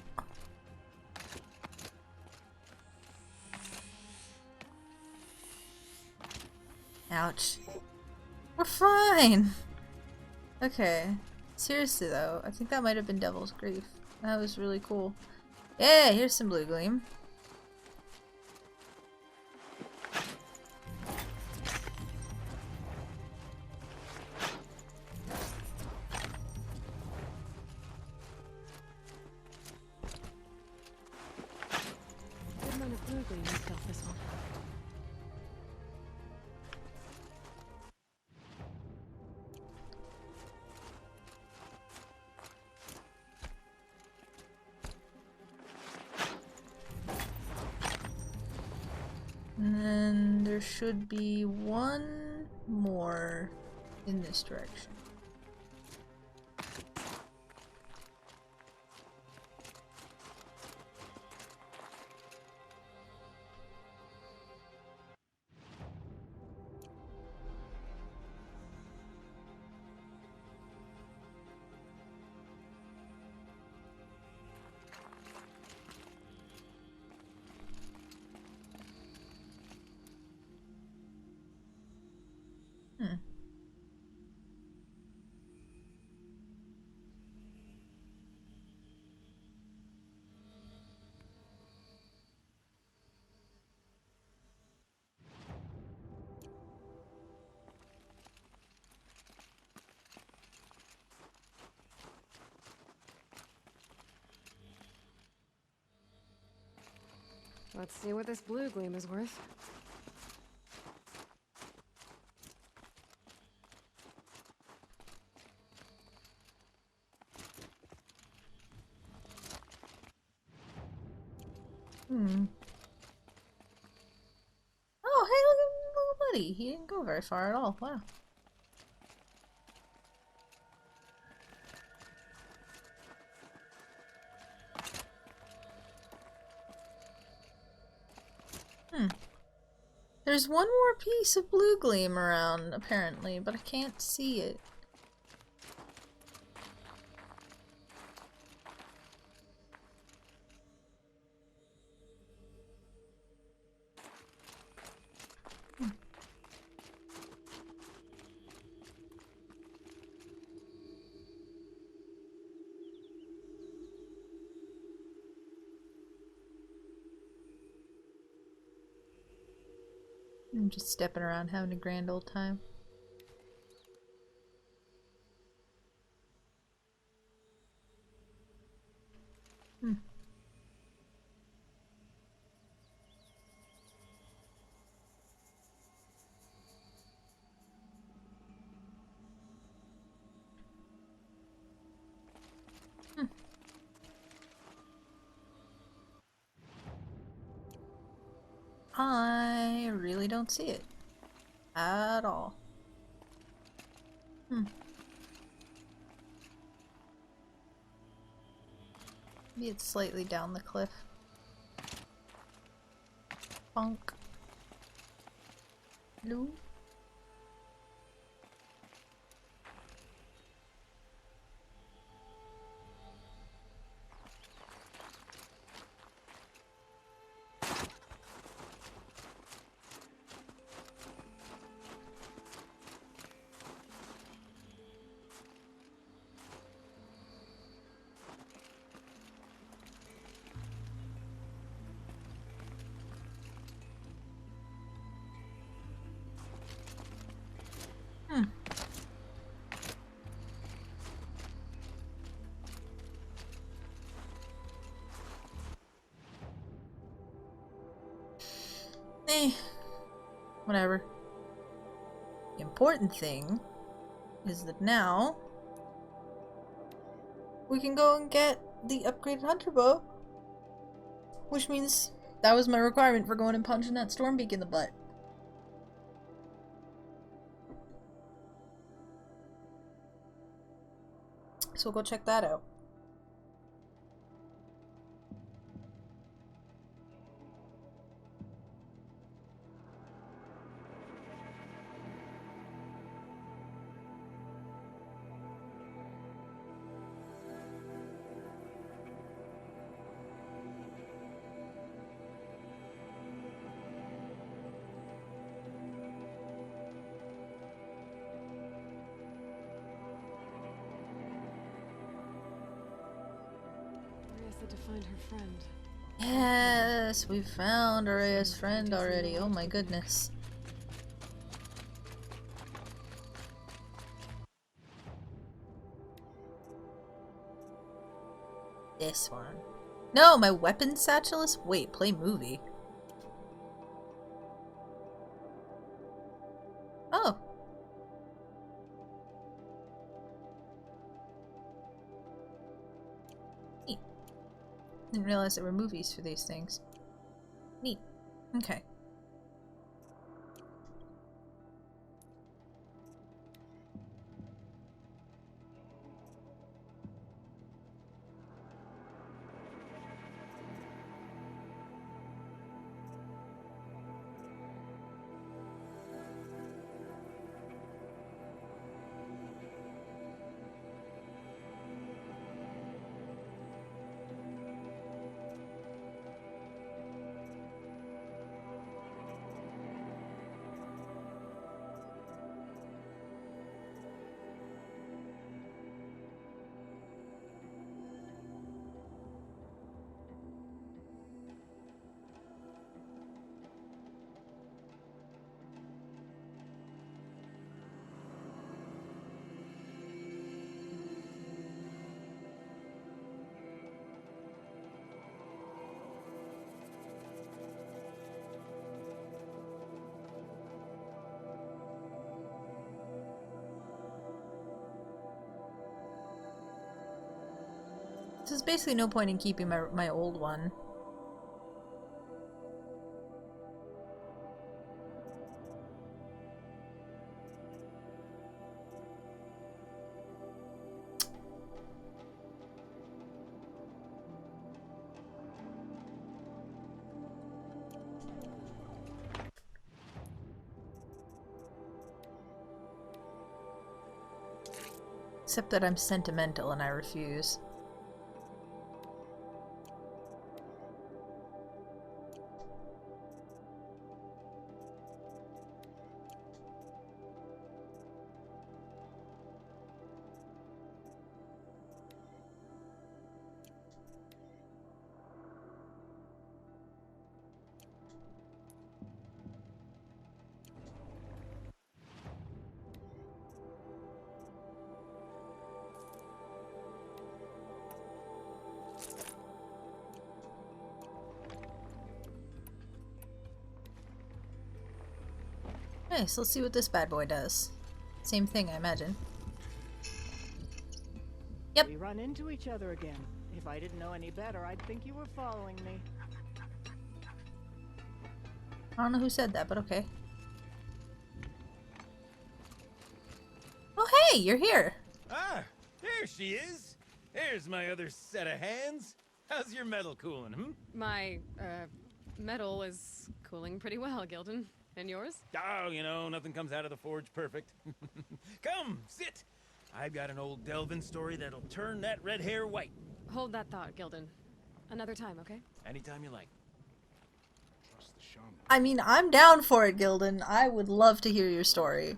Ouch. We're fine! Okay. Seriously though, I think that might have been Devil's Grief. That was really cool. Yeah, here's some blue gleam. Good amount of blue gleam knocked off this one. should be one more in this direction. Hmm. Let's see what this blue gleam is worth. Hmm. Oh, hey, look at little buddy. He didn't go very far at all. Wow. Hmm. There's one more piece of blue gleam around, apparently, but I can't see it. I'm just stepping around having a grand old time. Hmm. Hmm. I really don't see it at all. Hmm. Maybe it's slightly down the cliff. Bonk. Hello? Hmm. Eh. Whatever. The important thing is that now we can go and get the upgraded hunter bow. Which means that was my requirement for going and punching that Stormbeak in the butt. So we'll go check that out. Maria said to find her friend. Yes, we found Araya's friend already. Oh my goodness. This one. No, my weapon satchel is. Wait, play movie. Oh. Neat. Didn't realize there were movies for these things. Neat. Okay. There's basically no point in keeping my old one. Except that I'm sentimental and I refuse. Okay, so let's see what this bad boy does. Same thing, I imagine. Yep. We run into each other again. If I didn't know any better, I'd think you were following me. I don't know who said that, but okay. Oh hey, you're here! Ah, there she is. There's my other set of hands. How's your metal cooling, hmm? My, metal is cooling pretty well, Gildan. And yours? Oh, you know, nothing comes out of the forge perfect. Come, sit. I've got an old Delvin story that'll turn that red hair white. Hold that thought, Gildan. Another time, okay? Anytime you like. Trust the shaman. I mean, I'm down for it, Gildan. I would love to hear your story.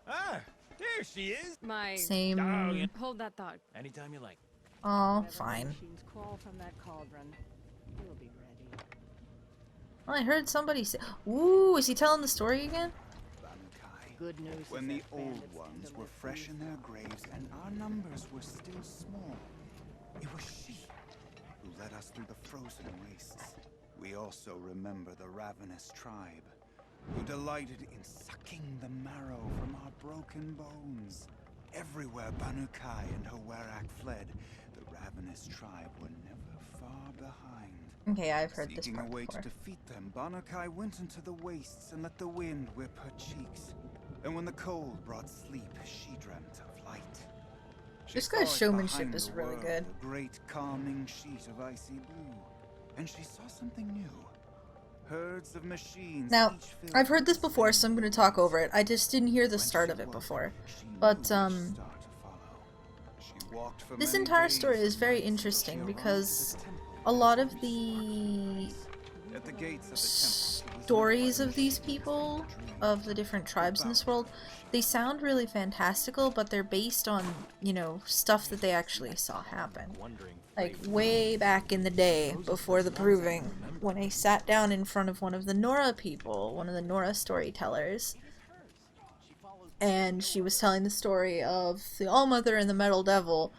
Ah, there she is. My... Same. Oh, yeah. Hold that thought. Anytime you like. Oh, Whenever fine. machines crawl from that cauldron, you'll be ready. Well, I heard somebody say. Ooh, is he telling the story again? Banukai. Good news When is the that old bandits ones tend to were live fresh in these their long. graves and our numbers were still small, it was she who led us through the frozen wastes. We also remember the ravenous tribe, who delighted in sucking the marrow from our broken bones. Everywhere Banukai and her Werak fled, the ravenous tribe were never far behind. Okay, I've heard this Seeking part a way before. to defeat them, Banukai went into the wastes and let the wind whip her cheeks. And when the cold brought sleep, she dreamt of light. She This saw guy's it showmanship behind is the really world, good. A great calming sheet of icy blue. And she saw something new. Herds of machines. Now, each filled I've heard with this the before, same so I'm going to talk over it. I just didn't hear the When start she of it woke, before. she But, knew which star to follow. She walked for this many entire days story is and very nights until she interesting arrived at because the temple a where lot the of voice the At the gates of the temple, she was met stories by of these machines people, that dreamed of the different tribes in this world, they sound really fantastical, but they're based on, you know, stuff that they actually saw happen. Like, way back in the day, before the Proving, when I sat down in front of one of the Nora people, one of the Nora storytellers, and she was telling the story of the Allmother and the Metal Devil,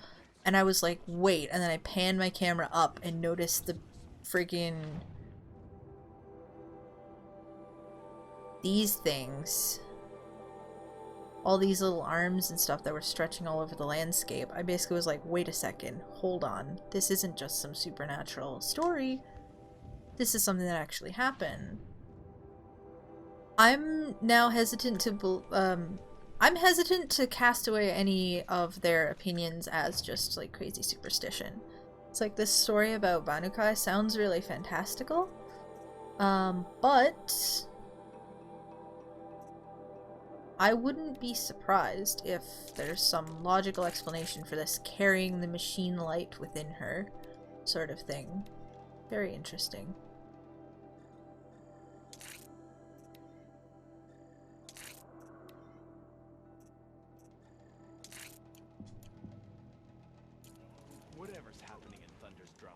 and I was like, wait, and then I panned my camera up and noticed the freaking... these things. All these little arms and stuff that were stretching all over the landscape. I basically was like, wait a second, hold on. This isn't just some supernatural story. This is something that actually happened. I'm now hesitant to I'm hesitant to cast away any of their opinions as just like crazy superstition. It's like this story about Banukai sounds really fantastical. But I wouldn't be surprised if there's some logical explanation for this carrying the machine light within her sort of thing. Very interesting. Whatever's happening in Thunder's Drum,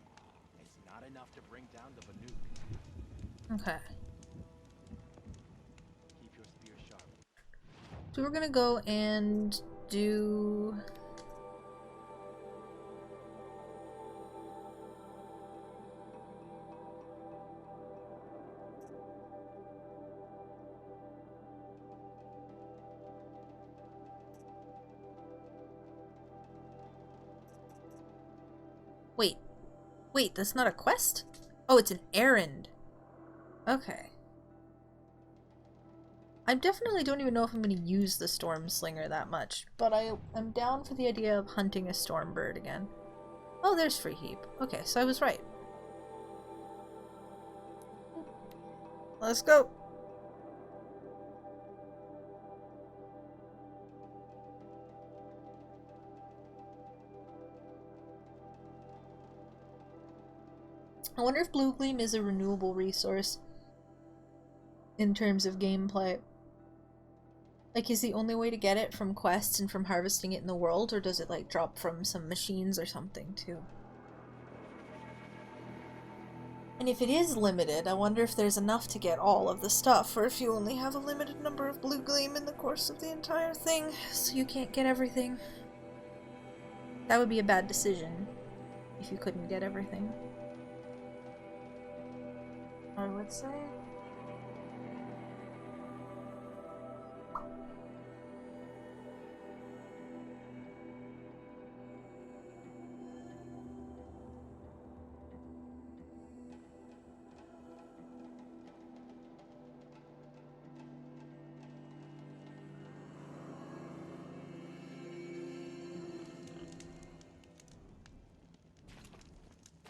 it's not enough to bring down the Banuk. Okay. Keep your spear sharp. So we're gonna go and do... Wait. Wait, that's not a quest? Oh, it's an errand. Okay. I definitely don't even know if I'm going to use the Storm Slinger that much, but I'm down for the idea of hunting a storm bird again. Oh, there's Free Heap. Okay, so I was right. Let's go! I wonder if Blue Gleam is a renewable resource in terms of gameplay. Like, is the only way to get it from quests and from harvesting it in the world, or does it, like, drop from some machines or something, too? And if it is limited, I wonder if there's enough to get all of the stuff, or if you only have a limited number of Blue Gleam in the course of the entire thing, so you can't get everything. That would be a bad decision, if you couldn't get everything. I would say.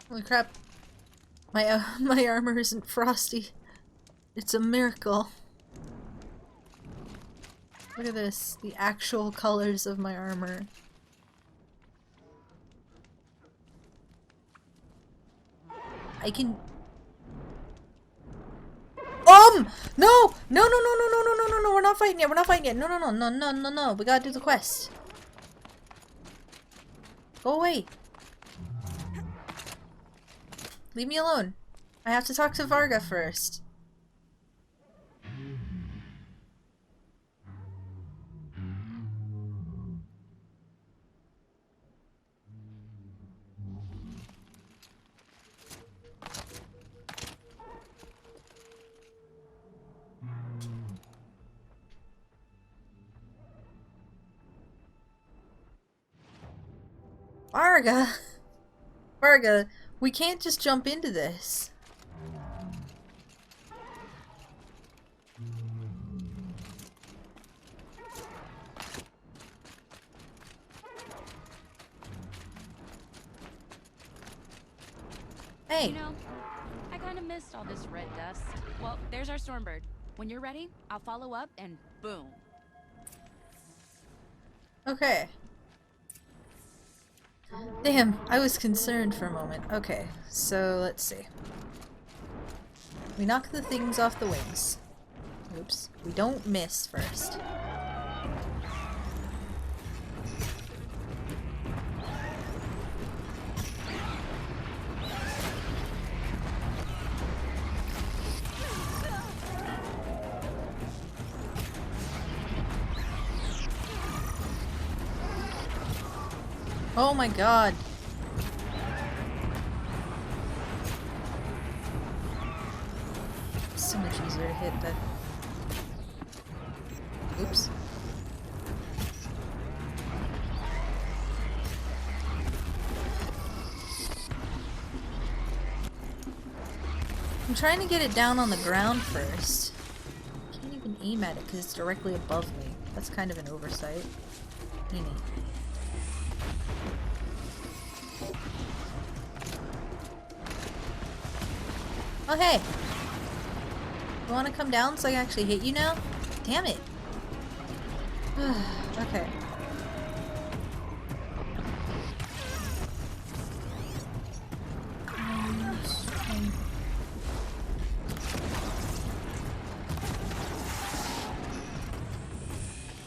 Holy crap. My armor isn't frosty. It's a miracle. Look at this. The actual colors of my armor. I can... No! No, no, no, no, no, no, no, no, no, we're not fighting yet, we're not fighting yet. No, no, no, no, no, no, no, we gotta do the quest. Go away. Leave me alone. I have to talk to Varga first. Varga! Varga, we can't just jump into this. Hey! You know, I kind of missed all this red dust. Well, there's our Stormbird. When you're ready, I'll follow up and boom. Okay. Damn, I was concerned for a moment. Okay, so let's see. We knock the things off the wings. Oops. We don't miss first. Oh my god. So much easier to hit that. Oops. I'm trying to get it down on the ground first. I can't even aim at it because it's directly above me. That's kind of an oversight. Eeny. Oh hey! You wanna come down so I can actually hit you now? Damn it! Okay.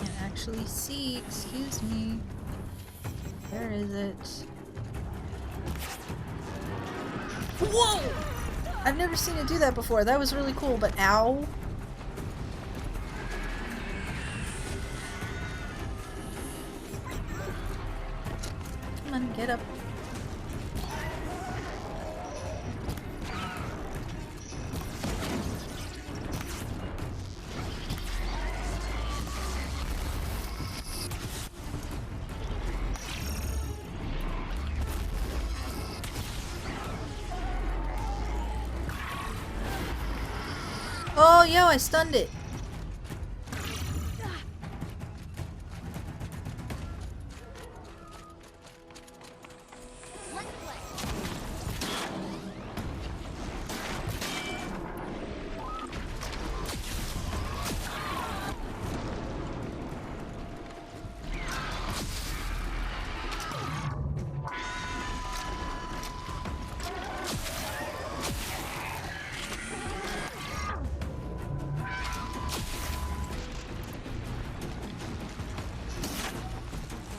Can't actually see, excuse me. Where is it? Whoa! I've never seen it do that before. That was really cool, but ow. Come on, get up. Oh, yo, I stunned it.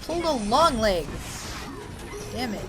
Pulled a long leg. Damn it.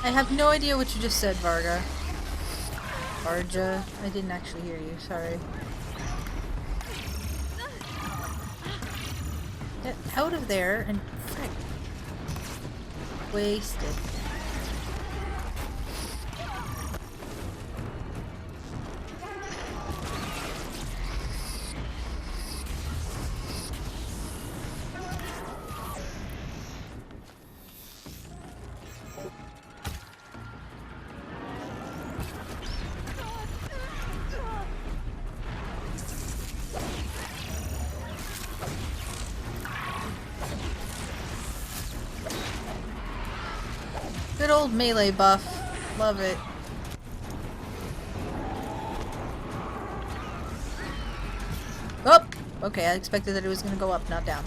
I have no idea what you just said, Varga. Varja. I didn't actually hear you, sorry. Get out of there and frick. Wasted. Good old melee buff. Love it. Oh! Okay, I expected that it was gonna go up, not down.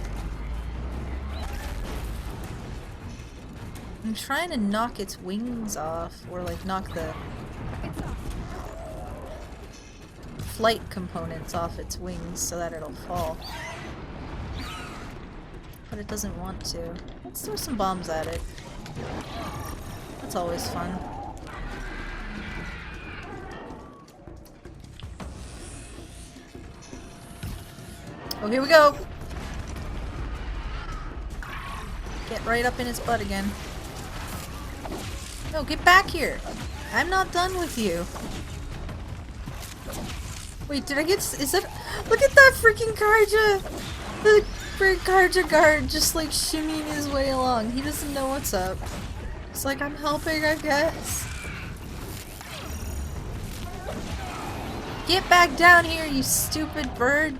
I'm trying to knock its wings off, or like knock the flight components off its wings so that it'll fall. But it doesn't want to. Let's throw some bombs at it. That's always fun. Oh, here we go! Get right up in his butt again. No, get back here! I'm not done with you. Wait, did I get... is that... Look at that freaking Karja! The freaking Karja guard just like shimmying his way along. He doesn't know what's up. It's like, I'm helping, I guess. Get back down here, you stupid bird!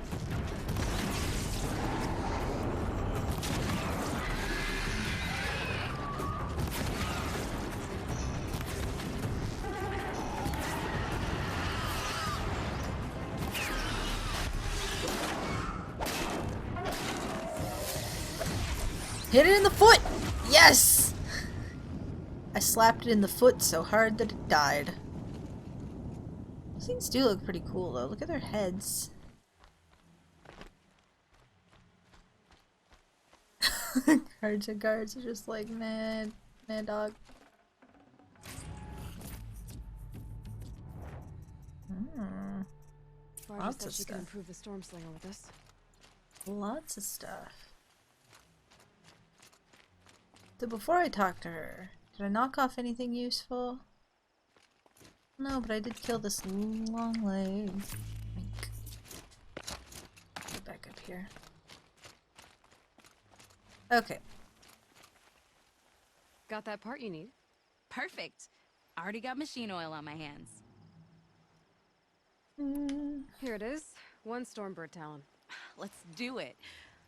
Hit it in the foot! Yes! I slapped it in the foot so hard that it died. These things do look pretty cool though. Look at their heads. Guards are just like, man dog. Lots Lots of she can stuff. improve the storm slinger with us. Lots of stuff. So before I talk to her, did I knock off anything useful? No, but I did kill this long leg. Get back up here. Okay. Got that part you need? Perfect. Already got machine oil on my hands. Here it is. 1 Stormbird talon. Let's do it.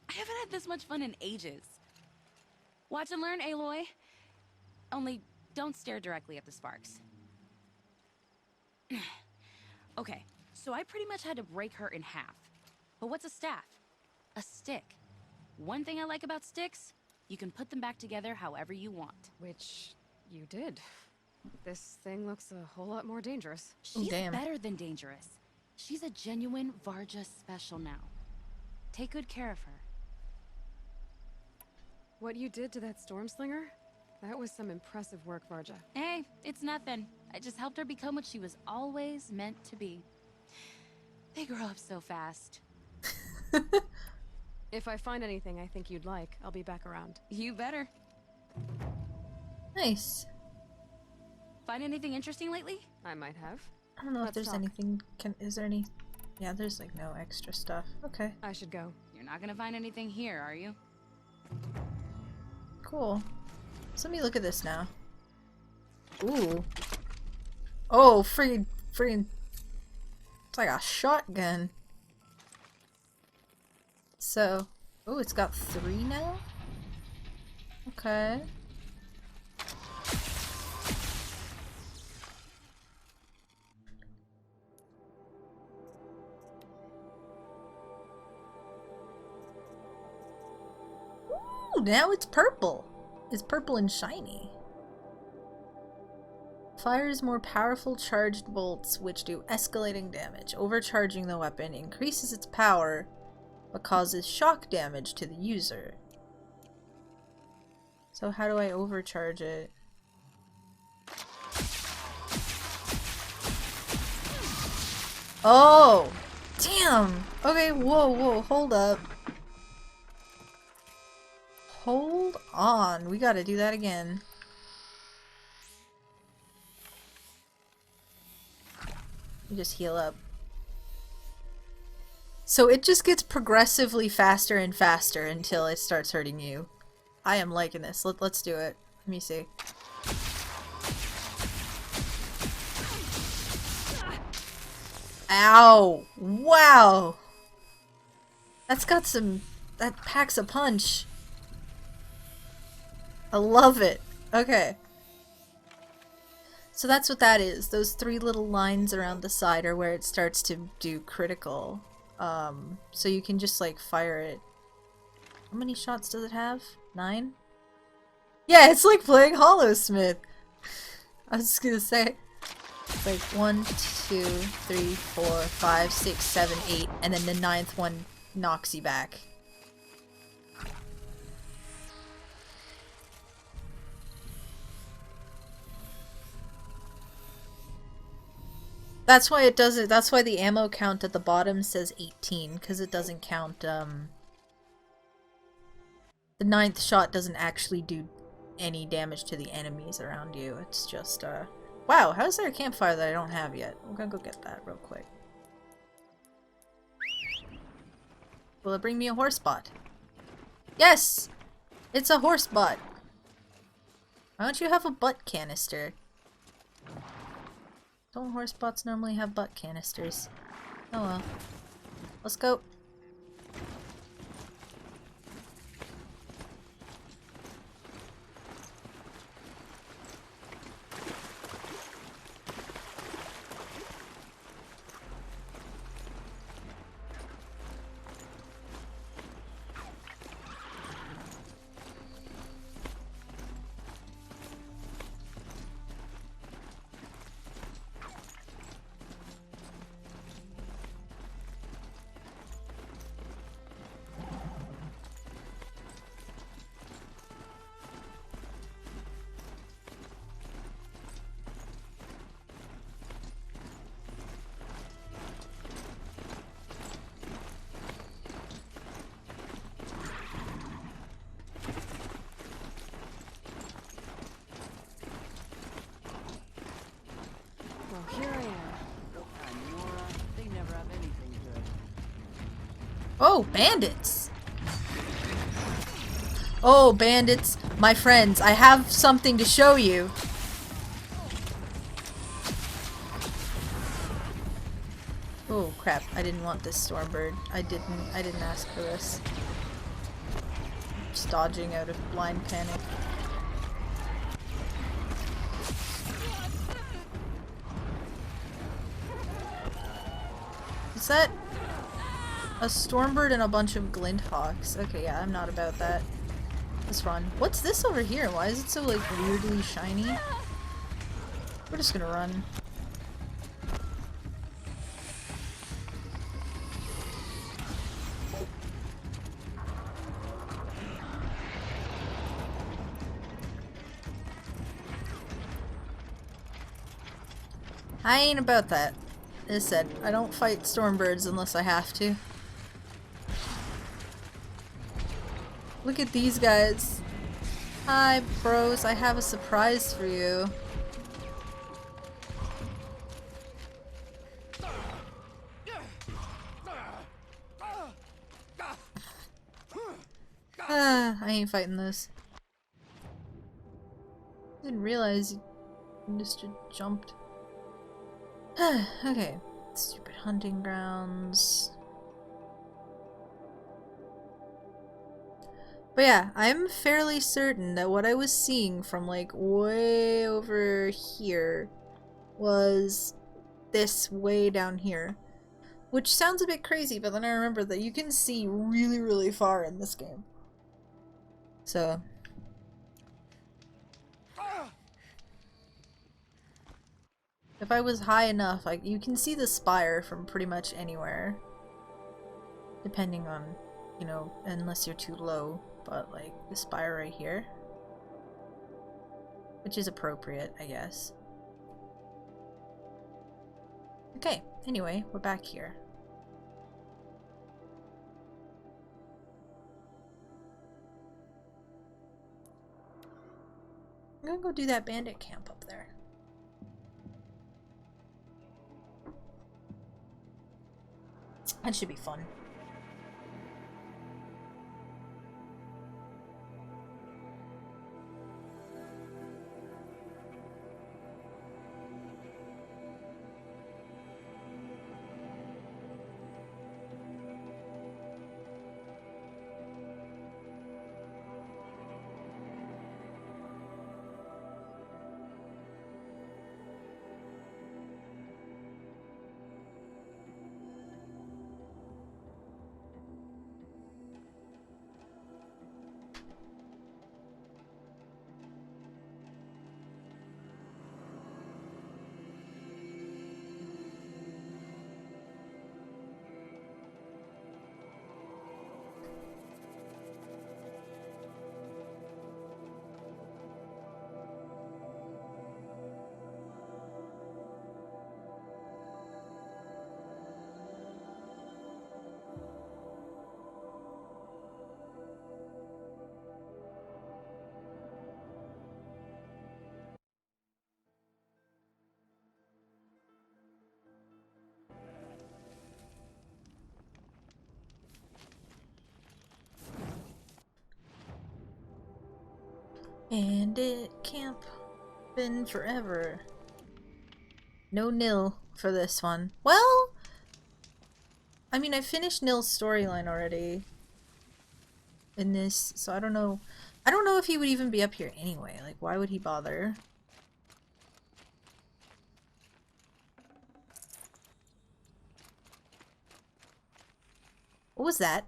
I haven't had this much fun in ages. Watch and learn, Aloy. Only don't stare directly at the sparks. Okay, so I pretty much had to break her in half. But what's a staff? A stick. One thing I like about sticks, you can put them back together however you want. Which you did. This thing looks a whole lot more dangerous. She's better than dangerous. She's a genuine Varja special now. Take good care of her. What you did to that storm slinger? That was some impressive work, Varja. Hey, it's nothing. I just helped her become what she was always meant to be. They grow up so fast. If I find anything I think you'd like, I'll be back around. You better. Nice. Find anything interesting lately? I might have. I don't know if Let's there's talk. anything. Is there any? Yeah, there's like no extra stuff. Okay. I should go. You're not gonna find anything here, are you? Cool. So let me look at this now. Ooh. Oh, freaking. It's like a shotgun. So, oh, it's got 3 now? Okay. Ooh, now it's purple. It's purple and shiny. Fires more powerful charged bolts which do escalating damage. Overcharging the weapon increases its power but causes shock damage to the user. So how do I overcharge it? Oh! Damn! Okay, whoa, hold up. Hold on, we gotta do that again. You just heal up. So it just gets progressively faster and faster until it starts hurting you. I am liking this. Let's do it. Let me see. Ow! Wow! That's got some... That packs a punch. I love it. Okay. So that's what that is. Those 3 little lines around the side are where it starts to do critical. So you can just like fire it. How many shots does it have? 9? Yeah, it's like playing Hollow Smith. I was just gonna say. It's like 1, 2, 3, 4, 5, 6, 7, 8, and then the 9th one knocks you back. That's why it doesn't. That's why the ammo count at the bottom says 18, because it doesn't count. The 9th shot doesn't actually do any damage to the enemies around you. It's just wow, how's there a campfire that I don't have yet? I'm gonna go get that real quick. Will it bring me a horse bot? Yes! It's a horse bot. Why don't you have a butt canister? Don't horse bots normally have butt canisters? Oh well. Let's go. Well, here I am. And Nora, they never have anything good. Oh, bandits! Oh, bandits, my friends, I have something to show you. Oh crap, I didn't want this Stormbird. I didn't ask for this. Just dodging out of blind panic. Is that a Stormbird and a bunch of Glinthawks? Okay, yeah, I'm not about that. Let's run. What's this over here? Why is it so, like, weirdly shiny? We're just gonna run. I ain't about that. As said, I don't fight stormbirds unless I have to. Look at these guys. Hi, bros. I have a surprise for you. I ain't fighting this. Didn't realize you just jumped. Okay. Stupid hunting grounds. But yeah, I'm fairly certain that what I was seeing from like way over here was this way down here. Which sounds a bit crazy, but then I remember that you can see really, really far in this game. So... if I was high enough, like, you can see the spire from pretty much anywhere. Depending on, you know, unless you're too low. But, like, the spire right here. Which is appropriate, I guess. Okay, anyway, we're back here. I'm gonna go do that bandit camp up there. That should be fun. Bandit camp. Been forever. No nil for this one. Well, I mean, I finished Nil's storyline already in this, so I don't know. I don't know if he would even be up here anyway. Like, why would he bother? What was that?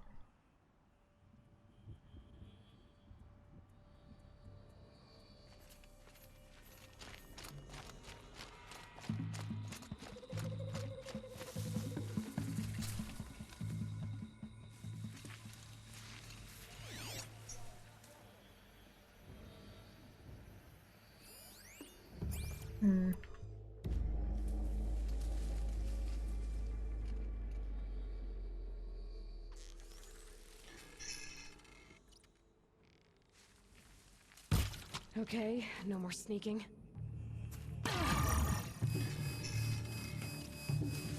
Hmm. Okay, no more sneaking.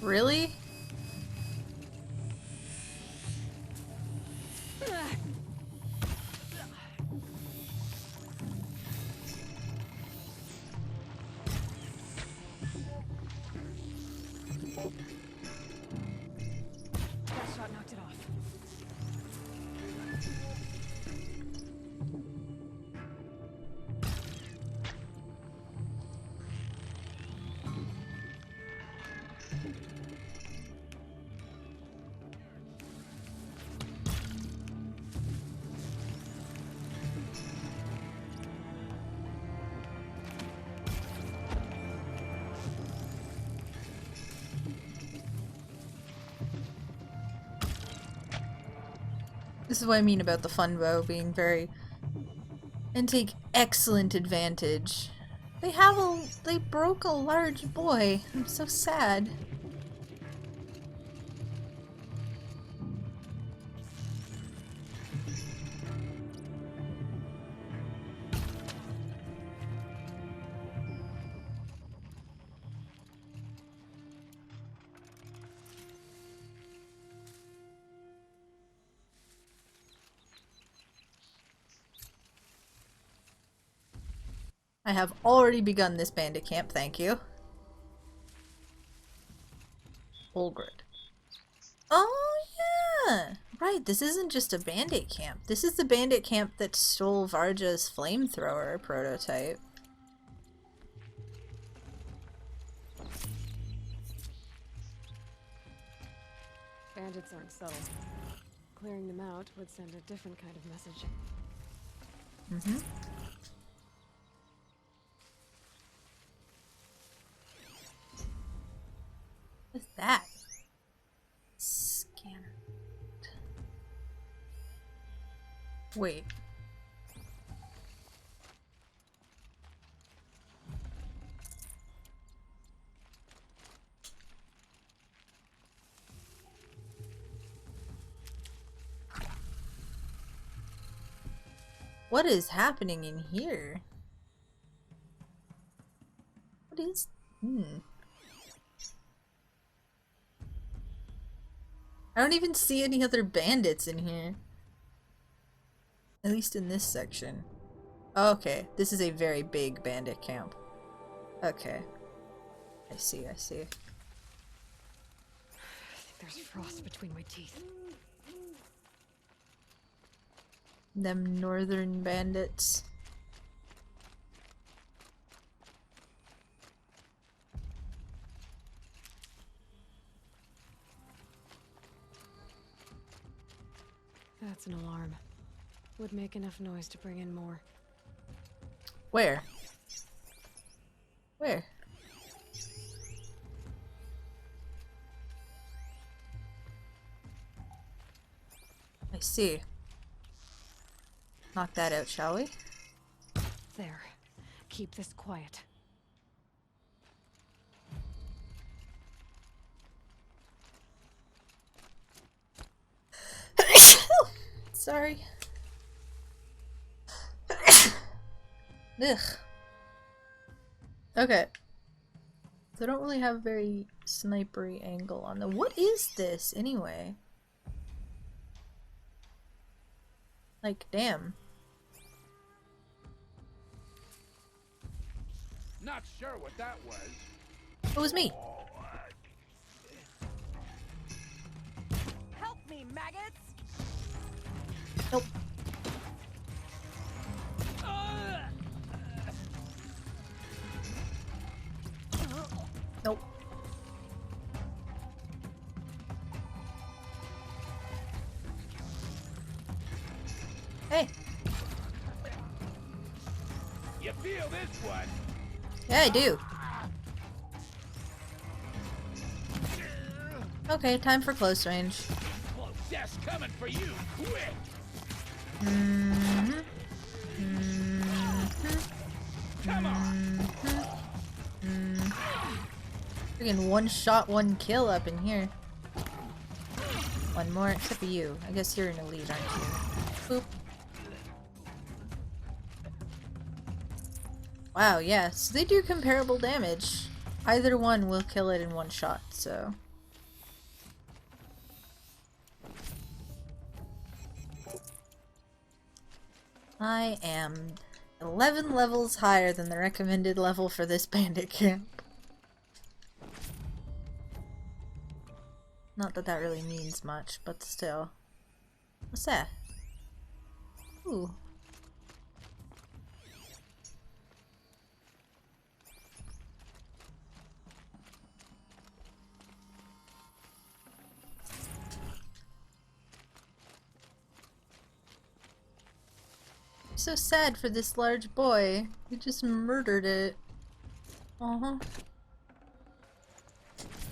Really? That shot knocked it off. This is what I mean about the fun bow being very... and take excellent advantage They broke a large boy. I'm so sad. I have already begun this bandit camp, thank you. Olgrid. Oh yeah! Right, this isn't just a bandit camp. This is the bandit camp that stole Varja's flamethrower prototype. Bandits aren't subtle. Clearing them out would send a different kind of message. Mm-hmm. What's that? Scanner. Wait. What is happening in here? What is... I don't even see any other bandits in here. At least in this section. Okay, this is a very big bandit camp. Okay. I see, I see. I think there's frost between my teeth. Them northern bandits. That's an alarm. Would make enough noise to bring in more. Where? Where? I see. Knock that out, shall we? There. Keep this quiet. Sorry. Ugh. Okay. So I don't really have a very snipery angle on them. What is this, anyway? Like, damn. Not sure what that was. It was me. Help me, maggots! Nope. Nope. Hey. You feel this one? Yeah, I do. Okay, time for close range. Close death's coming for you, quick! Come on! Freaking one shot, one kill up in here. One more, except for you. I guess you're an elite, aren't you? Boop. Wow, yeah, so they do comparable damage. Either one will kill it in one shot, so... I am 11 levels higher than the recommended level for this bandit camp. Not that that really means much, but still. What's that? Ooh. So sad for this large boy. He just murdered it. Uh-huh.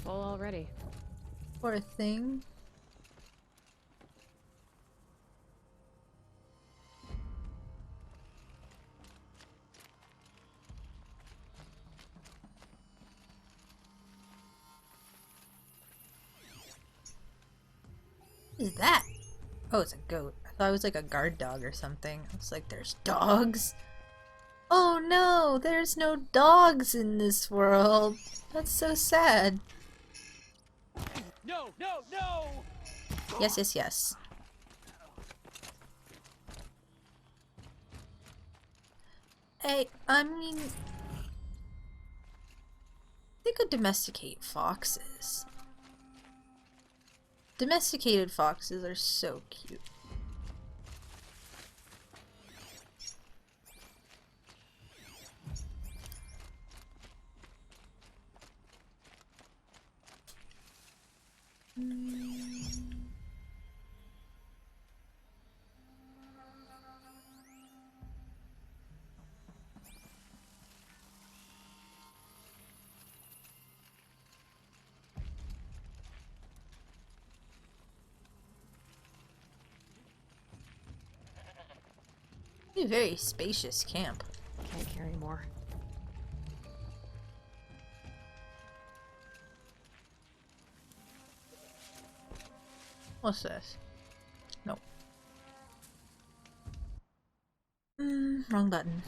Full already. Poor thing. What is that? Oh, it's a goat. I thought it was like a guard dog or something. I was like, there's dogs? Oh no, there's no dogs in this world. That's so sad. No, no, no! Yes, yes, yes. Hey, I mean... They could domesticate foxes. Domesticated foxes are so cute. A very spacious camp. Can't carry more. What's this? Nope. Wrong button.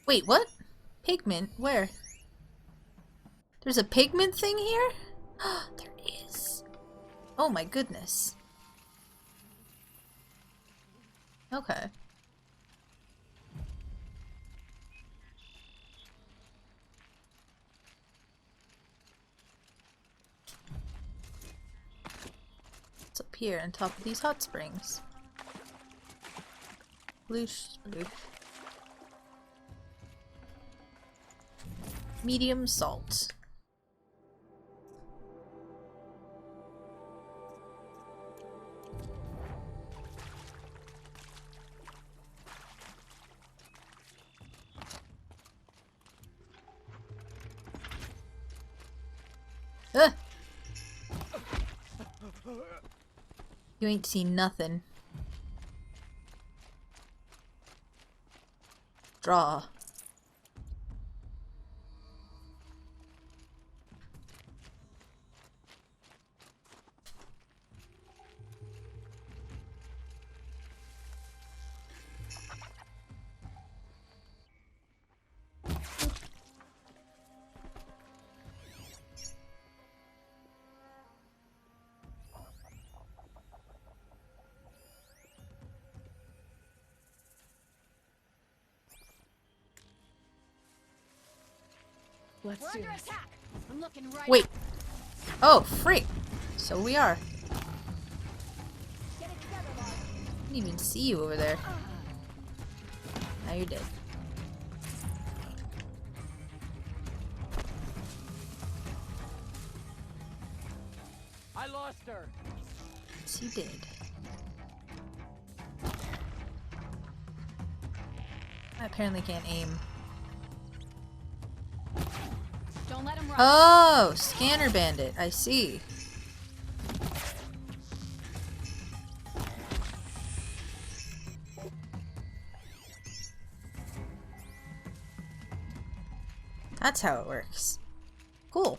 Wait, what? Pigment? Where? There's a pigment thing here? There is. Oh my goodness. Okay. It's up here on top of these hot springs. Sploosh, sploosh. Medium salt. Ah! You ain't seen nothing. Draw. Let's do this. Attack. I'm looking right. Wait. Oh, freak. So we are. Didn't even see you over there. Now you're dead. I lost her. Yes, you did. I apparently can't aim. Don't let him run. Oh, scanner bandit. I see. That's how it works. Cool.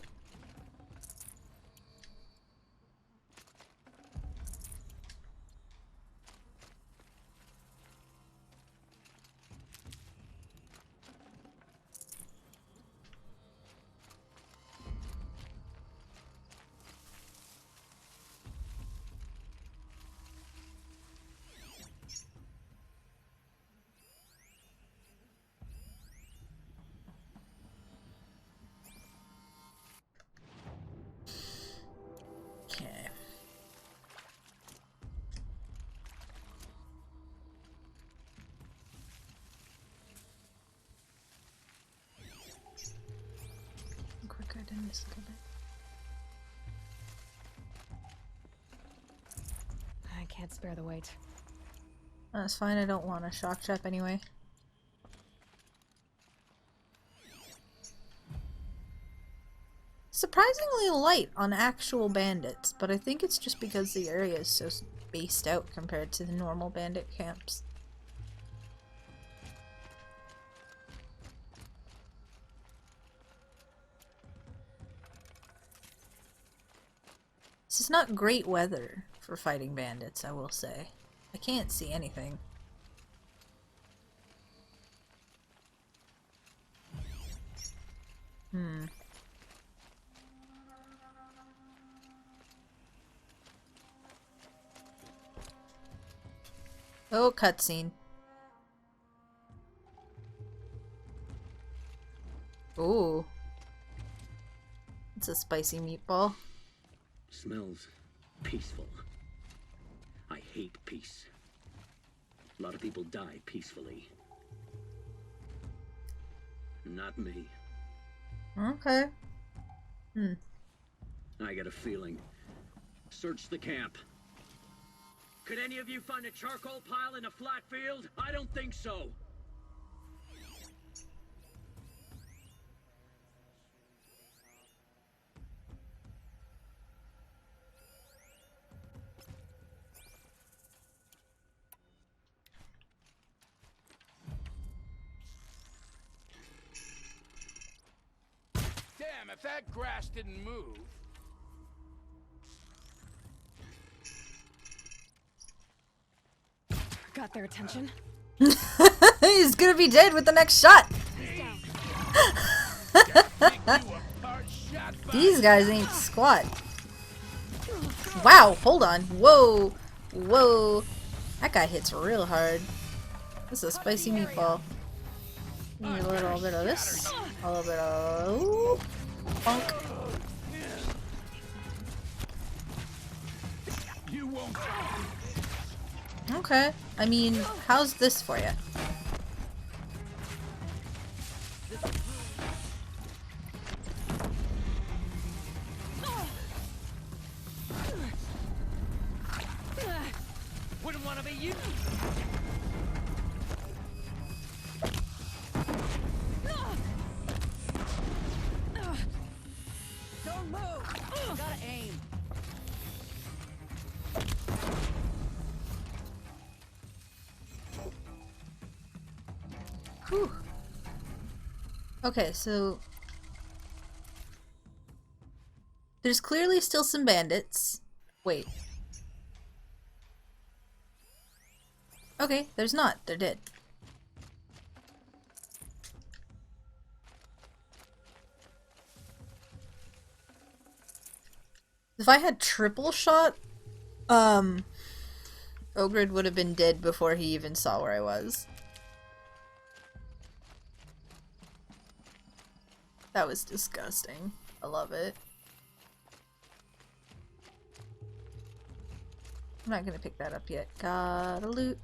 Okay. Quicker than this little bit. I can't spare the weight. That's fine, I don't want a shock trap anyway. surprisingly light on actual bandits, but I think it's just because the area is so spaced out compared to the normal bandit camps. This is not great weather for fighting bandits, I will say. I can't see anything. Oh, cutscene. Ooh. It's a spicy meatball. Smells peaceful. I hate peace. A lot of people die peacefully. Not me. Okay. I got a feeling. Search the camp. Could any of you find a charcoal pile in a flat field? I don't think so. Damn, if that grass didn't move. Got their attention. He's gonna be dead with the next shot. These guys ain't squat. Wow, hold on. Whoa. Whoa. That guy hits real hard. This is a spicy meatball. Need a little bit of this. A little bit of... Ooh. Funk. You won't. Okay. I mean, how's this for you? Wouldn't want to be you. Don't move! Gotta aim. Whew. Okay, so... There's clearly still some bandits. Wait. Okay, there's not. They're dead. If I had triple shot, Ogrid would have been dead before he even saw where I was. That was disgusting. I love it. I'm not gonna pick that up yet. Gotta loot.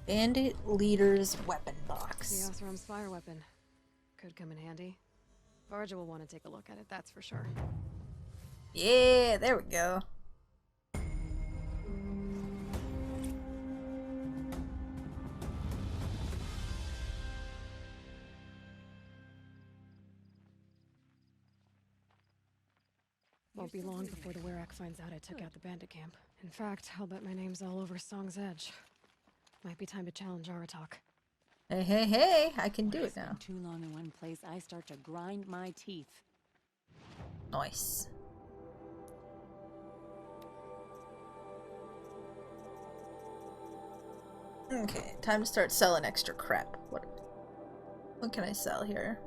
Bandit Leader's Weapon Box. The Othram's fire weapon. Could come in handy. Varja will want to take a look at it, that's for sure. Yeah, there we go. Won't be long before the Werak finds out I took out the bandit camp. In fact, I'll bet my name's all over Song's Edge. Might be time to challenge Aratok. Hey, hey, hey! I can do it now. Too long in one place, I start to grind my teeth. Nice. Okay, time to start selling extra crap. What can I sell here?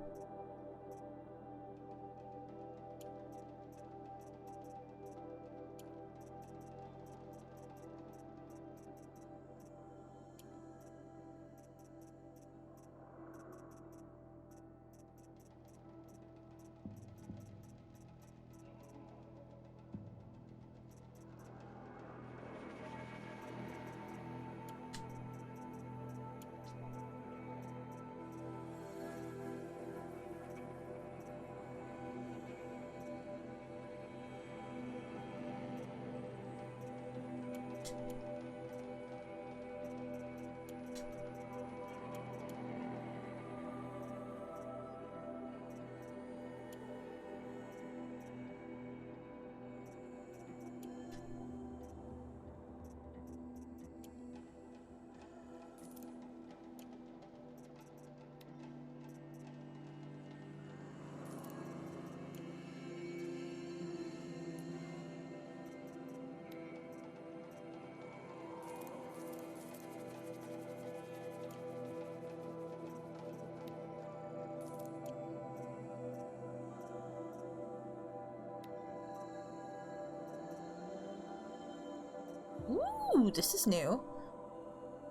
Ooh, this is new.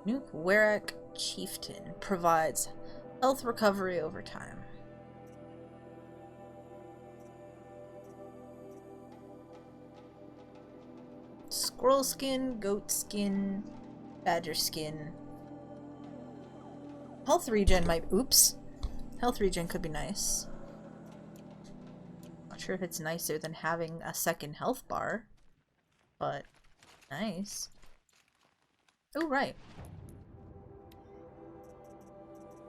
Nuke Werak Chieftain provides health recovery over time. Squirrel skin, goat skin, badger skin. Health regen might— oops. Health regen could be nice. Not sure if it's nicer than having a second health bar, but nice. Oh, right.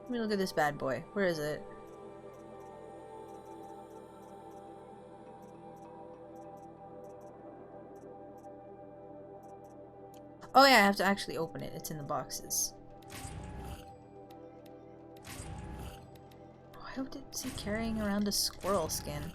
Let me look at this bad boy. Where is it? Oh yeah, I have to actually open it. It's in the boxes. Why is he carrying around a squirrel skin?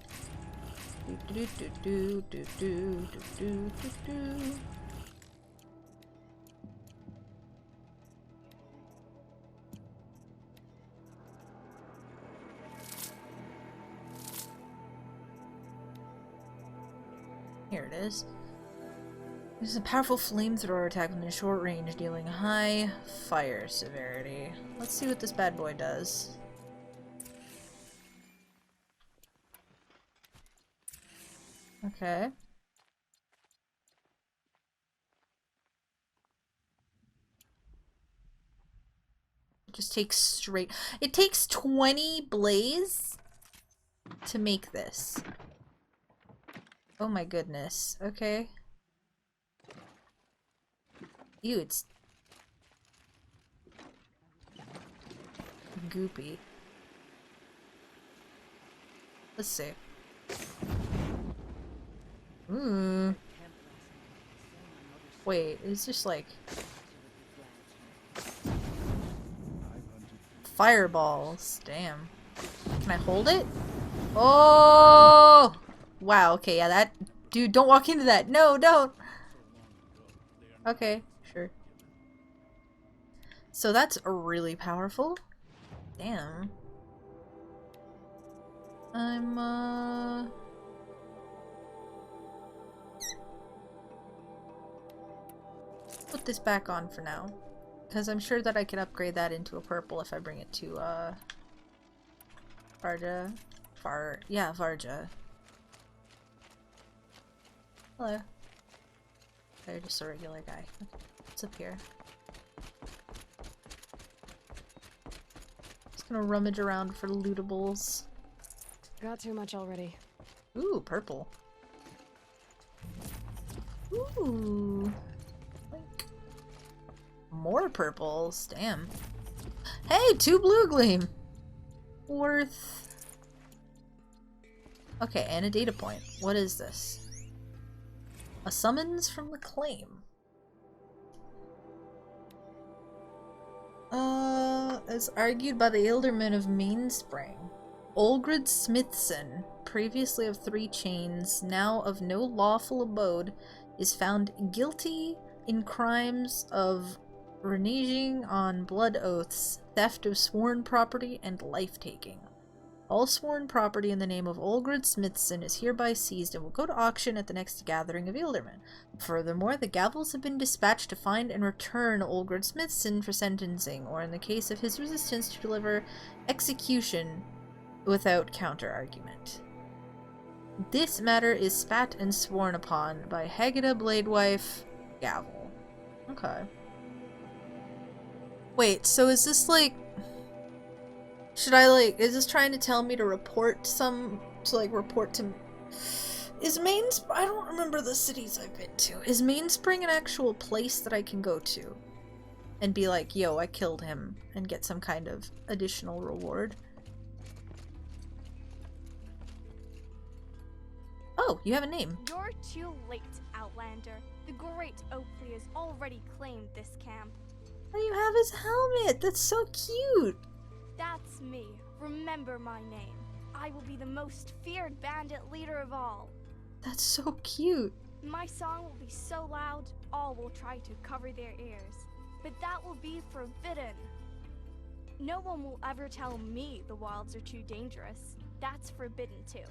Here it is. This is a powerful flamethrower attack within short range, dealing high fire severity. Let's see what this bad boy does. Okay. It just takes straight— it takes 20 blaze to make this. Oh my goodness. Okay. Ew, it's goopy. Let's see. Wait, it's just like fireballs. Damn. Can I hold it? Oh! Wow, okay, yeah, that— dude, don't walk into that. No, don't! Okay, sure. So that's really powerful. Damn. I'm, put this back on for now. Because I'm sure that I can upgrade that into a purple if I bring it to, Varja. Yeah, Varja. Hello. They're just a regular guy. What's up here? Just gonna rummage around for lootables. Got too much already. Ooh, purple. Ooh. Like, more purples. Damn. Hey, 2 blue gleam! Worth... okay, and a data point. What is this? A summons from the claim. As argued by the Alderman of Mainspring, Olgrid Smithson, previously of 3 chains, now of no lawful abode, is found guilty in crimes of reneging on blood oaths, theft of sworn property, and life-taking. All sworn property in the name of Olgrid Smithson is hereby seized and will go to auction at the next gathering of Aldermen. Furthermore, the gavels have been dispatched to find and return Olgrid Smithson for sentencing, or in the case of his resistance to deliver execution without counter-argument. This matter is spat and sworn upon by Hagida Bladewife Gavel. Okay. Wait, so is this like... should I like... is this trying to tell me to report some... to like report to... is Mainspring... I don't remember the cities I've been to. Is Mainspring an actual place that I can go to? And be like, yo, I killed him, and get some kind of additional reward? Oh, you have a name. You're too late, Outlander. The great Oakley has already claimed this camp. Oh, you have his helmet! That's so cute! That's me. Remember my name. I will be the most feared bandit leader of all. That's so cute. My song will be so loud, all will try to cover their ears. But that will be forbidden. No one will ever tell me the wilds are too dangerous. That's forbidden too.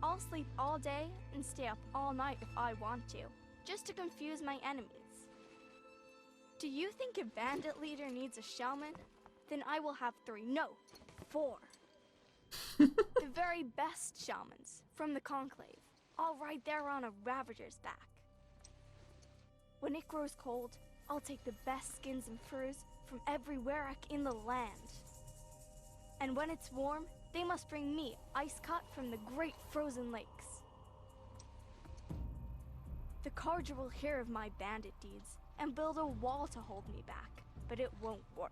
I'll sleep all day and stay up all night if I want to. just to confuse my enemies. Do you think a bandit leader needs a shaman? Then I will have 3, no, 4. The very best shamans from the Conclave, all right there on a Ravager's back. When it grows cold, I'll take the best skins and furs from every Werak in the land. And when it's warm, they must bring me ice cut from the great frozen lakes. The Carja will hear of my bandit deeds and build a wall to hold me back, but it won't work.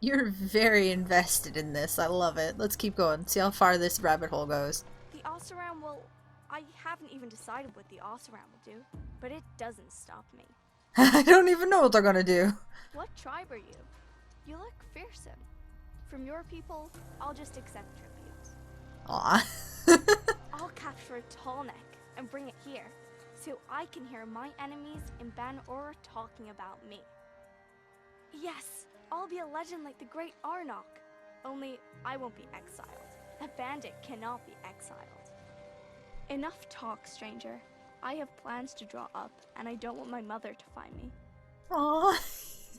You're very invested in this. I love it. Let's keep going. See how far this rabbit hole goes. The Oseram will... I haven't even decided what the Oseram will do, but it doesn't stop me. I don't even know what they're gonna do. What tribe are you? You look fearsome. From your people, I'll just accept tribute. Aw. I'll capture a tall neck and bring it here, so I can hear my enemies in Ban Ur talking about me. Yes, I'll be a legend like the great Arnok. Only I won't be exiled. A bandit cannot be exiled. Enough talk, stranger. I have plans to draw up, and I don't want my mother to find me. Aww.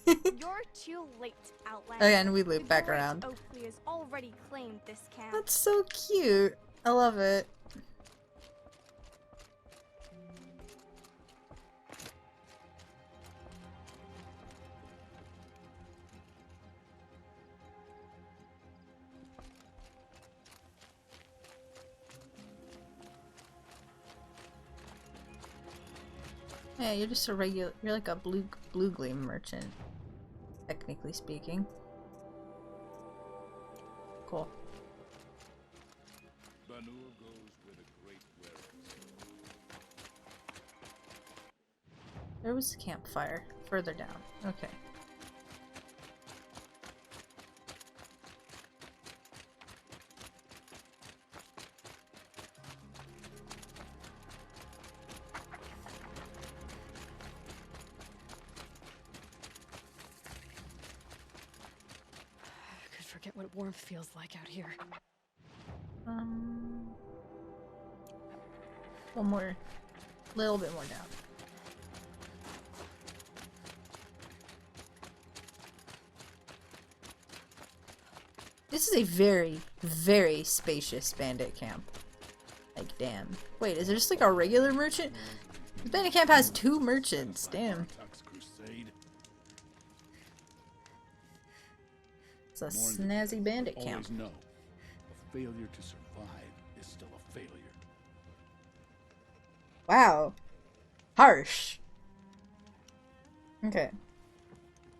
You're too late, Outlander. Again, we loop back The great around. Oakley has already claimed this camp. That's so cute. I love it. Yeah, you're just a regular. You're like a blue gleam merchant, technically speaking. Cool. Banur goes where the great werewolves go. There was a campfire further down. Okay. I could forget what warmth feels like out here. One more, little bit more down. This is a very, very spacious bandit camp. Like, damn. Wait, is there just like a regular merchant? The bandit camp has 2 merchants. Damn. It's a snazzy bandit camp. Always know, a failure to survive is still a failure. Wow. Harsh. Okay.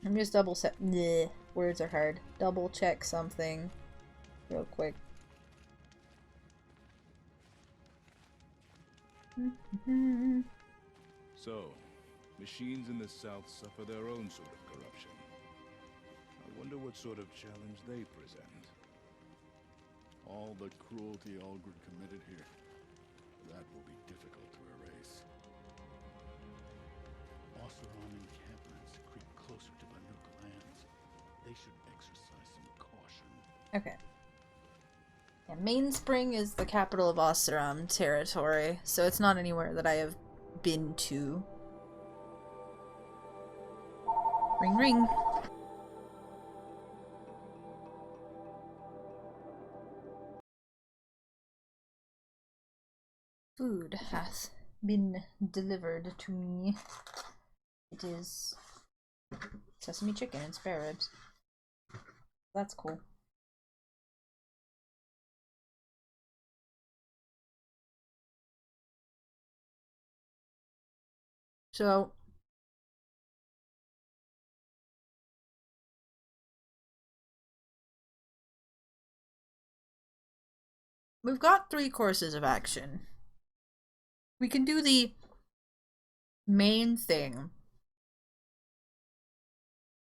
Let me just double set. Bleh. Words are hard. Double check something real quick. So, machines in the south suffer their own sort of corruption. I wonder what sort of challenge they present. All the cruelty Algrid committed here, that will be difficult to erase. Oseram encampments creep closer to Banuk lands. They should exercise some caution. Okay. Yeah, Mainspring is the capital of Oseram territory, so it's not anywhere that I have been to. Ring ring. Food hath been delivered to me. It is sesame chicken and spare ribs. That's cool. So we've got 3 courses of action. We can do the main thing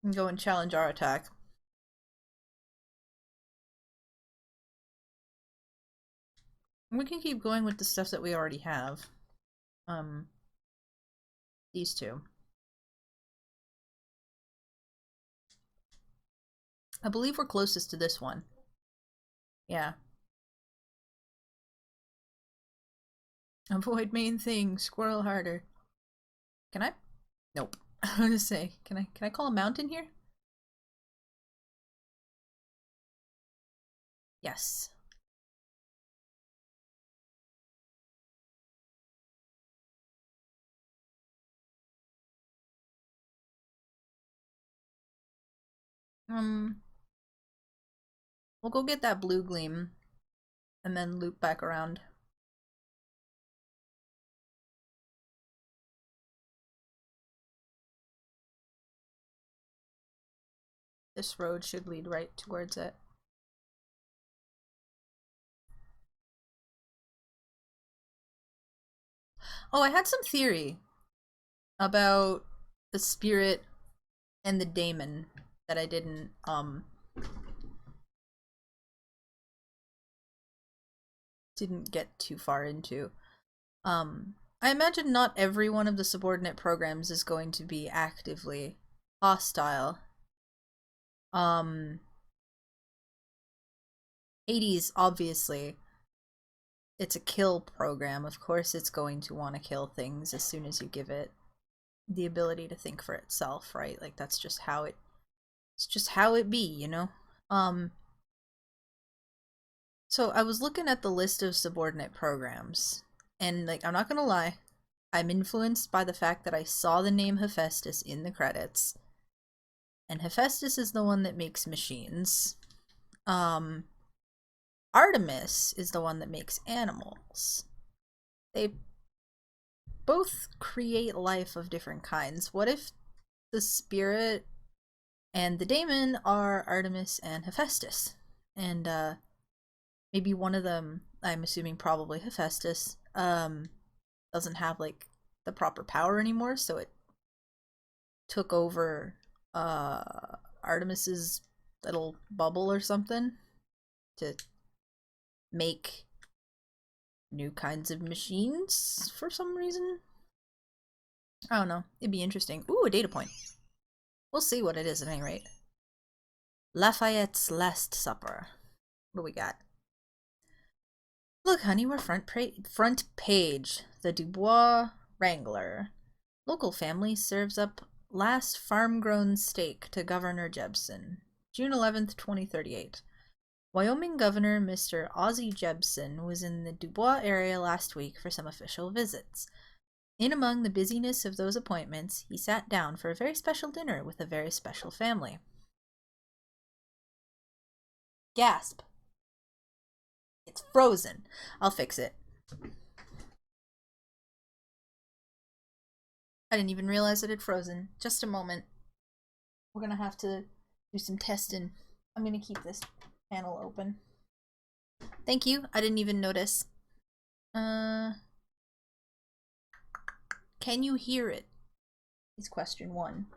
and go and challenge our attack. We can keep going with the stuff that we already have. These 2. I believe we're closest to this one. Yeah. Avoid main thing, squirrel harder. Can I? Nope. I was gonna say, can I call a mountain here? Yes. We'll go get that blue gleam and then loop back around. This road should lead right towards it. Oh, I had some theory about the spirit and the daemon that I didn't get too far into. I imagine not every one of the subordinate programs is going to be actively hostile. Hades, obviously, it's a kill program. Of course it's going to want to kill things as soon as you give it the ability to think for itself, right? Like, that's just how it's just how it be, you know? So I was looking at the list of subordinate programs, and, like, I'm not gonna lie, I'm influenced by the fact that I saw the name Hephaestus in the credits. And Hephaestus is the one that makes machines. Artemis is the one that makes animals. They both create life of different kinds. What if the spirit and the daemon are Artemis and Hephaestus? And maybe one of them, I'm assuming probably Hephaestus, doesn't have, like, the proper power anymore, so it took over Artemis's little bubble or something to make new kinds of machines for some reason. I don't know. It'd be interesting. Ooh, a data point. We'll see what it is at any rate. Lafayette's Last Supper. What do we got? Look, honey, we're front page. The Dubois Wrangler. Local family serves up last farm-grown steak to Governor Jebsen. June 11th, 2038. Wyoming Governor Mr. Ozzie Jebsen was in the Dubois area last week for some official visits. In among the busyness of those appointments, he sat down for a very special dinner with a very special family. Gasp. It's frozen. I'll fix it. I didn't even realize it had frozen. Just a moment. We're gonna have to do some testing. I'm gonna keep this panel open. Thank you. I didn't even notice. Can you hear it? Is question 1.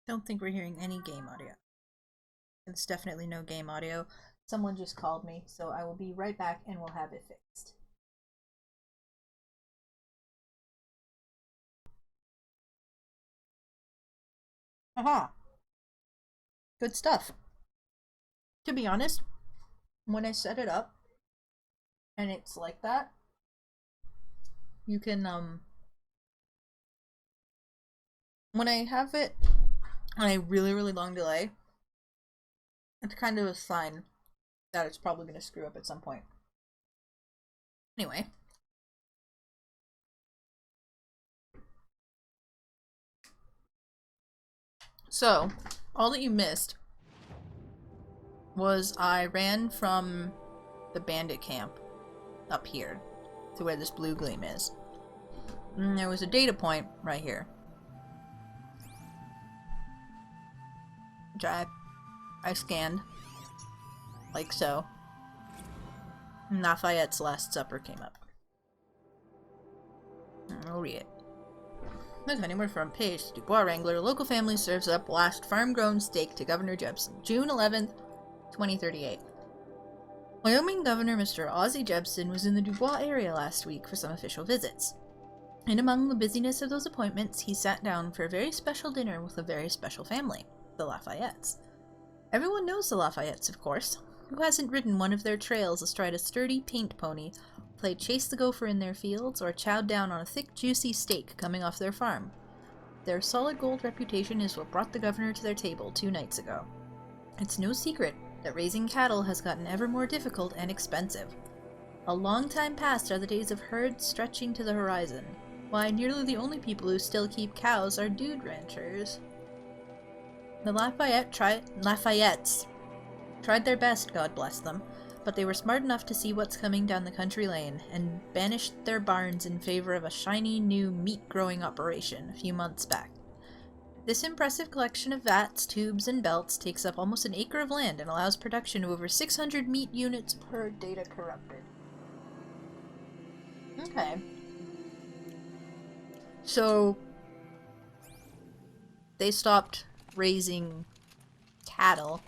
Don't think we're hearing any game audio. It's definitely no game audio. Someone just called me, so I will be right back and we'll have it fixed. Aha! Good stuff. To be honest, when I set it up and it's like that, you can, when I have it on a really, really long delay, it's kind of a sign that it's probably going to screw up at some point. Anyway. So, all that you missed was I ran from the bandit camp up here to where this blue gleam is. And there was a data point right here. Which I scanned. Like so. And Lafayette's Last Supper came up. I'll read it. Look, anywhere from page to Dubois Wrangler, local family serves up last farm-grown steak to Governor Jebsen, June 11th, 2038. Wyoming Governor Mr. Ozzie Jebsen was in the Dubois area last week for some official visits. And among the busyness of those appointments, he sat down for a very special dinner with a very special family, the Lafayettes. Everyone knows the Lafayettes, of course. Who hasn't ridden one of their trails astride a sturdy paint pony, played chase the gopher in their fields, or chowed down on a thick, juicy steak coming off their farm? Their solid gold reputation is what brought the governor to their table 2 nights ago. It's no secret that raising cattle has gotten ever more difficult and expensive. A long time past are the days of herds stretching to the horizon. Why, nearly the only people who still keep cows are dude ranchers. The Lafayettes tried their best, God bless them, but they were smart enough to see what's coming down the country lane and banished their barns in favor of a shiny new meat-growing operation a few months back. This impressive collection of vats, tubes, and belts takes up almost an acre of land and allows production of over 600 meat units per data corrupted. Okay. So, they stopped raising cattle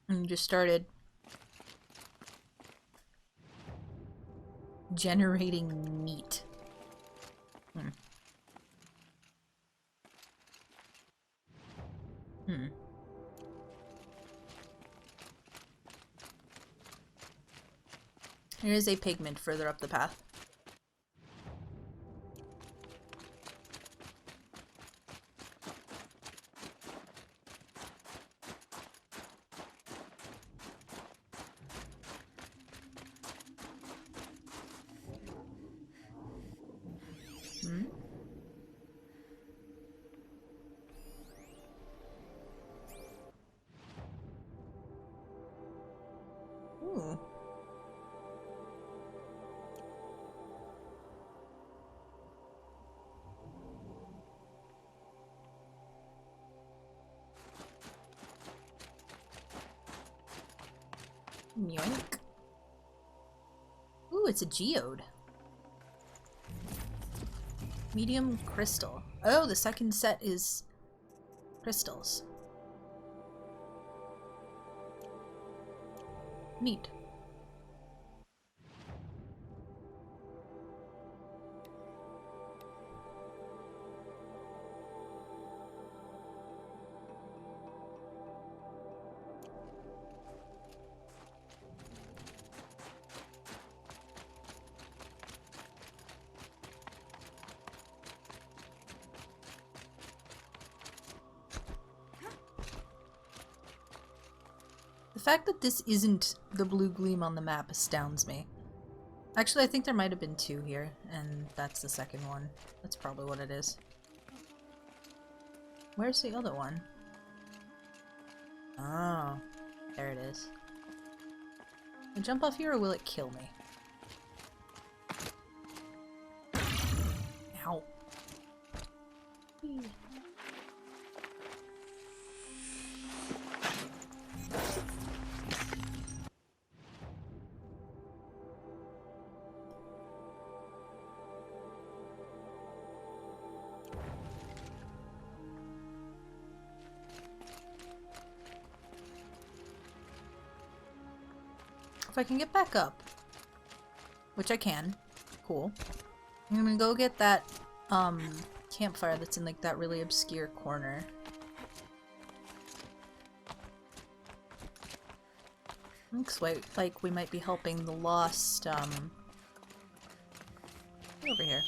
and just started generating meat. There is a pigment further up the path. Ooh. Yoink. Ooh, it's a geode. Medium crystal. Oh, the second set is crystals. Neat. The fact that this isn't the blue gleam on the map astounds me. Actually, I think there might have been 2 here, and that's the second one. That's probably what it is. Where's the other one? Oh, there it is. Will I jump off here or will it kill me? Ow. If I can get back up, which I can, cool. I'm gonna go get that campfire that's in like that really obscure corner. Looks like we might be helping the lost over here.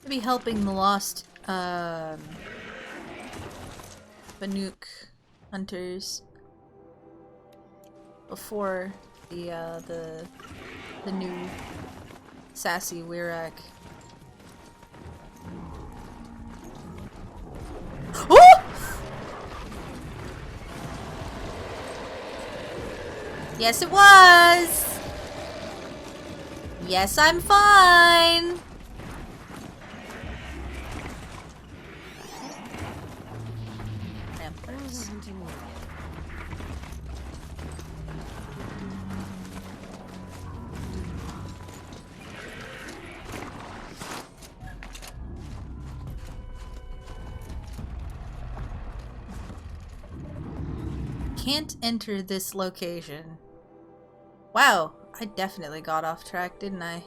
Maybe helping the lost Banuk hunters before the new sassy Wirak. Oh! Yes, it was. Yes, I'm fine. can't enter this location. Wow, I definitely got off track, didn't I?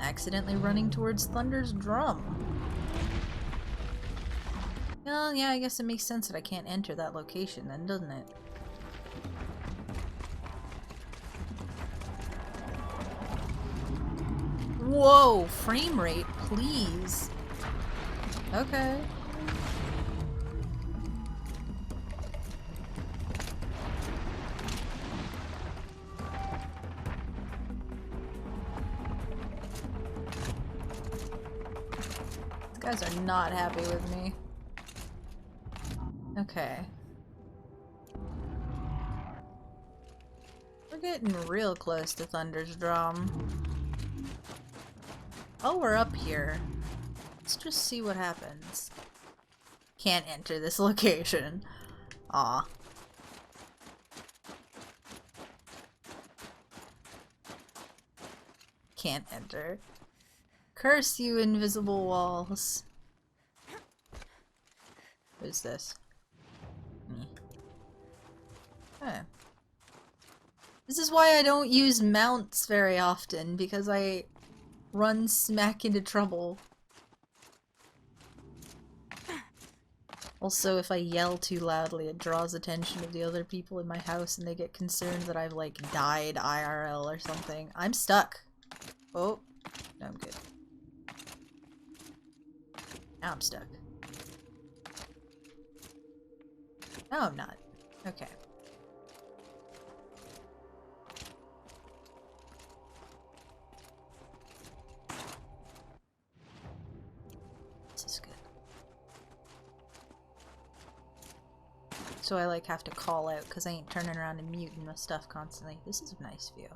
Accidentally running towards Thunder's drum. Well, yeah, I guess it makes sense that I can't enter that location then, doesn't it? Whoa, frame rate, please. Okay. These guys are not happy with me. Okay. We're getting real close to Thunder's drum. Oh, we're up here. Let's just see what happens. Can't enter this location. Aw. Can't enter. Curse you, invisible walls. What is this? Me. Huh. This is why I don't use mounts very often, because I run smack into trouble. Also, if I yell too loudly, it draws attention of the other people in my house and they get concerned that I've, like, died IRL or something. I'm stuck. Oh. No, I'm good. Now I'm stuck. No, I'm not. Okay. This is good. So I like have to call out because I ain't turning around and muting my stuff constantly. This is a nice view.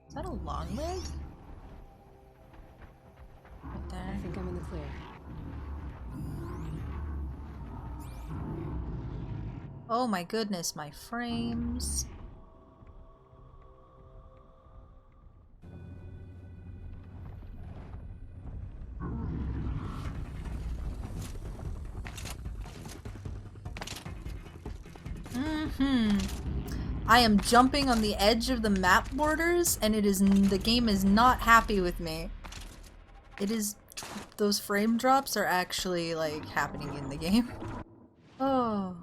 Is that a long leg? Right there. I think I'm in the clear. Oh my goodness, my frames. I am jumping on the edge of the map borders, and the game is not happy with me. It is, those frame drops are actually, like, happening in the game. Oh.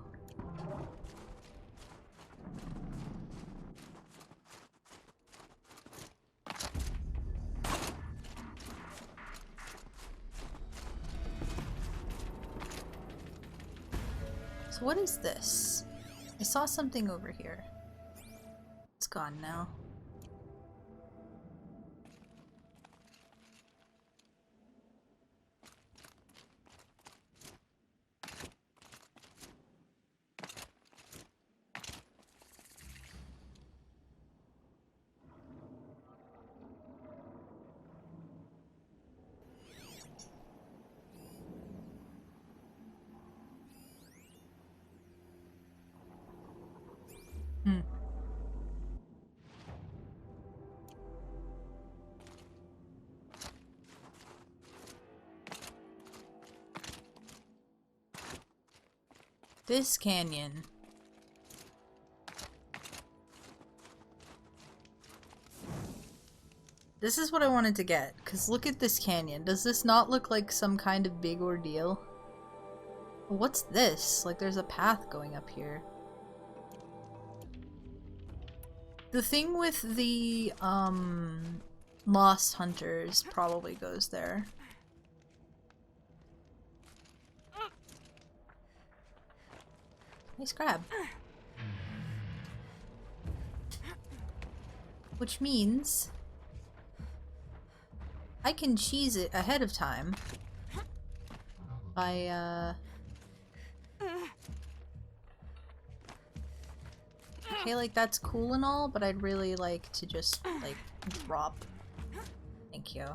So what is this? I saw something over here. It's gone now. This canyon. This is what I wanted to get, because look at this canyon. Does this not look like some kind of big ordeal? What's this? Like there's a path going up here. The thing with the, Lost Hunters probably goes there. Nice grab. Which means I can cheese it ahead of time by, okay, like, that's cool and all, but I'd really like to just, like, drop. Thank you.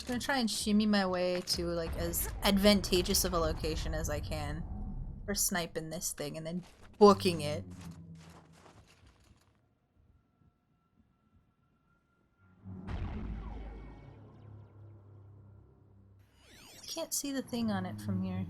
I'm gonna try and shimmy my way to, like, as advantageous of a location as I can for sniping this thing and then booking it. can't see the thing on it from here.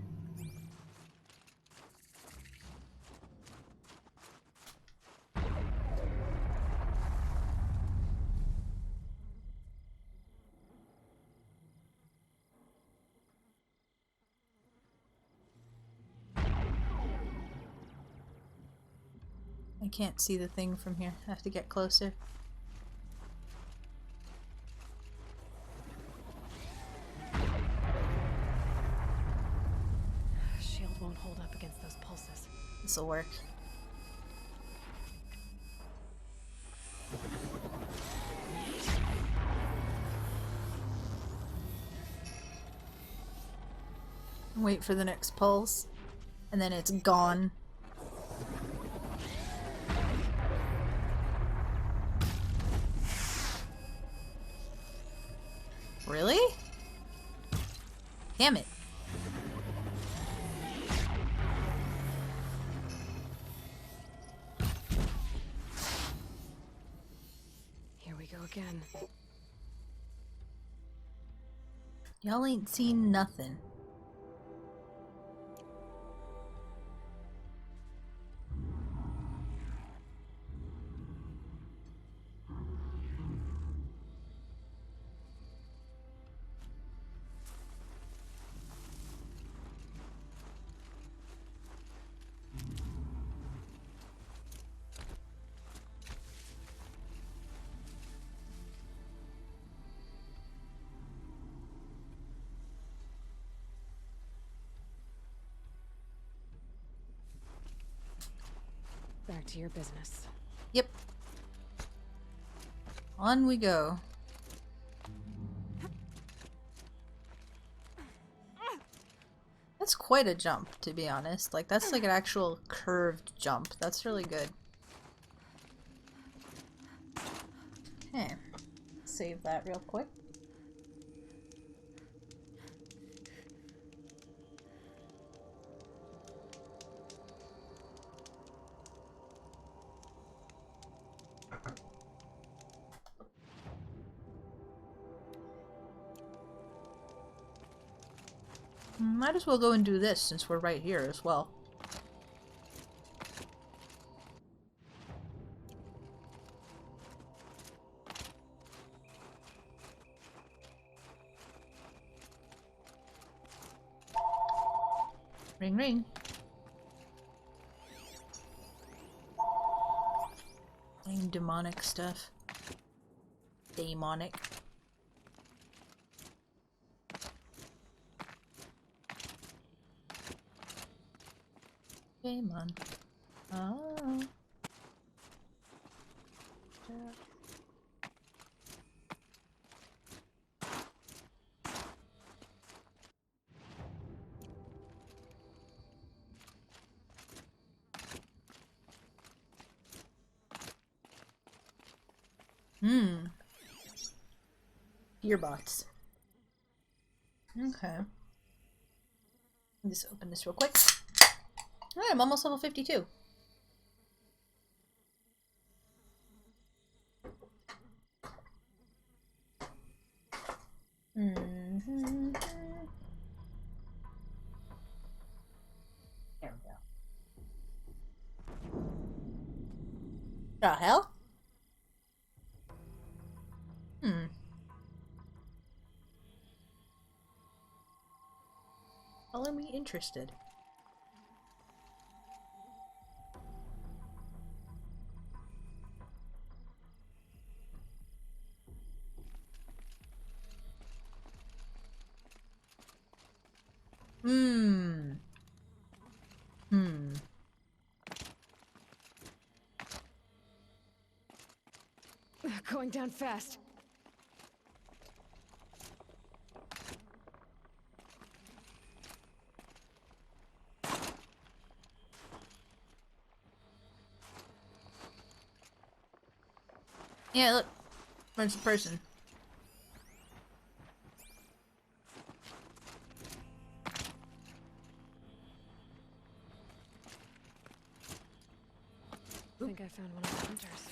I can't see the thing from here. I have to get closer. Shield won't hold up against those pulses. This'll work. Wait for the next pulse, and then it's gone. Really? Damn it. Here we go again. Y'all ain't seen nothing. Back to your business. Yep. On we go. That's quite a jump, to be honest. Like, that's like an actual curved jump. That's really good. Okay. Save that real quick. Might as well go and do this since we're right here as well. Ring ring. Dang demonic stuff. Demonic. Game on. Oh. Gearbox. Okay. Just open this real quick. Alright, I'm almost level 52. There we go. The hell? Color me interested. Going down fast. Yeah, look. There's a person. I think I found one of the hunters.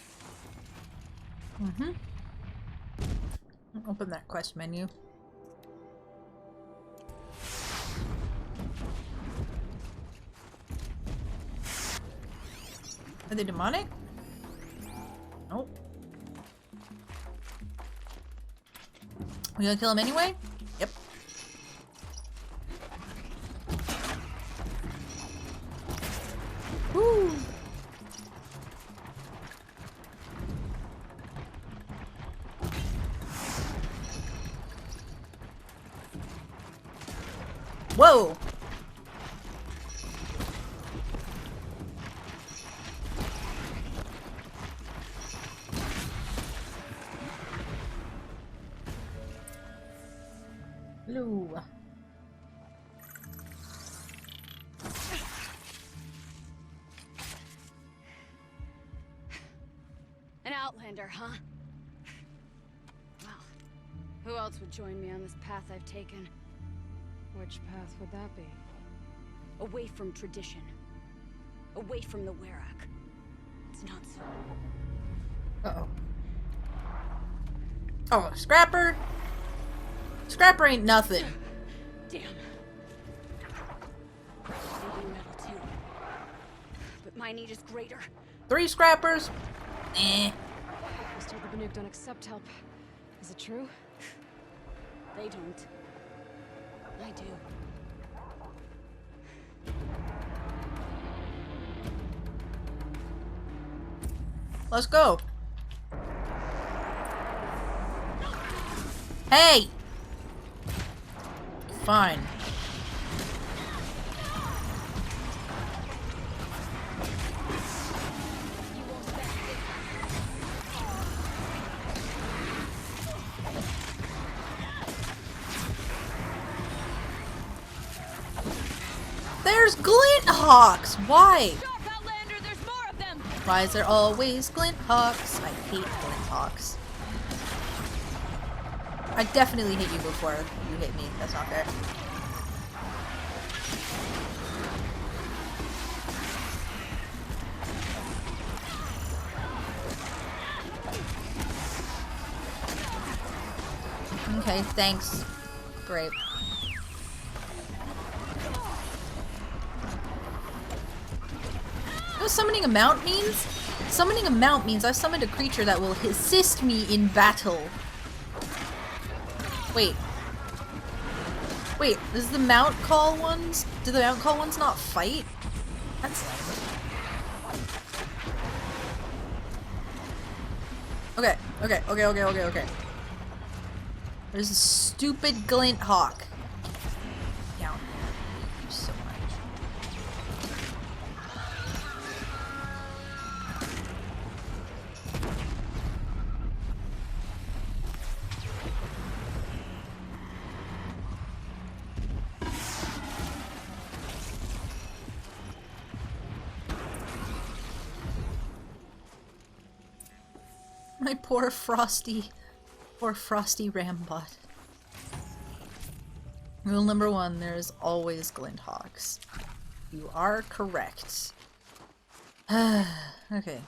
Open that quest menu. Are they demonic? Nope. We gonna kill him anyway? Yep. Woo! Whoa! Blue. An outlander, huh? Well, who else would join me on this path I've taken? Which path would that be? Away from tradition. Away from the Werak. It's not so. Uh-oh. Oh, Scrapper? Scrapper ain't nothing. Damn. They need metal too. But my need is greater. 3 Scrappers? Eh. I was told the Banuk don't accept help. Is it true? They don't. I do. Let's go. Hey! Fine. There's glint hawks! Why? Why is there always glint hawks? I hate glint hawks. I definitely hit you before you hit me. That's not fair. Okay, thanks. Great. You know what summoning a mount means? Summoning a mount means I summoned a creature that will assist me in battle. Wait. Wait, does the mount call ones? Do the mount call ones not fight? That's lame. Okay. There's a stupid glint hawk. Down. Thank you so much. My poor Frosty Rambot. Rule number 1, there is always glint hawks. You are correct. Okay.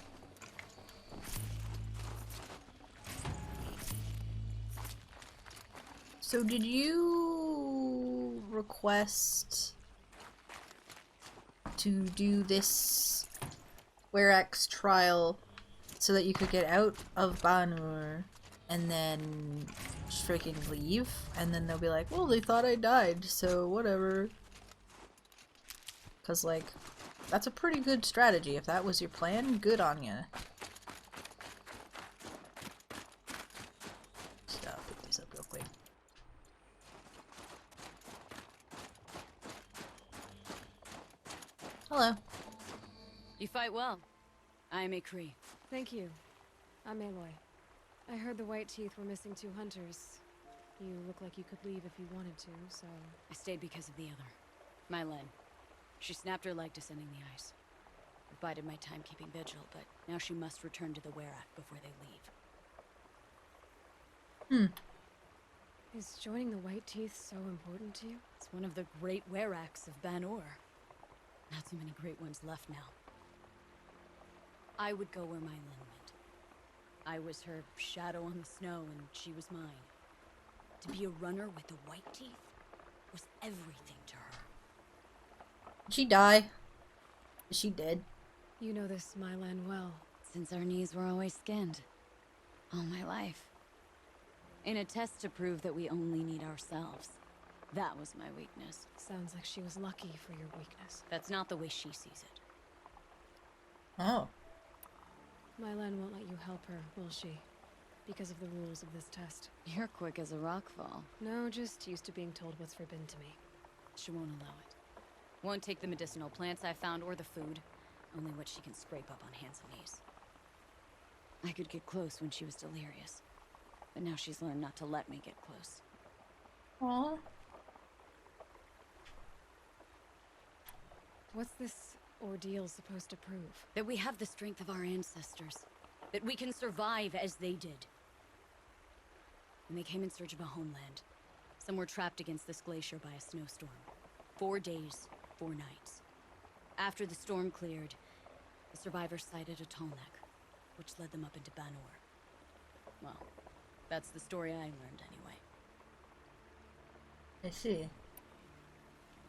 So did you request to do this Werex trial so that you could get out of Banur and then just freaking leave? And then they'll be like, well, they thought I died, so whatever. Cause like, that's a pretty good strategy. If that was your plan, good on ya. Stop, pick these up real quick. Hello. You fight well. I am a Kree. Thank you. I'm Aloy. I heard the White Teeth were missing 2 hunters. You look like you could leave if you wanted to, so... I stayed because of the other. Mylen. She snapped her leg descending the ice. I bided my time keeping vigil, but now she must return to the Werak before they leave. Is joining the White Teeth so important to you? It's one of the great Weraks of Banur. Not so many great ones left now. I would go where Mylen went. I was her shadow on the snow, and she was mine. To be a runner with the White Teeth was everything to her. Did she die? Is she dead? You know this Mylan well. Since our knees were always skinned. All my life. In a test to prove that we only need ourselves. That was my weakness. Sounds like she was lucky for your weakness. That's not the way she sees it. Oh. Mylan won't let you help her, will she? Because of the rules of this test. You're quick as a rock fall. No, just used to being told what's forbidden to me. She won't allow it. Won't take the medicinal plants I found or the food. Only what she can scrape up on hands and knees. I could get close when she was delirious. But now she's learned not to let me get close. Aww. What's this ordeal supposed to prove? That we have the strength of our ancestors. That we can survive as they did. When they came in search of a homeland, some were trapped against this glacier by a snowstorm. 4 days, 4 nights. After the storm cleared, the survivors sighted a tall neck, which led them up into Banor. Well, that's the story I learned anyway. I see.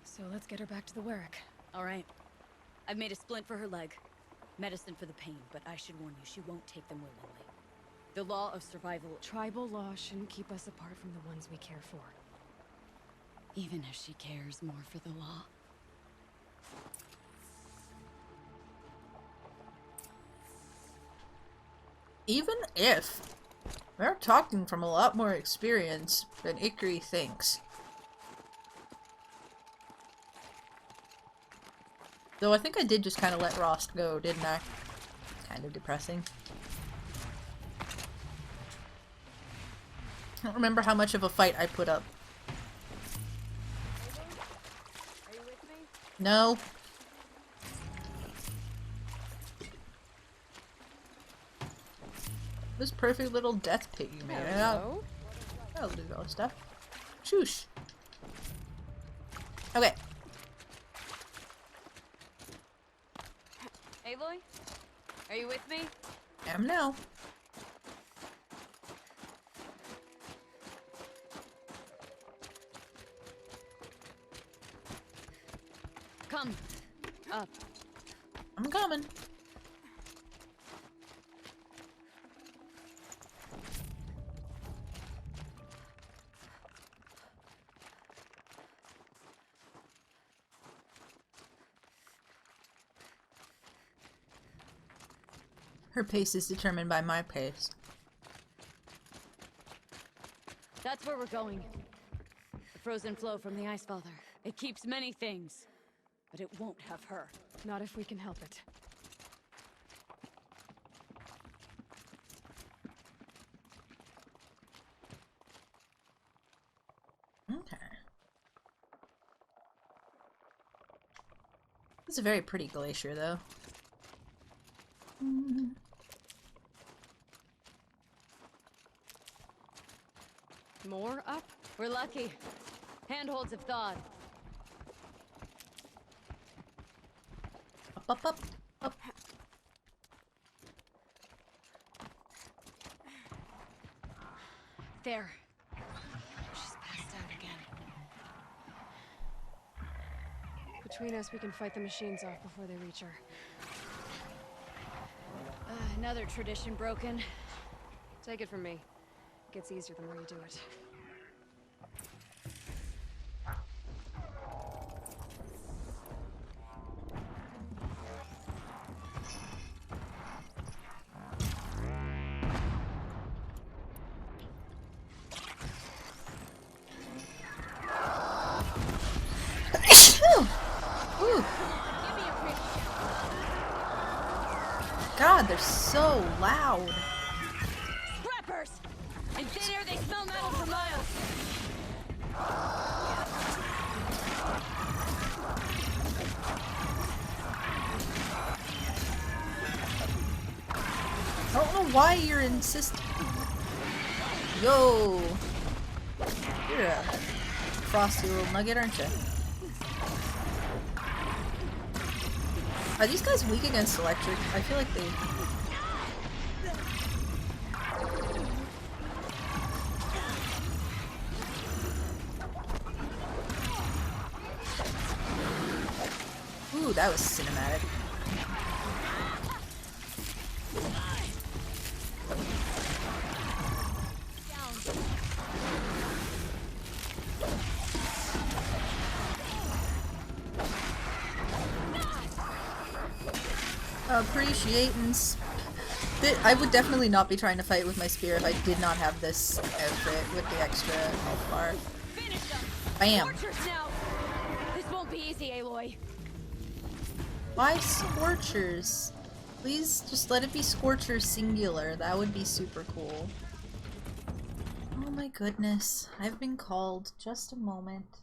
So let's get her back to the Werrick. All right. I've made a splint for her leg. Medicine for the pain, but I should warn you, she won't take them willingly. The law of survival... Tribal law shouldn't keep us apart from the ones we care for. Even if she cares more for the law. Even if. They're talking from a lot more experience than Ikri thinks. Though I think I did just kind of let Rost go, didn't I? Kind of depressing. I don't remember how much of a fight I put up. Are you with me? No. This perfect little death pig you made. Hello? That'll do all stuff. Shoosh. Okay. Aloy? Are you with me? Am now. Come. Up. I'm coming. Her pace is determined by my pace. That's where we're going. The frozen flow from the Ice Father. It keeps many things, but it won't have her. Not if we can help it. Okay. It's a very pretty glacier, though. More up? We're lucky. Handholds have thawed. Up, up, up, up. There. She's passed out again. Between us, we can fight the machines off before they reach her. Another tradition broken. Take it from me. It gets easier the more you do it. Ooh. God, they're so loud. Scrappers! In thin air, they smell metal for miles. I don't know why you're insisting. Yo! You're a frosty little nugget, aren't you? Are these guys weak against electric? I feel like they... Ooh, that was cinematic. appreciating. I would definitely not be trying to fight with my spear if I did not have this outfit with the extra health bar. Bam! This won't be easy, Aloy. Why Scorchers? Please just let it be Scorchers singular. That would be super cool. Oh my goodness. I've been called. Just a moment.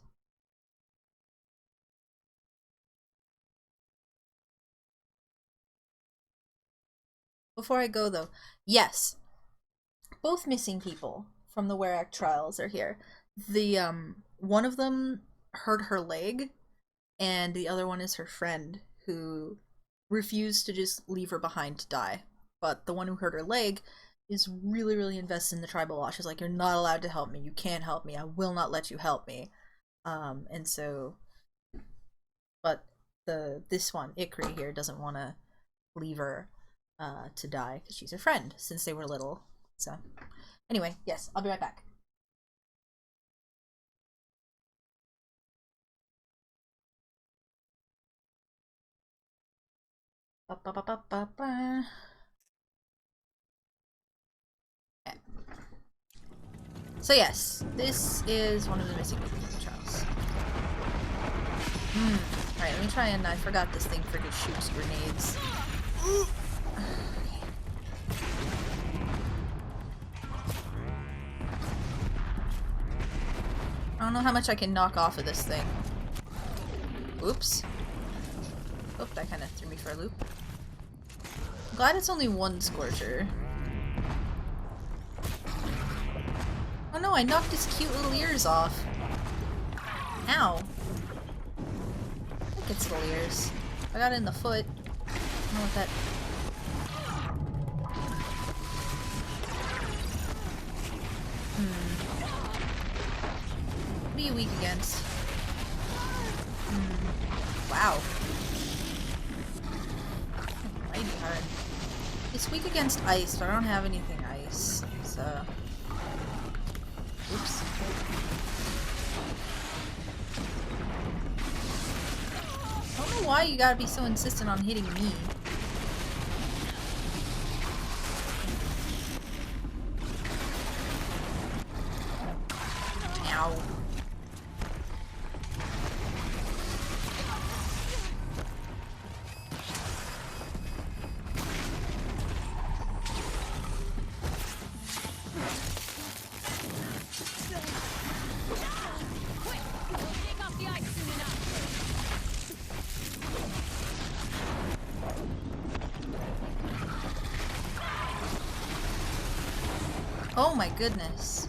Before I go though, yes, both missing people from the Werak trials are here. The one of them hurt her leg, and the other one is her friend who refused to just leave her behind to die. But the one who hurt her leg is really, really invested in the tribal law. She's like, "You're not allowed to help me. You can't help me. I will not let you help me." And so, but this one, Ikri here, doesn't want to leave her to die because she's her friend since they were little. So anyway, yes, I'll be right back. Okay. So yes, this is one of the missing people in the trials. Alright, let me try and I forgot this thing freaking shoots grenades. I don't know how much I can knock off of this thing. Oops. Oh, that kind of threw me for a loop. I'm glad it's only one Scorcher. Oh no, I knocked his cute little ears off. Ow. I think it's little ears. I got it in the foot. I don't know what that... What are you weak against? Wow. Mighty hard. It's weak against ice, but I don't have anything ice, so... Oops. I don't know why you gotta be so insistent on hitting me. Ow. Oh my goodness.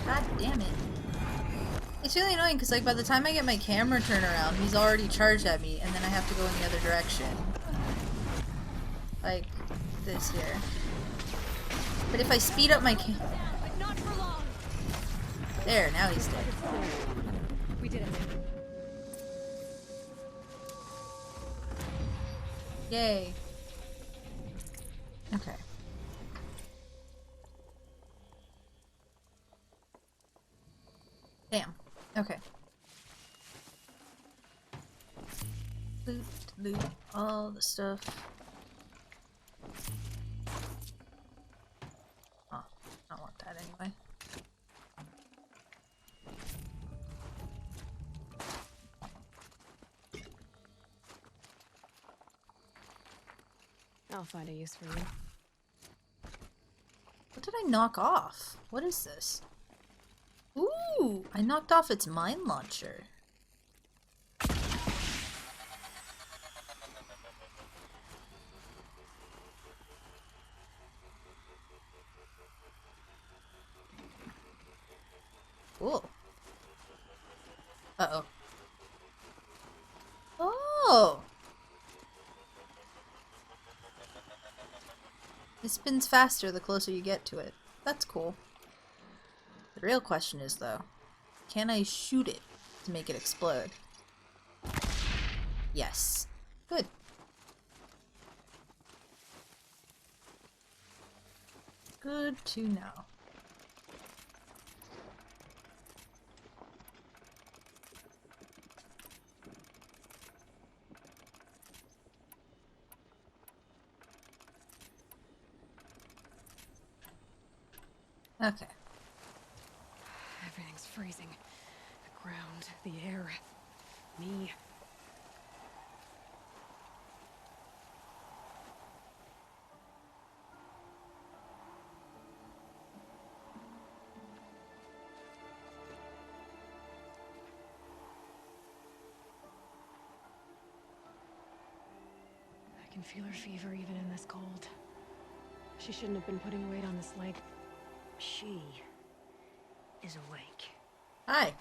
God damn it. It's really annoying because like by the time I get my camera turned around, he's already charged at me and then I have to go in the other direction. Like this here. But if I speed up my there, now he's dead. We did it. Yay. Okay. Damn. Okay. Loot all the stuff. Oh, I don't want that anyway. I'll find a use for you. What did I knock off? What is this? Ooh! I knocked off its mine launcher. Cool. Uh-oh. Oh! It spins faster the closer you get to it. That's cool. The real question is, though, can I shoot it? to make it explode. Yes. Good. Good to know. Okay. Everything's freezing. The ground, the air, me. I can feel her fever even in this cold. She shouldn't have been putting weight on this leg. She is awake. Hi.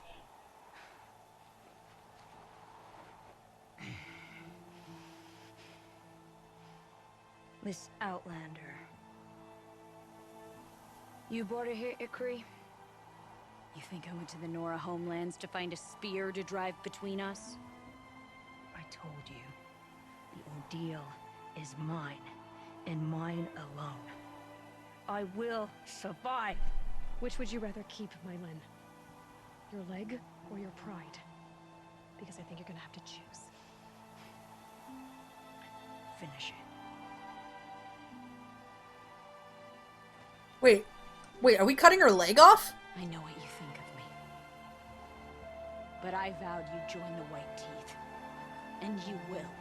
Miss Outlander. You brought her here, Ikri? You think I went to the Nora homelands to find a spear to drive between us? I told you, the ordeal is mine, and mine alone. I will survive. Which would you rather keep, Mylin? Your leg or your pride? Because I think you're gonna have to choose. Finish it. Wait, are we cutting her leg off? I know what you think of me. But I vowed you'd join the White Teeth. And you will.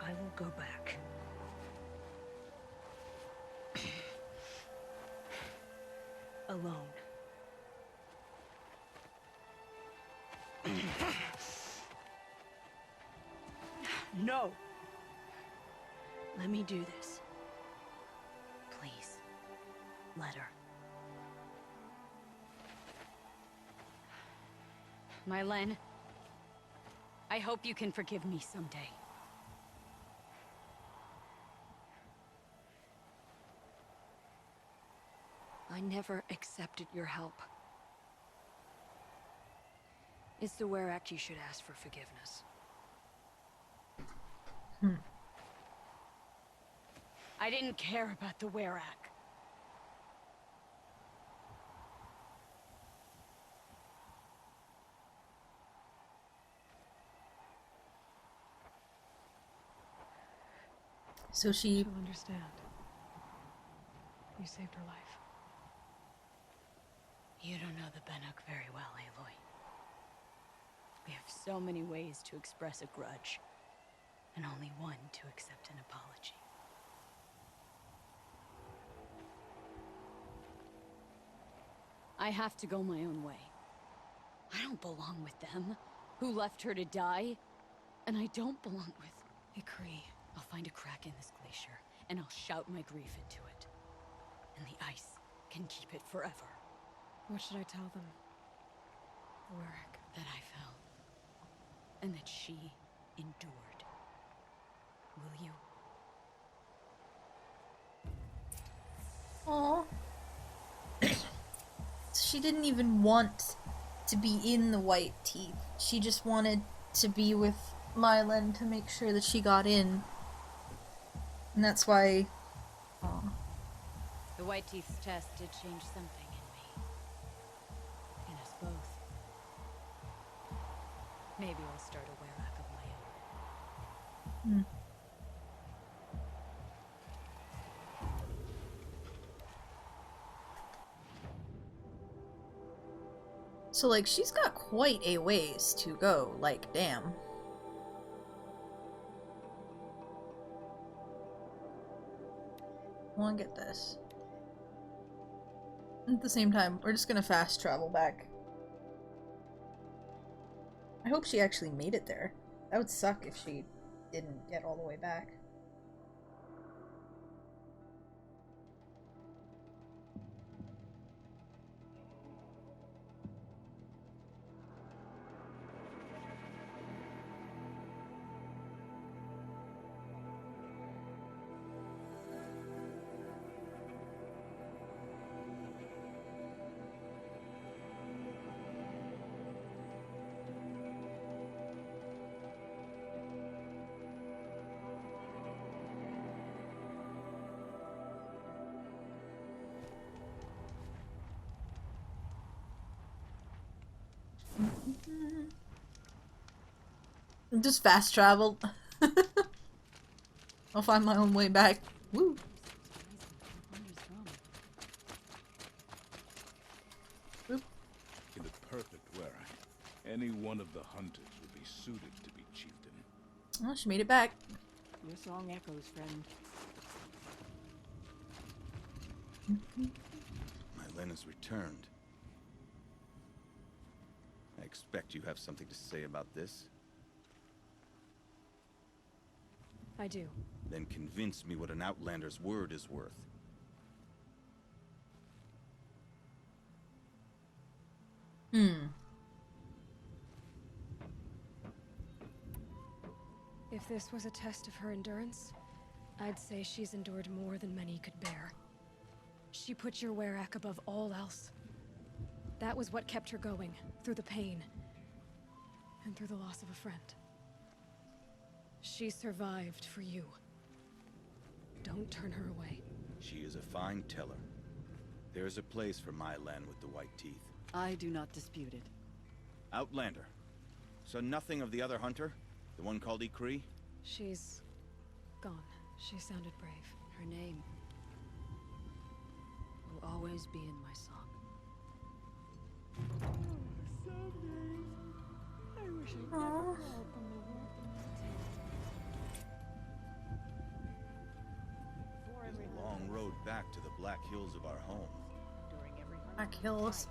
I will go back. Alone. No! Let me do this. Please. Let her. Mylin, I hope you can forgive me someday. I never accepted your help. It's the Were Act you should ask for forgiveness. I didn't care about the Were Act. So she'll understand. You saved her life. You don't know the Bannock very well, Aloy. We have so many ways to express a grudge, and only one to accept an apology. I have to go my own way. I don't belong with them, who left her to die. And I don't belong with Ikri. I'll find a crack in this glacier, and I'll shout my grief into it. And the ice can keep it forever. What should I tell them? Warwick. That I fell. And that she endured. Will you? Aww. She didn't even want to be in the White Teeth. She just wanted to be with Mylin to make sure that she got in. And that's why... Aw. The White Teeth's test did change something in me. In us both. Maybe I'll start a Were Act of my own. So, like, she's got quite a ways to go, like, damn. I wanna get this. At the same time, we're just gonna fast travel back. I hope she actually made it there. That would suck if she didn't get all the way back. Just fast travel. I'll find my own way back. Woo! In the perfect Werak, any one of the hunters would be suited to be chieftain. Oh, she made it back. Your song echoes, friend. My Len has returned. I expect you have something to say about this. I do. Then convince me what an outlander's word is worth. If this was a test of her endurance, I'd say she's endured more than many could bear. She put your Werak above all else. That was what kept her going, through the pain, and through the loss of a friend. She survived for you. Don't turn her away. She is a fine teller. There is a place for my Len with the white teeth. I do not dispute it. Outlander. So nothing of the other hunter? The one called Ikri? She's gone. She sounded brave. Her name will always be in my song. I wish I never crawled from the warmth of It is a long road back to the Black Hills of our home. Black Hills.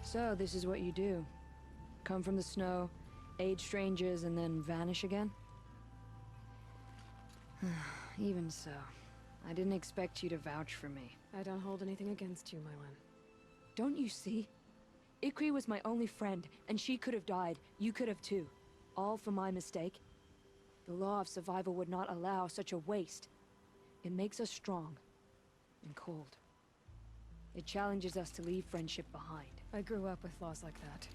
So, this is what you do. Come from the snow, aid strangers, and then vanish again? Even so, I didn't expect you to vouch for me. I don't hold anything against you, Mylan. Don't you see? Ikri was my only friend, and she could have died. You could have too. All for my mistake. The law of survival would not allow such a waste. It makes us strong and cold. It challenges us to leave friendship behind. I grew up with laws like that.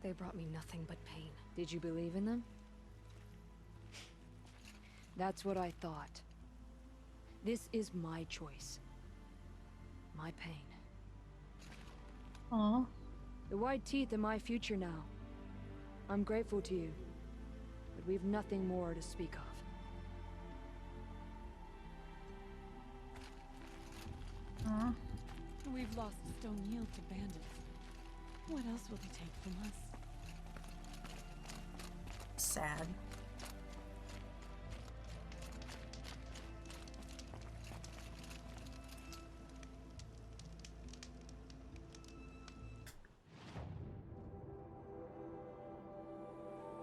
They brought me nothing but pain. Did you believe in them? That's what I thought. This is my choice. My pain. Aww. The white teeth are my future now. I'm grateful to you, but we've nothing more to speak of. Aww. We've lost Stone Yield to bandits. What else will they take from us? Sad.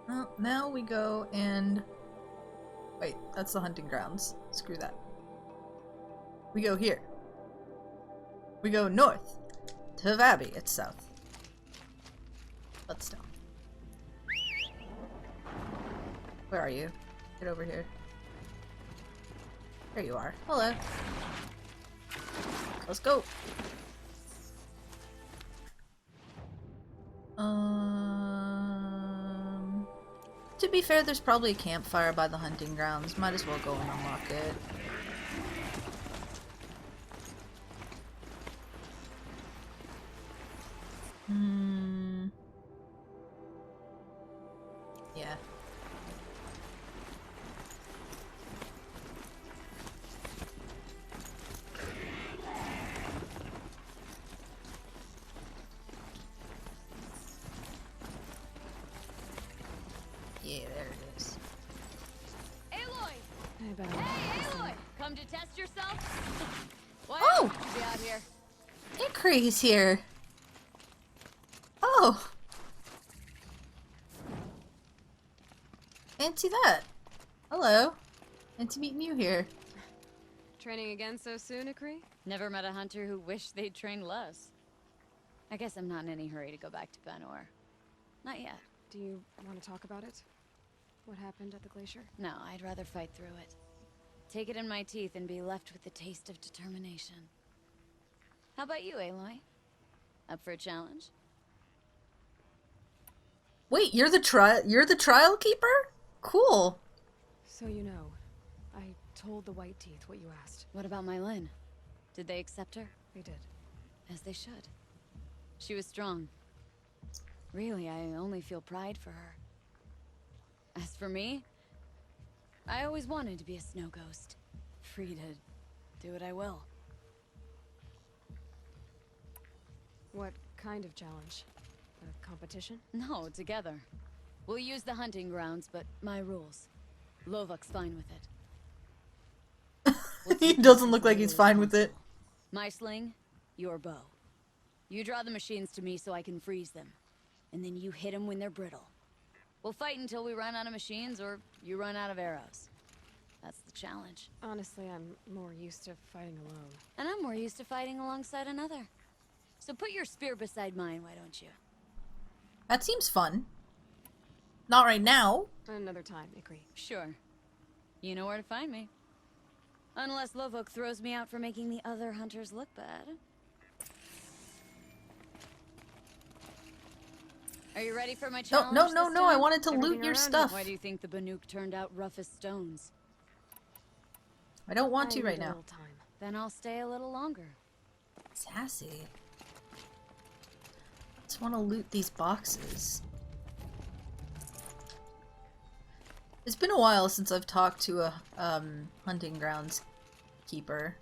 Well, now we go and... Wait, that's the hunting grounds. Screw that. We go here. We go north. To Vabbie, it's south. But still. Where are you? Get over here. There you are. Hello. Let's go. To be fair, there's probably a campfire by the hunting grounds. Might as well go and unlock it. Yeah. Yeah, there it is. Aloy! I better Hey, Aloy! Come to test yourself? Why Oh! else would you be out here? Ikri's here. Oh. Fancy that. Hello. Fancy meeting you here. Training again so soon, Ikri? Never met a hunter who wished they'd trained less. I guess I'm not in any hurry to go back to Banor. Not yet. Do you want to talk about it? What happened at the glacier? No, I'd rather fight through it. Take it in my teeth and be left with the taste of determination. How about you, Aloy? Up for a challenge? Wait, you're the trial keeper? Cool. So you know, I told the White Teeth what you asked. What about my Lynn? Did they accept her? They did. As they should. She was strong. Really, I only feel pride for her. As for me, I always wanted to be a snow ghost. Free to do what I will. What kind of challenge? A competition? No, together. We'll use the hunting grounds, but my rules. Lovok's fine with it. He doesn't look like he's fine with it. My sling, your bow. You draw the machines to me so I can freeze them. And then you hit them when they're brittle. We'll fight until we run out of machines or you run out of arrows. That's the challenge. Honestly, I'm more used to fighting alone. And I'm more used to fighting alongside another. So put your spear beside mine, why don't you? That seems fun. Not right now. Another time, Ikri. Sure. You know where to find me. Unless Lovok throws me out for making the other hunters look bad. Are you ready for my challenge? No, I wanted to loot your stuff. Why do you think the Banuk turned out rough as stones? I don't want to right now. Then I'll stay a little longer. Sassy. Just want to loot these boxes. It's been a while since I've talked to a hunting grounds keeper.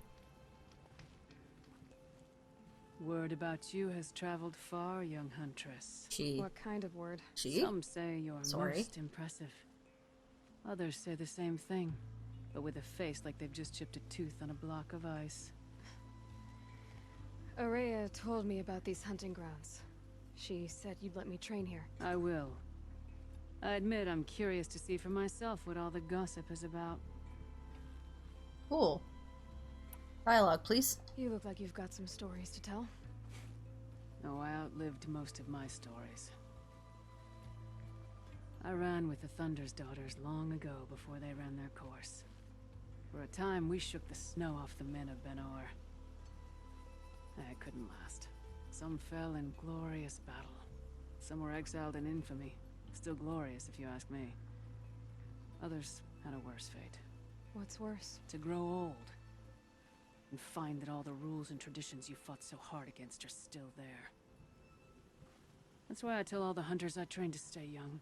Word about you has traveled far, young huntress. What kind of word? Some say you're most impressive. Others say the same thing, but with a face like they've just chipped a tooth on a block of ice. Aurea told me about these hunting grounds. She said you'd let me train here. I will. I admit I'm curious to see for myself what all the gossip is about. Cool. Dialogue, please. You look like you've got some stories to tell. Oh, I outlived most of my stories. I ran with the Thunder's daughters long ago before they ran their course. For a time, we shook the snow off the men of Ben-Or. I couldn't last. Some fell in glorious battle. Some were exiled in infamy. Still glorious, if you ask me. Others had a worse fate. What's worse? To grow old. And find that all the rules and traditions you fought so hard against are still there. That's why I tell all the hunters I train to stay young.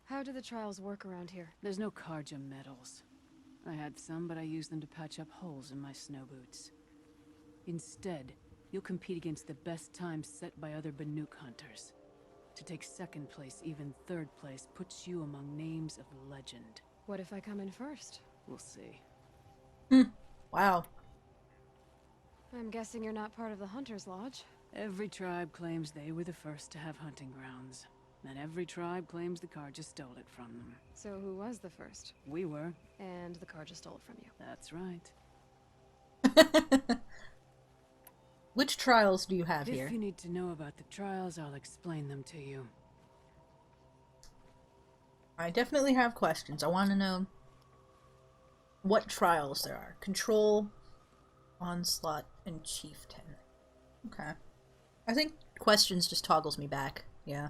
How do the trials work around here? There's no Karja medals. I had some, but I used them to patch up holes in my snow boots. Instead, you'll compete against the best times set by other Banuk hunters. To take second place, even third place, puts you among names of legend. What if I come in first? We'll see. Wow. I'm guessing you're not part of the Hunter's Lodge. Every tribe claims they were the first to have hunting grounds. And every tribe claims the Karja stole it from them. So who was the first? We were. And the Karja stole it from you. That's right. Which trials do you have here? If you need to know about the trials, I'll explain them to you. I definitely have questions. I want to know what trials there are. Control, Onslaught, and Chieftain. Okay. I think questions just toggles me back. Yeah.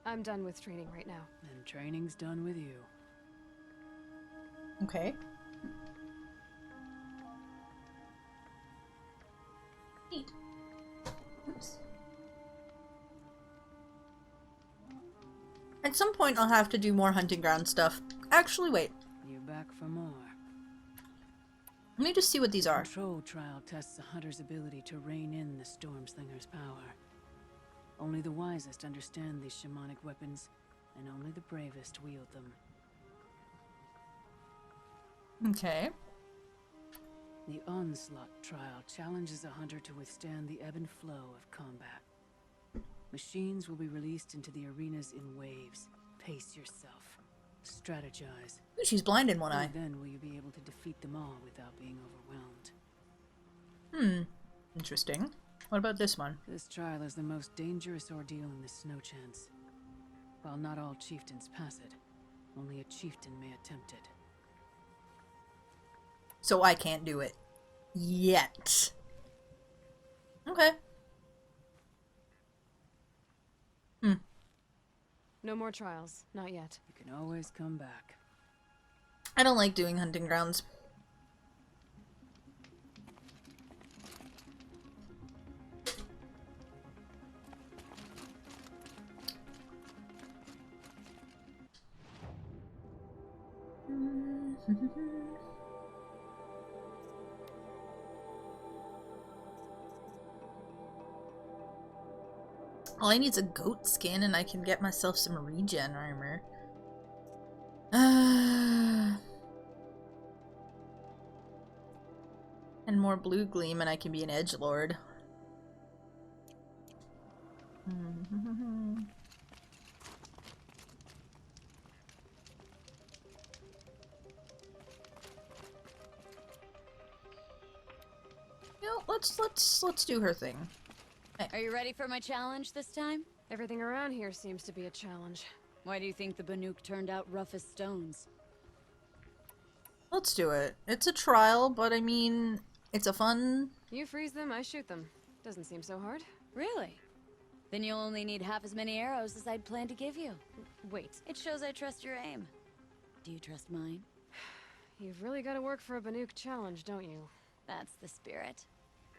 I'm done with training right now. And training's done with you. Okay. Neat. Oops. At some point I'll have to do more hunting ground stuff. Actually, wait. You back for more. Let me just see what these are. Control trial tests a hunter's ability to rein in the Stormslinger's power. Only the wisest understand these shamanic weapons, and only the bravest wield them. Okay. The Onslaught trial challenges a hunter to withstand the ebb and flow of combat. Machines will be released into the arenas in waves. Pace yourself. Strategize. Ooh, she's blind in one eye. Then will you be able to defeat them all without being overwhelmed. Interesting. What about this one? This trial is the most dangerous ordeal in the Snow Chance. While not all chieftains pass it, only a chieftain may attempt it. So I can't do it. Yet. Okay. No more trials. Not yet. You can always come back. I don't like doing hunting grounds. All I need is a goat skin and I can get myself some regen armor. And more blue gleam and I can be an edgelord. You know, let's do her thing. Are you ready for my challenge this time? Everything around here seems to be a challenge. Why do you think the Banuk turned out rough as stones? Let's do it. It's a trial, but I mean, it's a fun... You freeze them, I shoot them. Doesn't seem so hard. Really? Then you'll only need half as many arrows as I'd planned to give you. Wait. It shows I trust your aim. Do you trust mine? You've really got to work for a Banuk challenge, don't you? That's the spirit.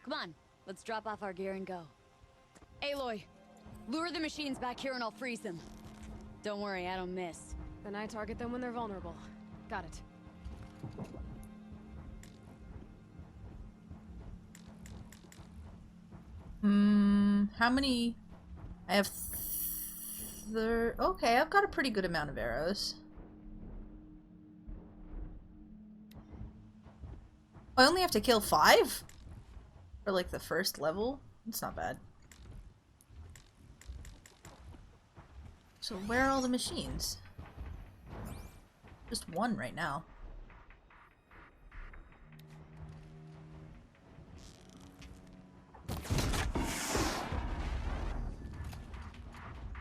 Come on, let's drop off our gear and go. Aloy, lure the machines back here and I'll freeze them. Don't worry, I don't miss. Then I target them when they're vulnerable. Got it. How many? I have okay, I've got a pretty good amount of arrows. I only have to kill 5? For like the first level? It's not bad. So where are all the machines? Just one right now.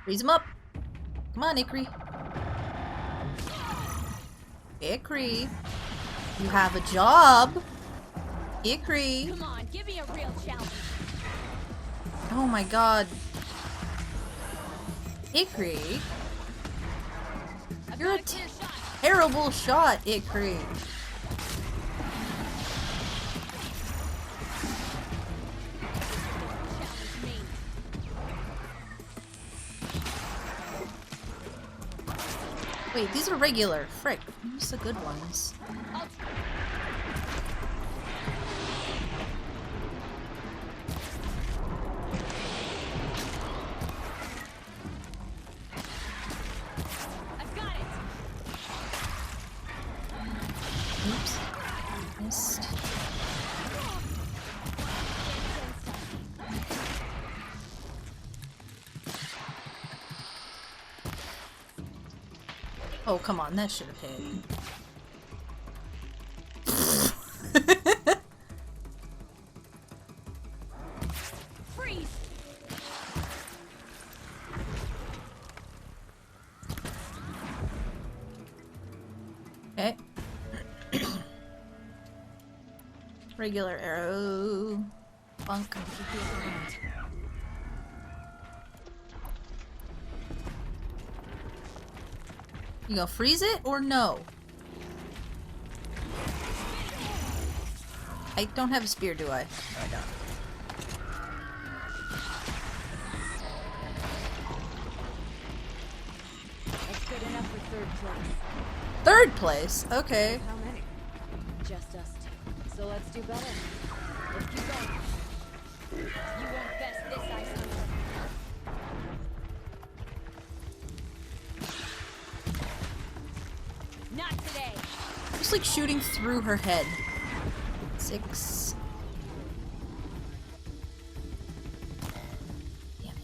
Freeze him up! Come on, Ikri. Ikri. You have a job. Ikri. Come on, give me a real challenge. Oh my god. Ikri. You're a terrible shot, Ikri. Wait, these are regular. Frick. Who's the good ones? I've got it. Oops. Missed. Oh, come on, that should have hit. Freeze. Okay. Regular arrow. Bunk. You gonna freeze it or no? I don't have a spear, do I? No, I don't. That's good enough for third place. Third place? Okay. How many? Just us two. So let's do better. Let's keep going. You won't best this ice hunter. Not today. Just like shooting through her head. 6. Damn it.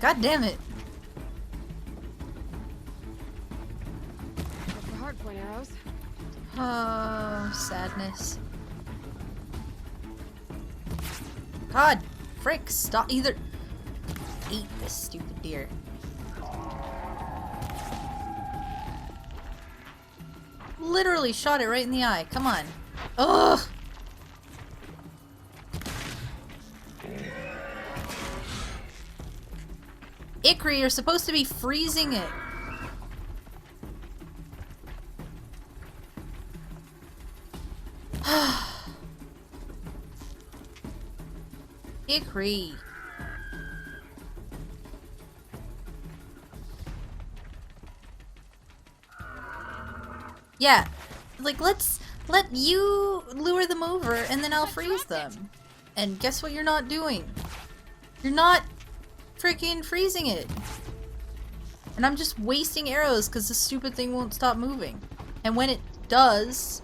God damn it. Look for hardpoint arrows. Oh, sadness. God, frick, stop either. Eat this stupid deer. Literally shot it right in the eye. Come on. Ugh. Ikri, you're supposed to be freezing it. Ikri. Yeah, like let you lure them over and then I'll freeze them. And guess what you're not doing? You're not freaking freezing it. And I'm just wasting arrows because the stupid thing won't stop moving. And when it does...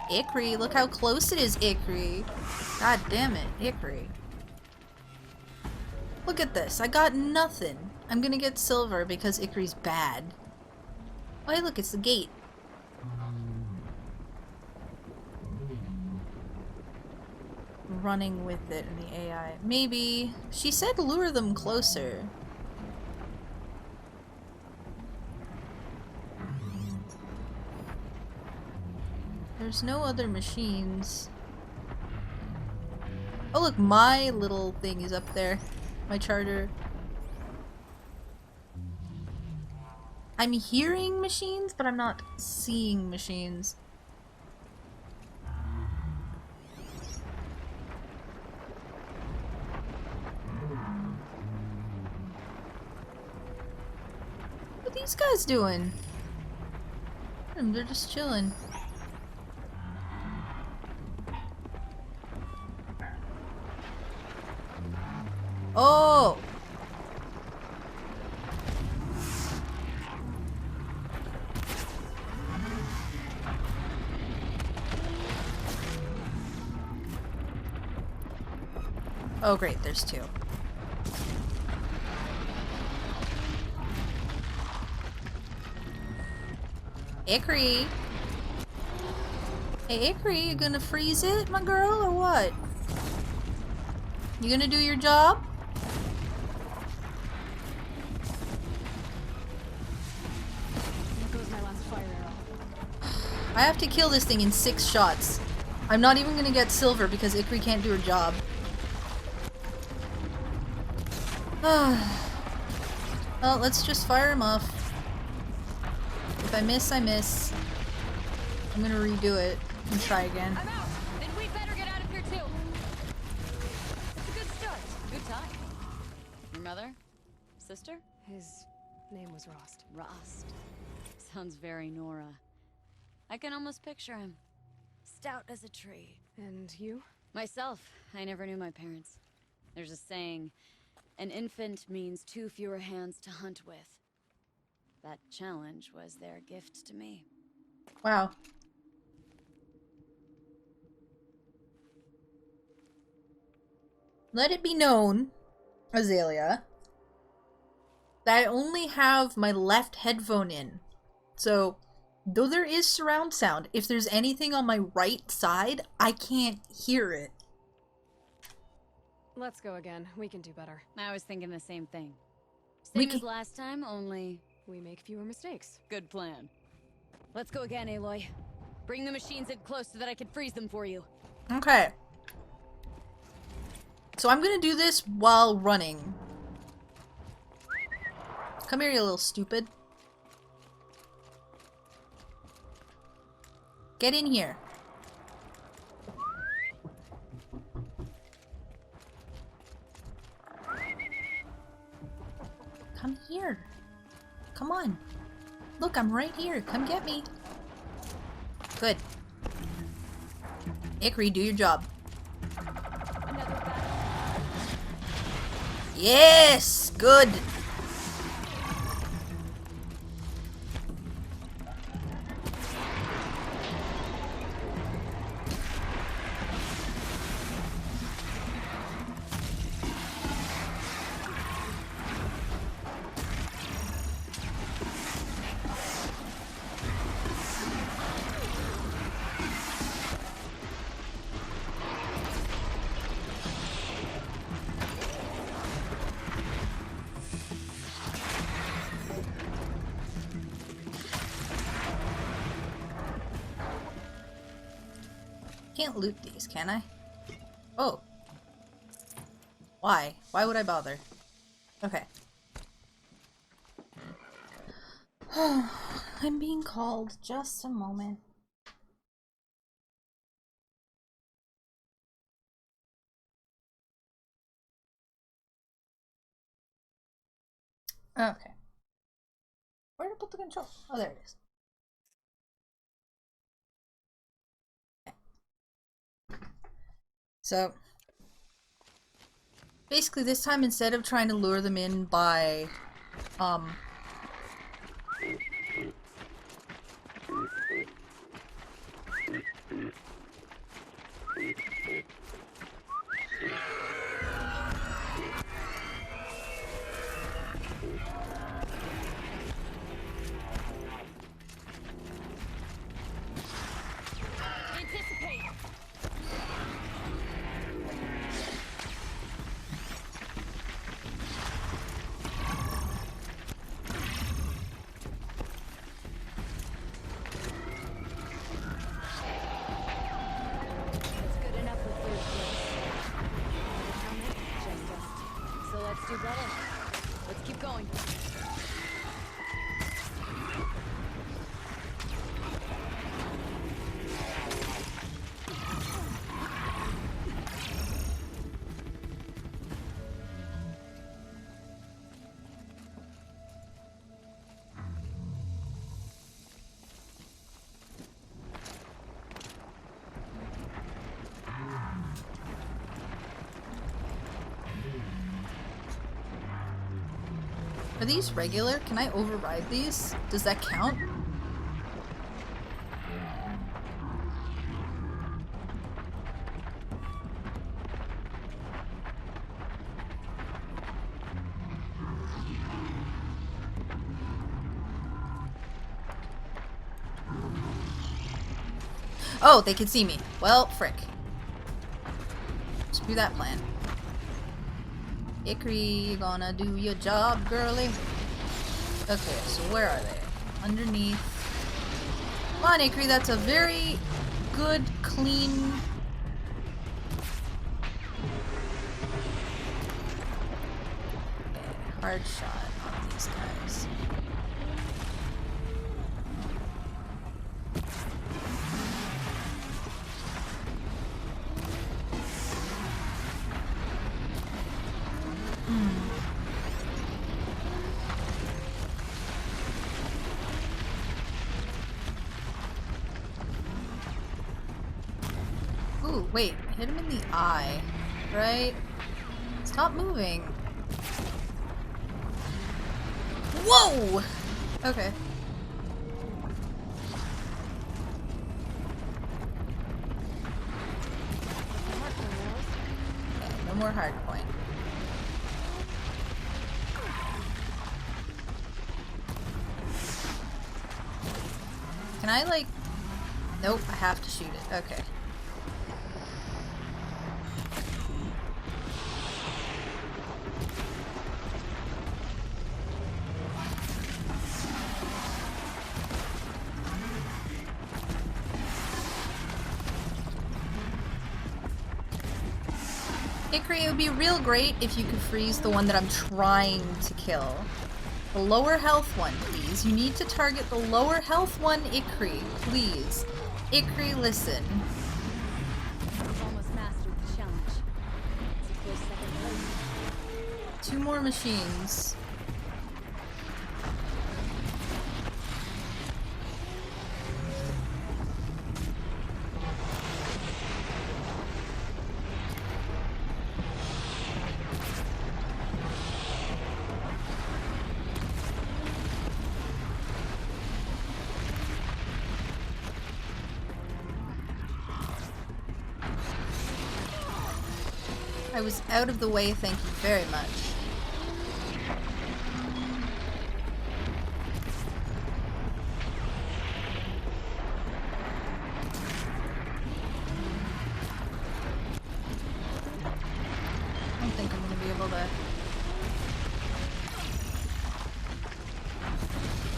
Ikri, look how close it is, Ikri. God damn it, Ikri. Look at this, I got nothing. I'm gonna get silver because Ikri's bad. Oh hey look, it's the gate. Running with it in the AI. Maybe... She said lure them closer. There's no other machines. Oh look, my little thing is up there. My charter. I'm hearing machines, but I'm not seeing machines. What are these guys doing? They're just chilling. Oh! Oh great, there's two. Ikri! Hey Ikri, you gonna freeze it, my girl, or what? You gonna do your job? There goes my last fire arrow. I have to kill this thing in 6 shots. I'm not even gonna get silver because Ikri can't do her job. Well, let's just fire him off. If I miss, I miss. I'm gonna redo it and try again. I'm out. Then we better get out of here too. It's a good start. Good time. Your mother? Sister? His name was Rost. Rost. Sounds very Nora. I can almost picture him. Stout as a tree. And you? Myself. I never knew my parents. There's a saying, an infant means 2 fewer hands to hunt with. That challenge was their gift to me. Wow. Let it be known, Azalea, that I only have my left headphone in. So, though there is surround sound, if there's anything on my right side, I can't hear it. Let's go again. We can do better. I was thinking the same thing. Same as last time, only... We make fewer mistakes. Good plan. Let's go again, Aloy. Bring the machines in close so that I can freeze them for you. Okay. So I'm gonna do this while running. Come here, you little stupid. Get in here. Come here. Come on. Look, I'm right here. Come get me. Good. Ikri, do your job. Yes! Good! Can't loot these, can I? Oh. Why? Why would I bother? Okay. I'm being called. Just a moment. Okay. Where to put the control? Oh, there it is. Okay. So basically this time, instead of trying to lure them in by Anticipate. It's good enough for third place. Just dust. So let's do better. Let's keep going. Are these regular? Can I override these? Does that count? Oh, they can see me. Well, frick. Screw that plan. Hickory, you gonna do your job, girly? Okay, so where are they? Underneath. Come on, Hickory, that's a very good, clean... hard shot on these guys. Ooh, wait, hit him in the eye, right? Stop moving. Whoa! Okay. Okay, no more hard point. Can I, like... Nope, I have to shoot it. Okay. Hickory, it would be real great if you could freeze the one that I'm trying to kill. The lower health one, please. You need to target the lower health one, Hickory, please. Hickory, listen. We've almost mastered the challenge. It's a close second place. 2 more machines. I was out of the way, thank you very much. I don't think I'm gonna be able to...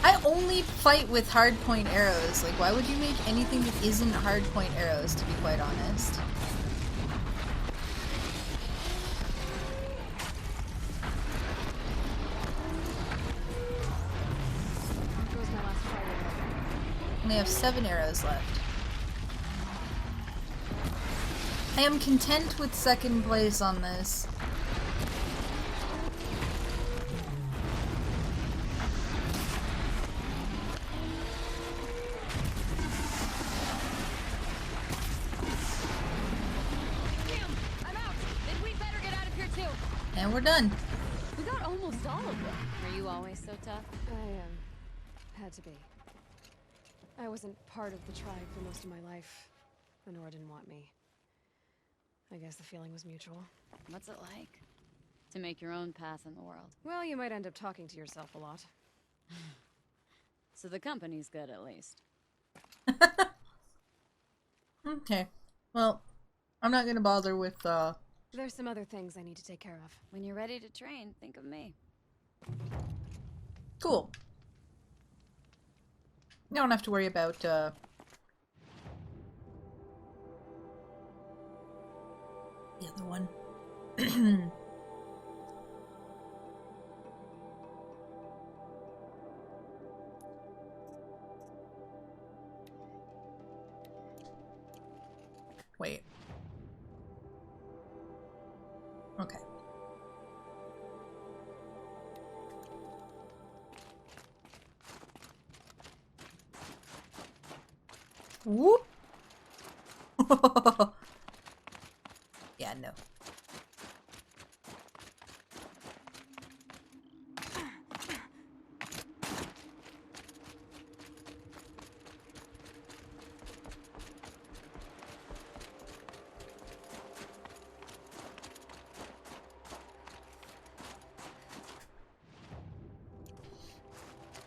I only fight with hardpoint arrows. Like, why would you make anything that isn't hardpoint arrows, to be quite honest? Only have 7 arrows left. I am content with second place on this. we're done. We got almost all of them. Are you always so tough? I had to be. I wasn't part of the tribe for most of my life. Lenore didn't want me. I guess the feeling was mutual. What's it like to make your own path in the world? Well, you might end up talking to yourself a lot. So the company's good, at least. Okay. Well, I'm not gonna bother with, There's some other things I need to take care of. When you're ready to train, think of me. Cool. You don't have to worry about, the other one. Wait. Okay. Whoop! Yeah, no.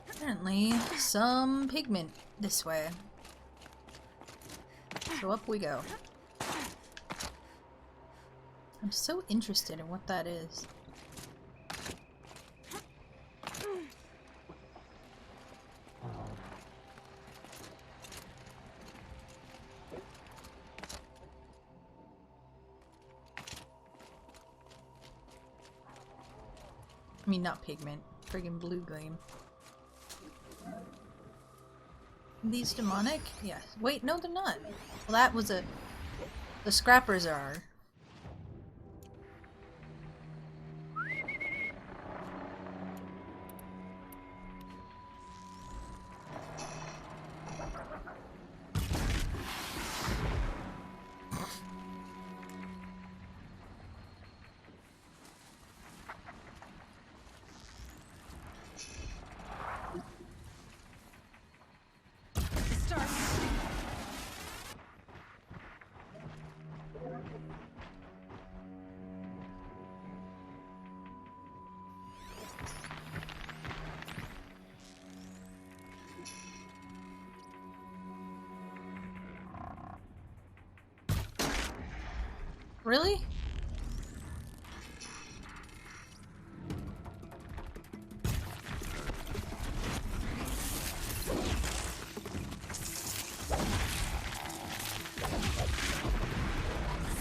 Apparently, some pigment this way. So up we go. I'm so interested in what that is. I mean, not pigment. Friggin' blue gleam. These demonic? Yes. Wait, no, they're not. Well, that was a... The scrappers are. Really?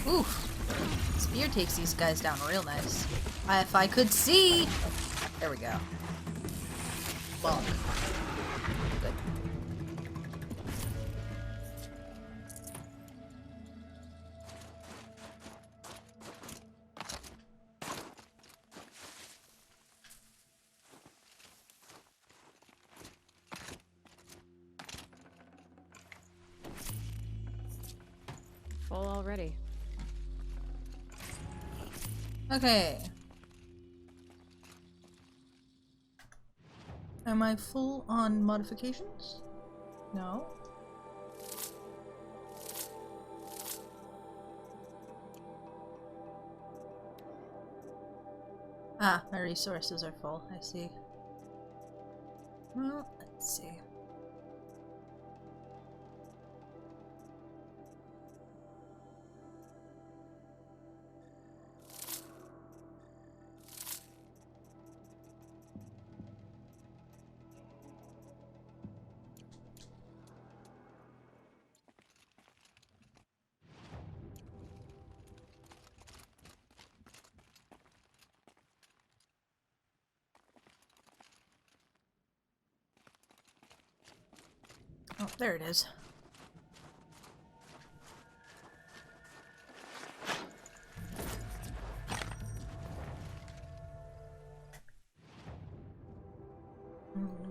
Oof. Spear takes these guys down real nice. If I could see! There we go. Bonk. Good. Full already. Okay. Am I full on modifications? No. Ah, my resources are full. I see. Well, let's see. Oh, there it is.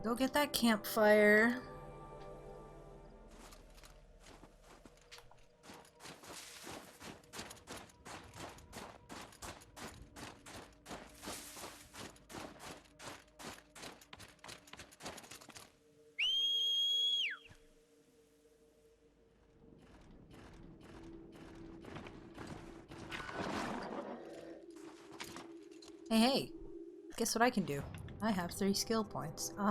Go get that campfire. Hey, hey. Guess what I can do? I have 3 skill points. Go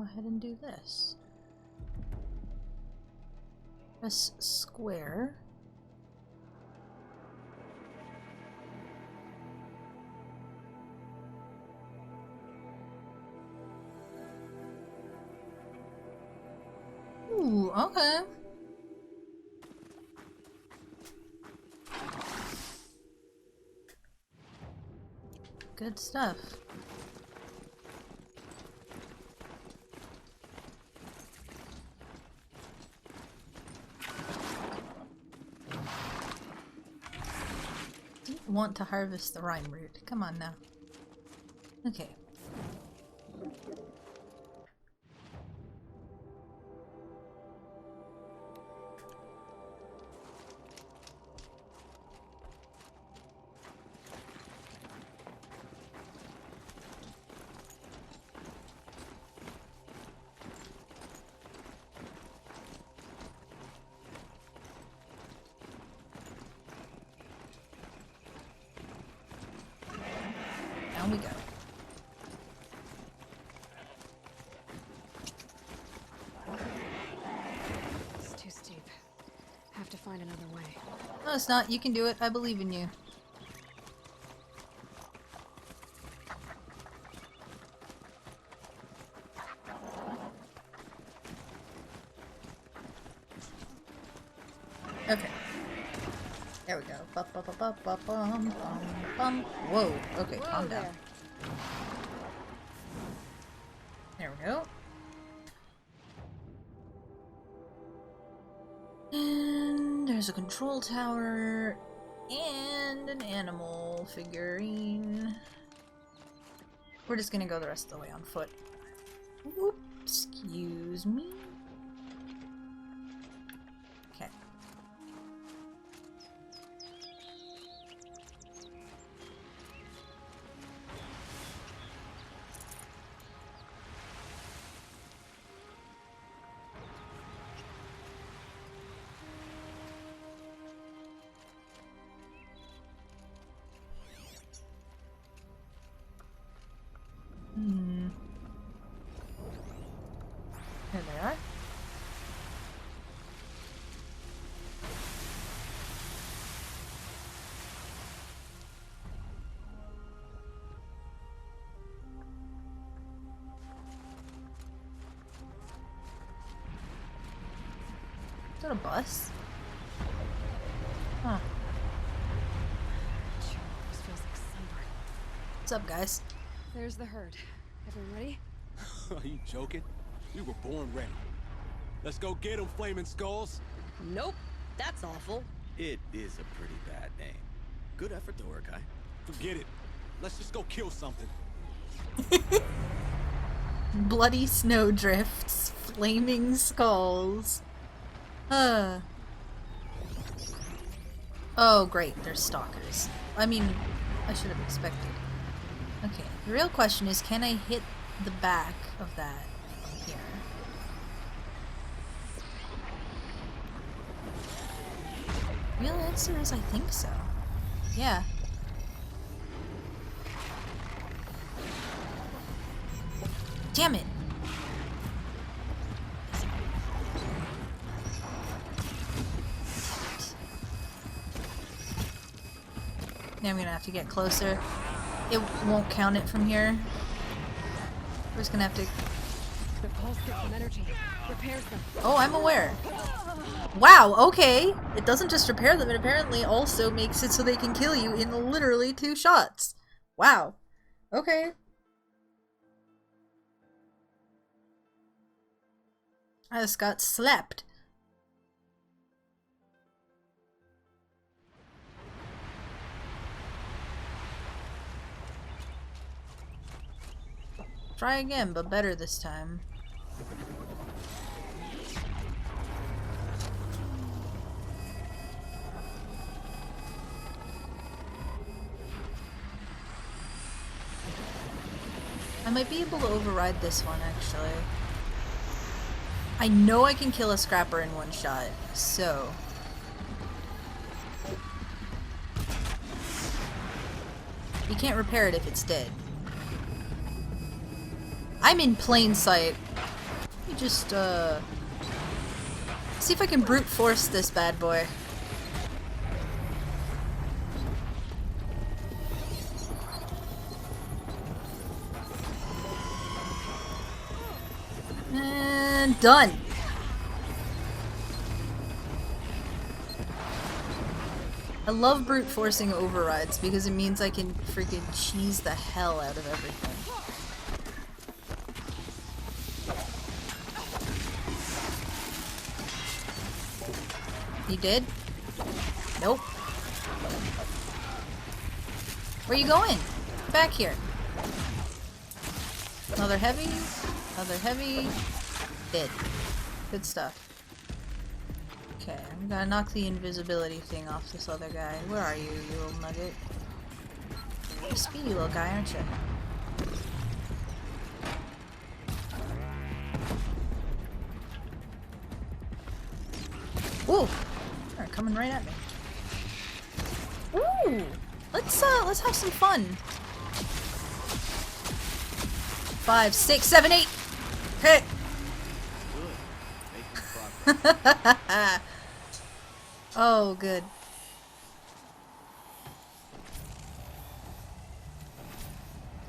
ahead and do this. Press square. Ooh, okay. Good stuff. Didn't want to harvest the rhyme root. Come on now. Okay. Down we go. It's too steep. Have to find another way. No, it's not. You can do it. I believe in you. Okay. There we go. Whoa. Okay, calm down. There we go. And there's a control tower and an animal figurine. We're just gonna go the rest of the way on foot. Whoop, excuse me. Okay. There they are. Is that a bus? Huh. This feels like sunburn. What's up, guys? There's the herd. Everyone ready? Are you joking? We were born ready. Let's go get them, flaming skulls. Nope. That's awful. It is a pretty bad name. Good effort, though, Urkai. Forget it. Let's just go kill something. Bloody snowdrifts, flaming skulls. Oh, great, they're stalkers. I mean, I should have expected. Okay, the real question is, can I hit the back of that from here? Real answer is I think so. Yeah. Damn it! Now I'm gonna have to get closer. It won't count it from here. We're just gonna have to... The pulse gets some energy. Repairs them. Oh, I'm aware. Wow, okay. It doesn't just repair them, it apparently also makes it so they can kill you in literally 2 shots. Wow. Okay. I just got slapped. Try again, but better this time. might be able to override this one, actually. I know I can kill a scrapper in one shot, so... You can't repair it if it's dead. I'm in plain sight. Let me just, see if I can brute force this bad boy. And done. I love brute forcing overrides because it means I can freaking cheese the hell out of everything. You did? Nope. Where you going? Back here. Another heavy. Another heavy. Dead. Good stuff. Okay, I'm gonna knock the invisibility thing off this other guy. Where are you, you little nugget? You're a speedy little guy, aren't you? Ooh! They're coming right at me. Ooh! Let's have some fun. 5, 6, 7, 8! Hit! Oh, good.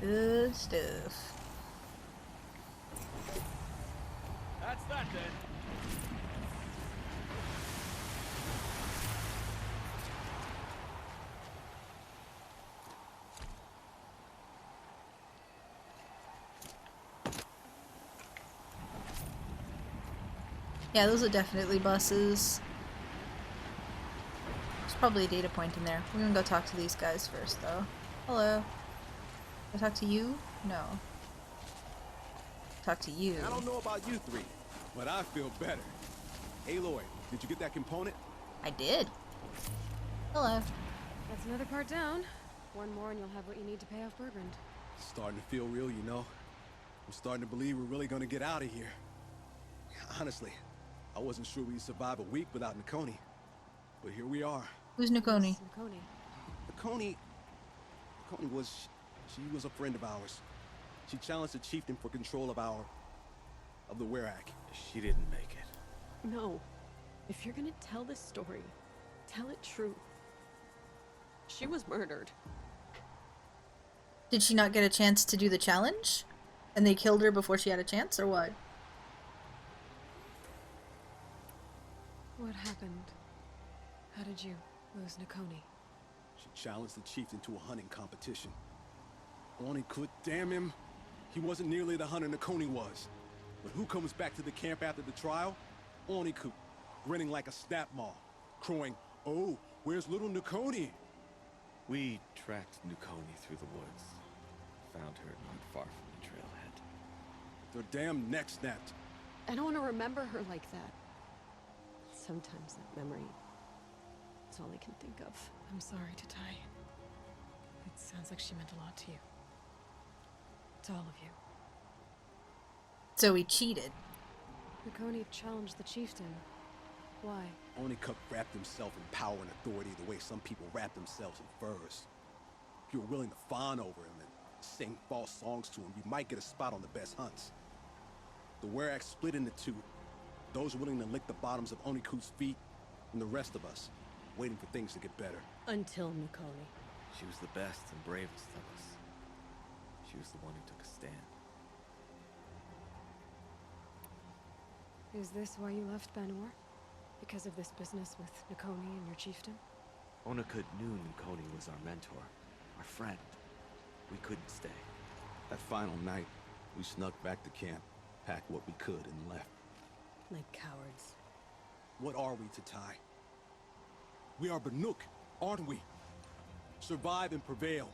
Good stuff. That's that then. Yeah, those are definitely buses. There's probably a data point in there. We're gonna go talk to these guys first, though. Hello. Can I talk to you? No. Talk to you. I don't know about you three, but I feel better. Aloy, did you get that component? I did. Hello. That's another part down. One more and you'll have what you need to pay off Bergrand. Starting to feel real, you know. I'm starting to believe we're really gonna get out of here. Honestly, I wasn't sure we'd survive a week without Nakoni. But here we are. Who's Nakoni? Nakoni was... she was a friend of ours. She challenged the chieftain for control of the Werak. She didn't make it. No. If you're gonna tell this story, tell it true. She was murdered. Did she not get a chance to do the challenge? And they killed her before she had a chance, or what? What happened? How did you lose Nakoni? She challenged the chieftain to a hunting competition. Oni could, damn him. He wasn't nearly the hunter Nakoni was. But who comes back to the camp after the trial? Oni could, grinning like a snap maw, crowing, "Oh, where's little Nakoni?" We tracked Nakoni through the woods. Found her not far from the trailhead. Their damn neck snapped. I don't want to remember her like that. Sometimes that memory is all I can think of. I'm sorry, Tatai. It sounds like she meant a lot to you. To all of you. So he cheated. Nakoni challenged the chieftain. Why? Onikuk wrapped himself in power and authority the way some people wrap themselves in furs. If you're willing to fawn over him and sing false songs to him, you might get a spot on the best hunts. The Werak split into two. Those willing to lick the bottoms of Oniku's feet, and the rest of us, waiting for things to get better. Until Nakoni. She was the best and bravest of us. She was the one who took a stand. Is this why you left Banor? Because of this business with Nakoni and your chieftain? Onakut knew Nakoni was our mentor, our friend. We couldn't stay. That final night, we snuck back to camp, packed what we could, and left. Like cowards. What are we, Tatai? We are Banuk, aren't we? Survive and prevail.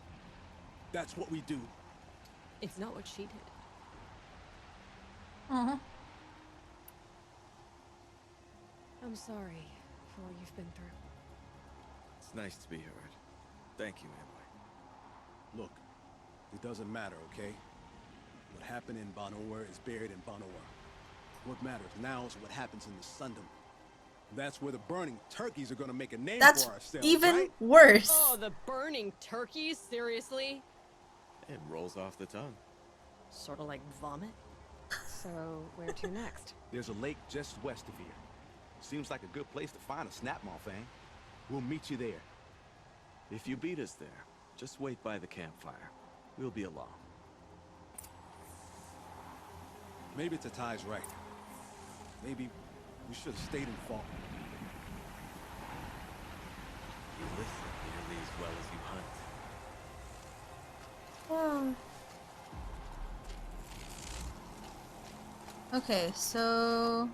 That's what we do. It's not what she did. Uh-huh. I'm sorry for what you've been through. It's nice to be heard. Thank you, Aloy. Look, it doesn't matter, okay? What happened in Banor is buried in Banor. What matters now is what happens in the Sundom. That's where the burning turkeys are gonna make a name That's for ourselves, even right? worse. Oh, the burning turkeys? Seriously? It rolls off the tongue. Sort of like vomit? So, where to next? There's a lake just west of here. Seems like a good place to find a snapmaw fang. We'll meet you there. If you beat us there, just wait by the campfire. We'll be along. Maybe Tatai's right. Maybe we should have stayed in fall. You listen nearly as well as you hunt. Okay, so...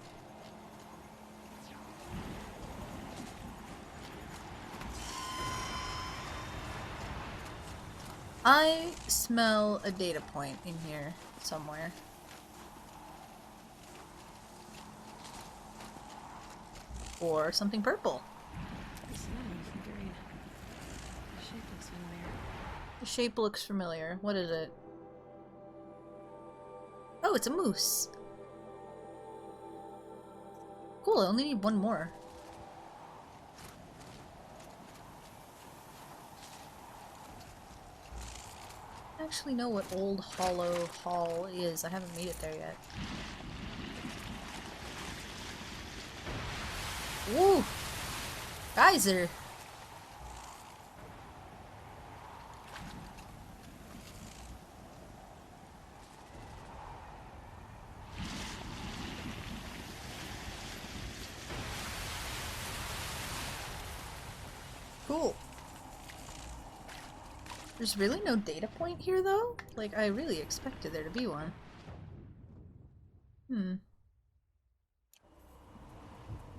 I smell a data point in here somewhere. Or something purple. The shape looks familiar. What is it? Oh, it's a moose. Cool, I only need one more. I actually know what Old Hollow Hall is. I haven't made it there yet. Woo! Geyser! Cool. There's really no data point here though? Like, I really expected there to be one.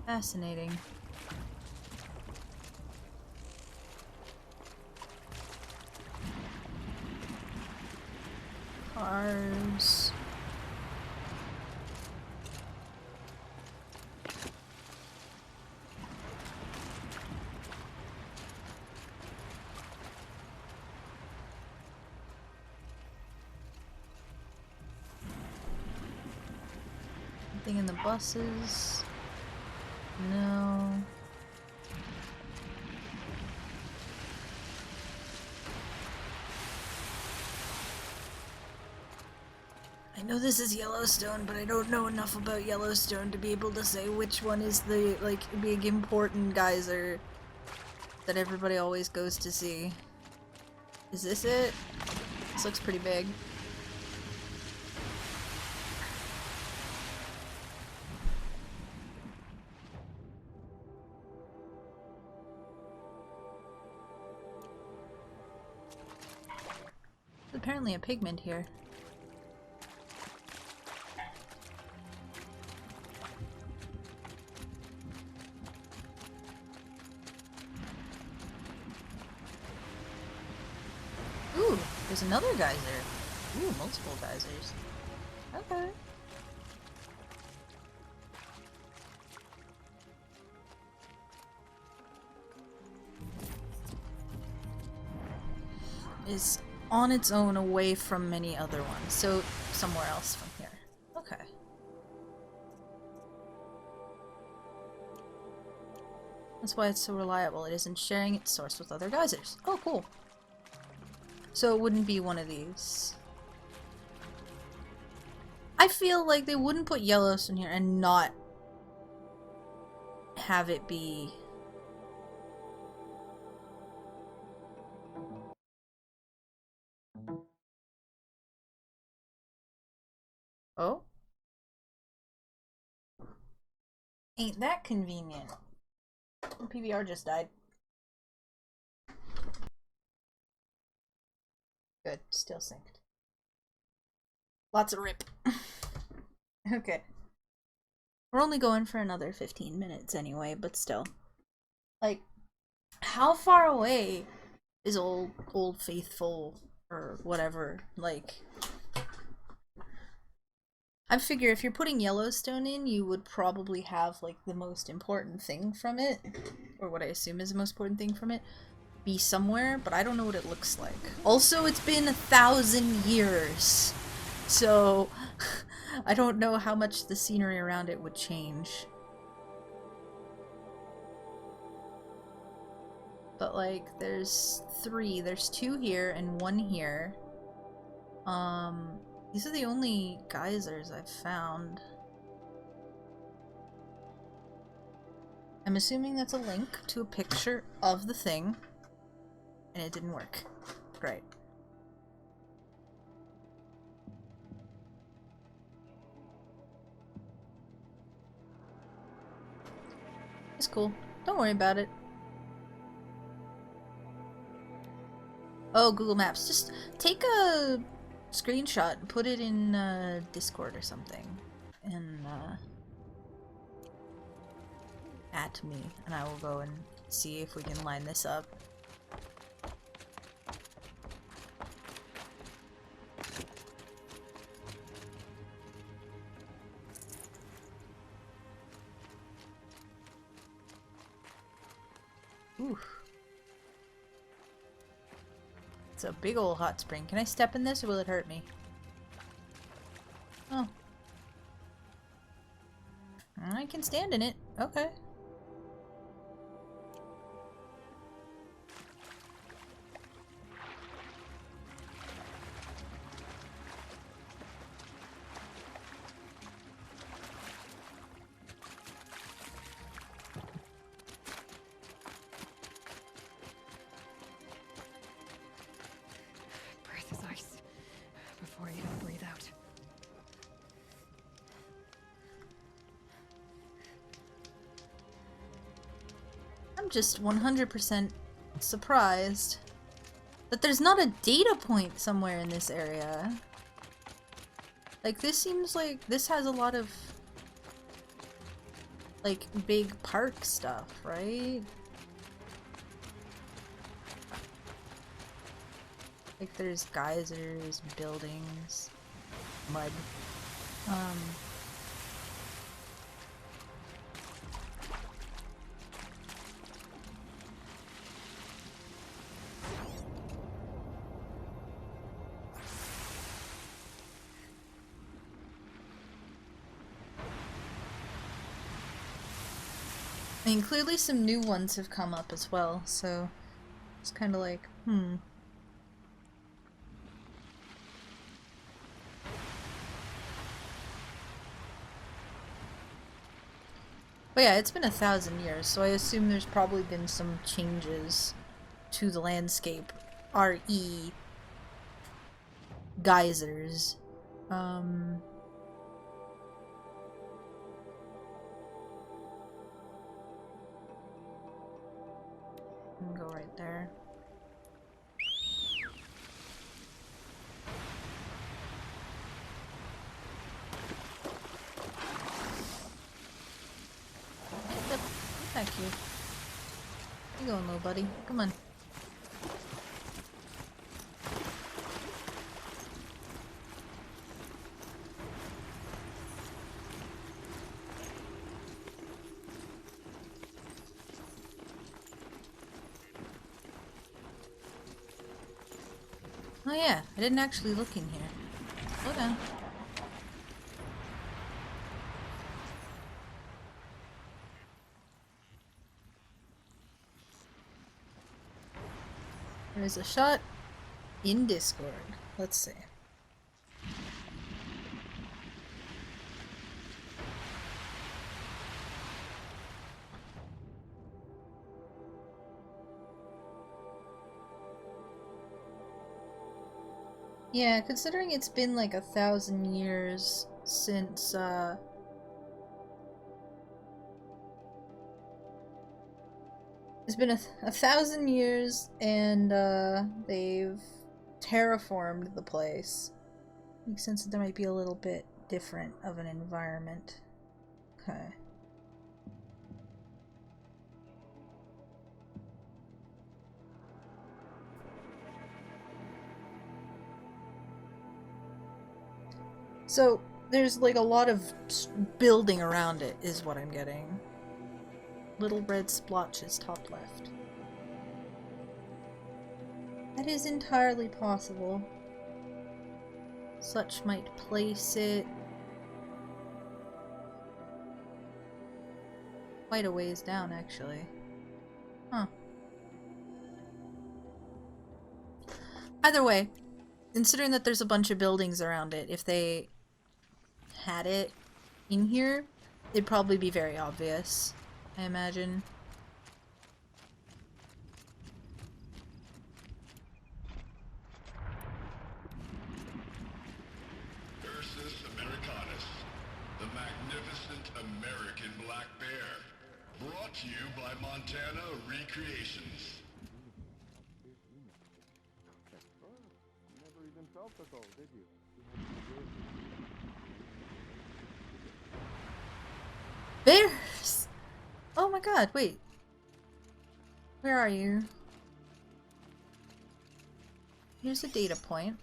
Fascinating. Cars. Anything in the buses? No. I know this is Yellowstone, but I don't know enough about Yellowstone to be able to say which one is the, like, big important geyser that everybody always goes to see. Is this it? This looks pretty big. There's apparently a pigment here. Ooh, there's another geyser. Ooh, multiple geysers. Okay. Is on its own away from many other ones, so somewhere else from here. Okay. That's why it's so reliable. It isn't sharing its source with other geysers. Oh, cool. So it wouldn't be one of these. I feel like they wouldn't put Yellowstone here and not have it be... Oh? Ain't that convenient. The PBR just died. Good, still synced. Lots of rip. Okay. We're only going for another 15 minutes anyway, but still. Like, how far away is Old Faithful or whatever? Like, I figure if you're putting Yellowstone in, you would probably have, like, the most important thing from it, or what I assume is the most important thing from it, be somewhere, but I don't know what it looks like. Also, it's been 1,000 years So I don't know how much the scenery around it would change. But like there's 3. There's 2 here and 1 here. These are the only geysers I've found. I'm assuming that's a link to a picture of the thing. And it didn't work. Great. It's cool. Don't worry about it. Oh, Google Maps. Just take a screenshot and put it in Discord or something. And at me. And I will go and see if we can line this up. Oof. It's a big old hot spring. Can I step in this or will it hurt me? Oh. I can stand in it. Okay. Breath is ice. Before I even breathe out. I'm just 100% surprised that there's not a data point somewhere in this area. Like, this seems like this has a lot of, like, big park stuff, right? Like, there's geysers, buildings, mud. I mean, clearly some new ones have come up as well, so it's kind of like, But yeah, it's been 1,000 years, so I assume there's probably been some changes to the landscape. R.E. geysers. Go right there. Thank you. You going, little buddy? Come on. Oh yeah, I didn't actually look in here. Slow down. There's a shot in Discord. Let's see. Yeah, considering it's been like 1,000 years since, it's been 1,000 years and, they've terraformed the place. Makes sense that there might be a little bit different of an environment. Okay. So, there's like a lot of building around it, is what I'm getting. Little red splotches top left. That is entirely possible. Such might place it quite a ways down, actually. Huh. Either way, considering that there's a bunch of buildings around it, if they had it in here, it'd probably be very obvious, I imagine. Ursus Americanus, the magnificent American black bear. Brought to you by Montana Recreations. Never even felt the cold, did you? Bears! Oh my god, wait. Where are you? Here's a data point.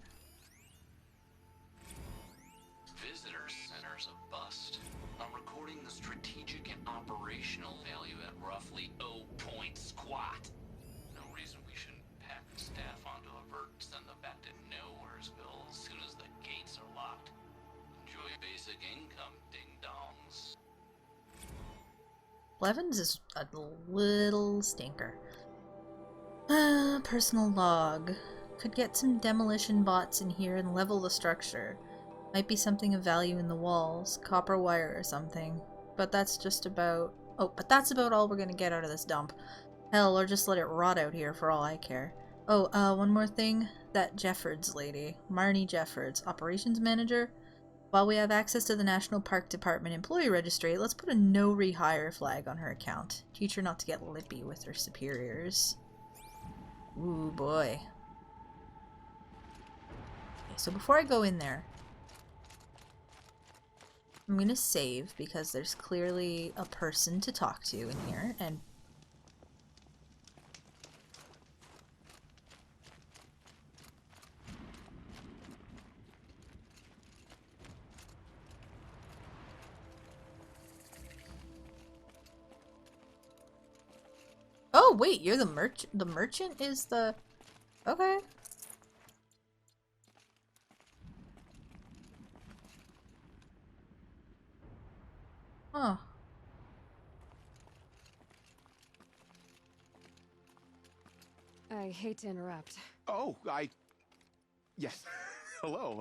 Visitor center's a bust. I'm recording the strategic and operational value at roughly 0 point squat. No reason we shouldn't pack the staff onto a vert and send them back to Nowheresville as soon as the gates are locked. Enjoy basic income, ding-dongs. Blevins is a little stinker. Personal log. Could get some demolition bots in here and level the structure. Might be something of value in the walls. Copper wire or something. But that's just about... Oh, but that's about all we're gonna get out of this dump. Hell, or just let it rot out here for all I care. Oh, one more thing. That Jeffords lady. Marnie Jeffords, operations manager. While we have access to the National Park Department employee registry, let's put a no rehire flag on her account. Teach her not to get lippy with her superiors. Ooh, boy. Okay, so before I go in there, I'm gonna save because there's clearly a person to talk to in here, and oh wait, you're the merchant. The merchant is the... Okay. Huh. I hate to interrupt. Oh, yes. Hello,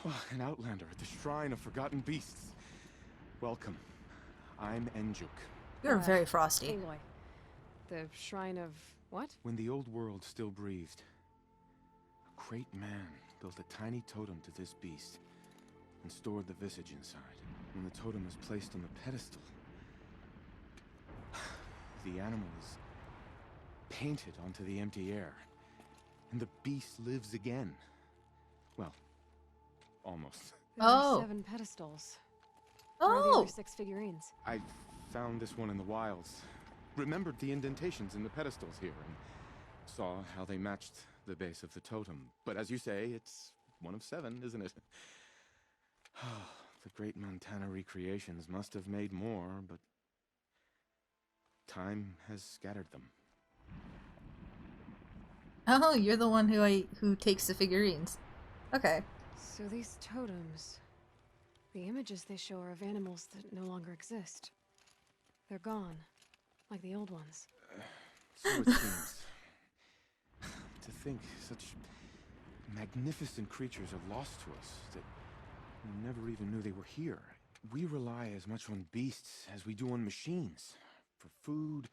well, an outlander at the Shrine of Forgotten Beasts. Welcome. I'm Enjuk. You're very frosty. Aloy. The Shrine of... what? When the old world still breathed, a great man built a tiny totem to this beast and stored the visage inside. When the totem is placed on the pedestal, the animal is painted onto the empty air, and the beast lives again. Well, almost. There are 7 pedestals. Where are the other 6 figurines? I found this one in the wilds, remembered the indentations in the pedestals here, and saw how they matched the base of the totem. But as you say, it's one of 7, isn't it? The great Montana Recreations must have made more, but time has scattered them. Oh, you're the one who takes the figurines. Okay. So these totems, the images they show are of animals that no longer exist. They're gone, like the old ones. So it seems. To think such magnificent creatures are lost to us, that we never even knew they were here. We rely as much on beasts as we do on machines. For food,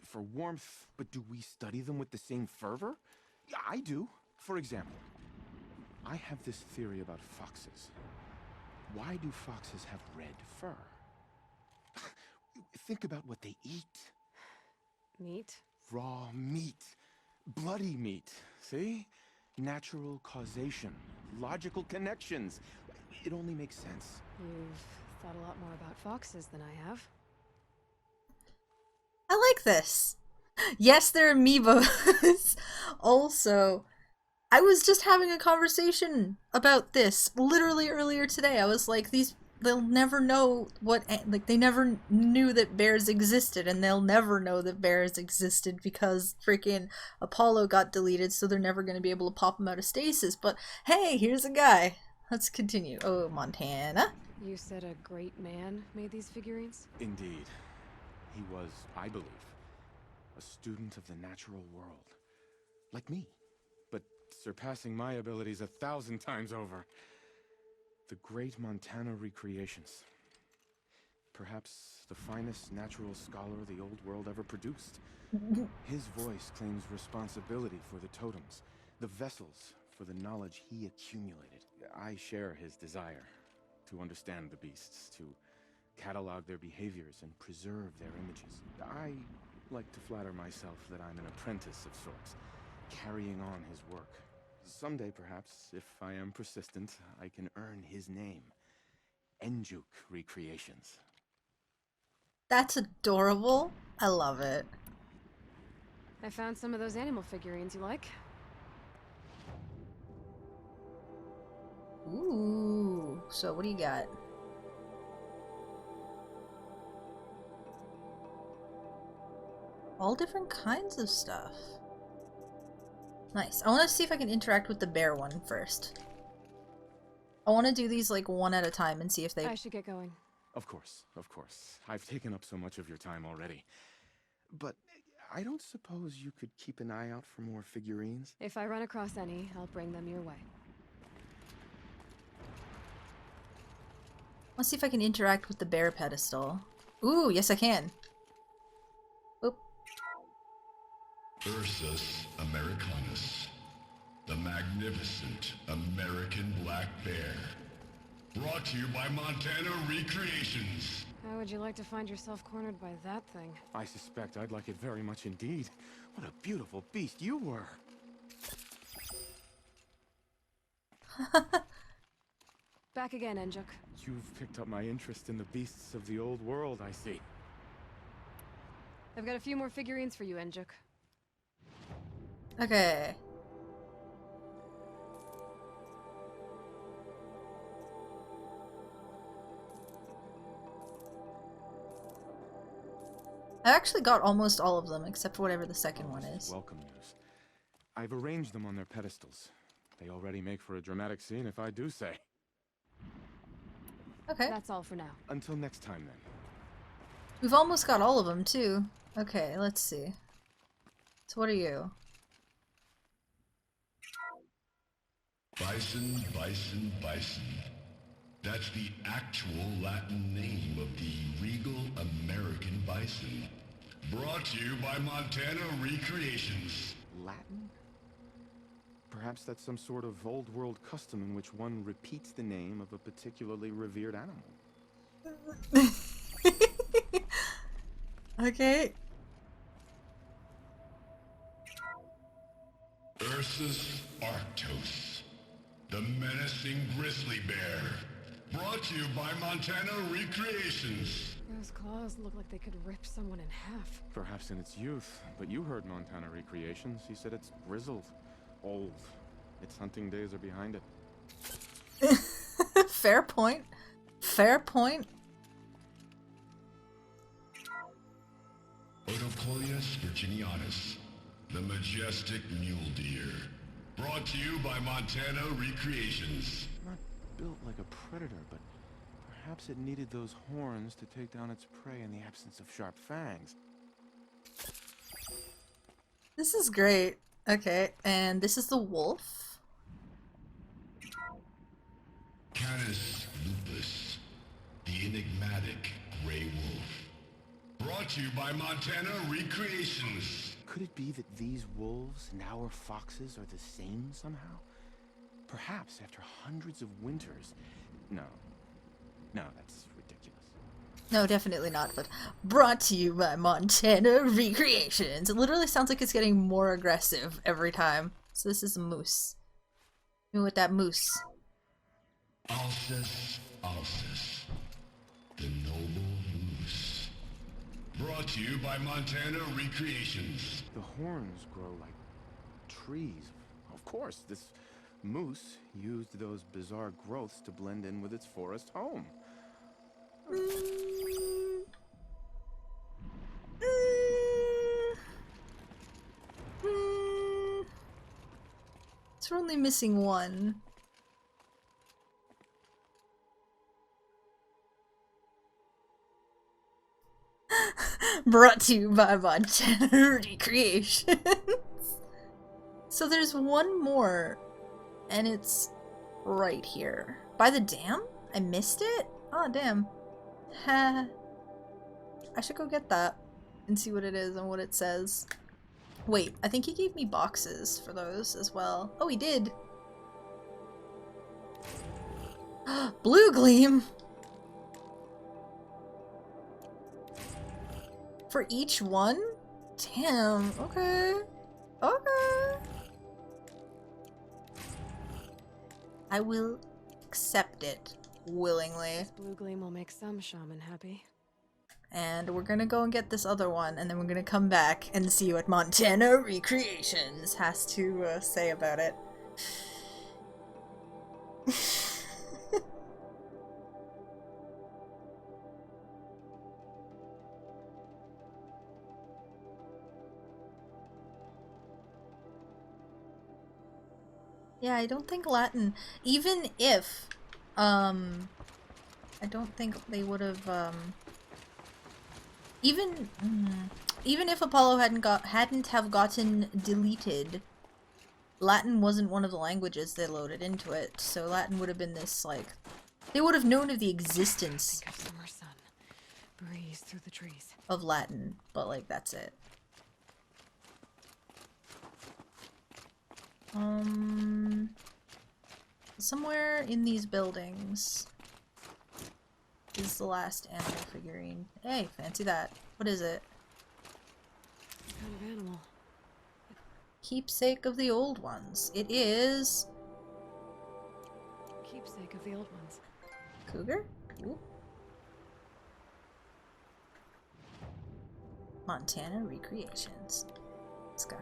for warmth, but do we study them with the same fervor? Yeah, I do. For example, I have this theory about foxes. Why do foxes have red fur? Think about what they eat. Meat? Raw meat. Bloody meat. See? Natural causation. Logical connections. It only makes sense. You've thought a lot more about foxes than I have. I like this. Yes, they're amoebas. Also, I was just having a conversation about this literally earlier today. I was like, these they'll never know what, like, they never knew that bears existed, and they'll never know that bears existed because freaking Apollo got deleted, so they're never going to be able to pop him out of stasis. But hey, here's a guy. Let's continue. Oh, Montana. You said a great man made these figurines? Indeed. He was, I believe, a student of the natural world. Like me, but surpassing my abilities 1,000 times over. The great Montana recreations. Perhaps the finest natural scholar the old world ever produced. His voice claims responsibility for the totems, the vessels for the knowledge he accumulated. I share his desire to understand the beasts, to catalog their behaviors and preserve their images. I like to flatter myself that I'm an apprentice of sorts, carrying on his work. Someday, perhaps, if I am persistent, I can earn his name. Enjuk Recreations. That's adorable. I love it. I found some of those animal figurines you like. Ooh, so what do you got? All different kinds of stuff. Nice. I want to see if I can interact with the bear one first. I want to do these like one at a time and see if they... I should get going. Of course, of course. I've taken up so much of your time already. But I don't suppose you could keep an eye out for more figurines? If I run across any, I'll bring them your way. Let's see if I can interact with the bear pedestal. Ooh, yes I can. Oop. Ursus americanus, the magnificent American black bear. Brought to you by Montana Recreations. How would you like to find yourself cornered by that thing? I suspect I'd like it very much indeed. What a beautiful beast you were. Back again, Enjuk. You've picked up my interest in the beasts of the old world, I see. I've got a few more figurines for you, Enjuk. Okay. I actually got almost all of them, except for whatever the second one is. Welcome news. I've arranged them on their pedestals. They already make for a dramatic scene, if I do say. Okay. That's all for now. Until next time, then. We've almost got all of them, too. Okay, let's see. So what are you? Bison, bison, bison. That's the actual Latin name of the regal American bison. Brought to you by Montana Recreations. Latin? Perhaps that's some sort of old world custom in which one repeats the name of a particularly revered animal. Okay. Ursus arctos, the menacing grizzly bear. Brought to you by Montana Recreations. Those claws look like they could rip someone in half. Perhaps in its youth, but you heard Montana Recreations. He said it's grizzled, old. Its hunting days are behind it. Fair point. Fair point. Odocoleus virginianus, the majestic mule deer. Brought to you by Montana Recreations. Not built like a predator, but perhaps it needed those horns to take down its prey in the absence of sharp fangs. This is great. Okay, and this is the wolf. Canis lupus, the enigmatic gray wolf. Brought to you by Montana Recreations. Could it be that these wolves and our foxes are the same somehow? Perhaps after hundreds of winters. No, that's ridiculous. No, definitely not, but brought to you by Montana Recreations. It literally sounds like it's getting more aggressive every time. So this is a moose. You know what that moose? Alces alces, the noble moose. Brought to you by Montana Recreations. The horns grow like trees. Of course, this moose used those bizarre growths to blend in with its forest home. So we're only missing one. Brought to you by Montana Recreations. So there's one more, and it's right here. By the dam? I missed it? Oh, damn. Ha. I should go get that and see what it is and what it says. Wait, I think he gave me boxes for those as well. Oh, he did. Blue Gleam! For each one? Damn, okay. Okay. I will accept it willingly. This blue gleam will make some shaman happy. And we're gonna go and get this other one, and then we're gonna come back and see what Montana Recreations has to say about it. Yeah, I don't think Latin, even if, I don't think they would have, even if Apollo hadn't have gotten deleted, Latin wasn't one of the languages they loaded into it, so Latin would have been this, like, they would have known of the existence Think of summer sun. Breeze through the trees. of Latin, but, like, that's it. Somewhere in these buildings is the last animal figurine. Hey, fancy that. What is it? What kind of animal? Keepsake of the old ones. It is... Keepsake of the old ones. Cougar? Ooh. Montana Recreations. Let's go.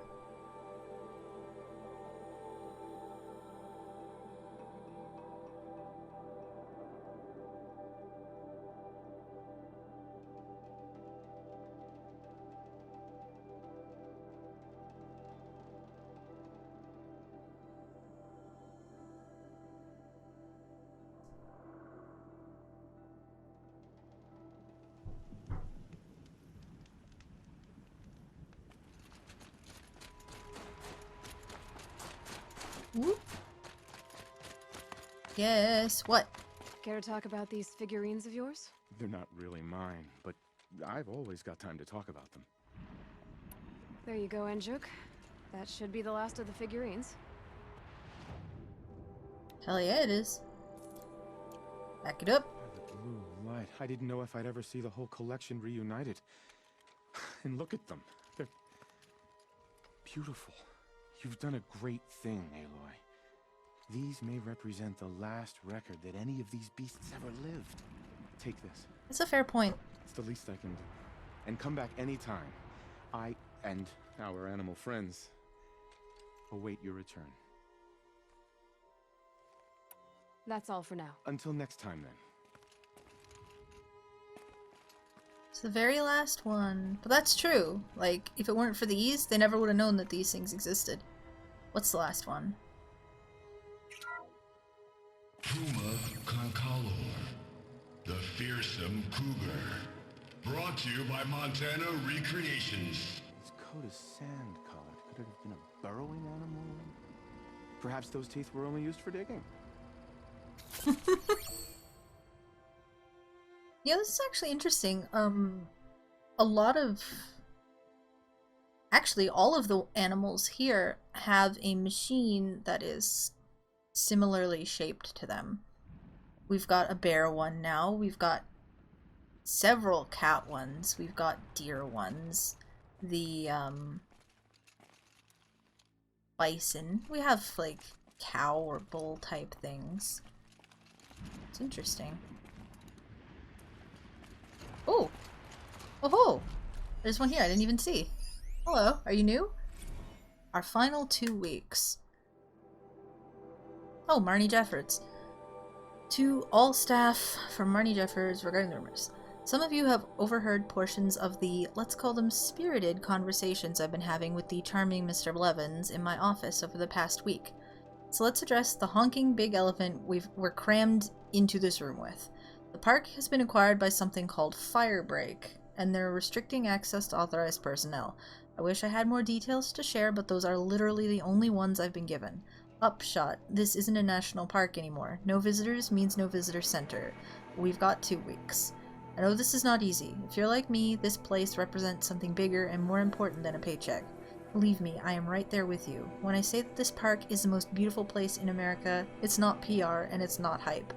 Whoop. Yes, what? Care to talk about these figurines of yours? They're not really mine, but I've always got time to talk about them. There you go, Anjuk. That should be the last of the figurines. Hell yeah, it is. Back it up. The blue light. I didn't know if I'd ever see the whole collection reunited. And look at them. They're beautiful. You've done a great thing, Aloy. These may represent the last record that any of these beasts ever lived. Take this. That's a fair point. It's the least I can do. And come back anytime. I and our animal friends await your return. That's all for now. Until next time, then. It's the very last one. But that's true. Like, if it weren't for these, they never would have known that these things existed. What's the last one? Puma Concolor, the fearsome cougar. Brought to you by Montana Recreations. Its coat is sand-colored. Could it have been a burrowing animal? Perhaps those teeth were only used for digging. Yeah, this is actually interesting. A lot of... Actually, all of the animals here have a machine that is similarly shaped to them. We've got a bear one now. We've got several cat ones. We've got deer ones. The, bison. We have, like, cow or bull type things. It's interesting. Oh! Oh ho! There's one here I didn't even see. Hello, are you new? Our final 2 weeks. Oh, Marnie Jeffords. To all staff from Marnie Jeffers regarding the rumors. Some of you have overheard portions of the, let's call them spirited conversations I've been having with the charming Mr. Blevins in my office over the past week. So let's address the honking big elephant we're crammed into this room with. The park has been acquired by something called Firebreak, and they're restricting access to authorized personnel. I wish I had more details to share, but those are literally the only ones I've been given. Upshot, this isn't a national park anymore. No visitors means no visitor center. We've got 2 weeks. I know this is not easy. If you're like me, this place represents something bigger and more important than a paycheck. Believe me, I am right there with you. When I say that this park is the most beautiful place in America, it's not PR and it's not hype.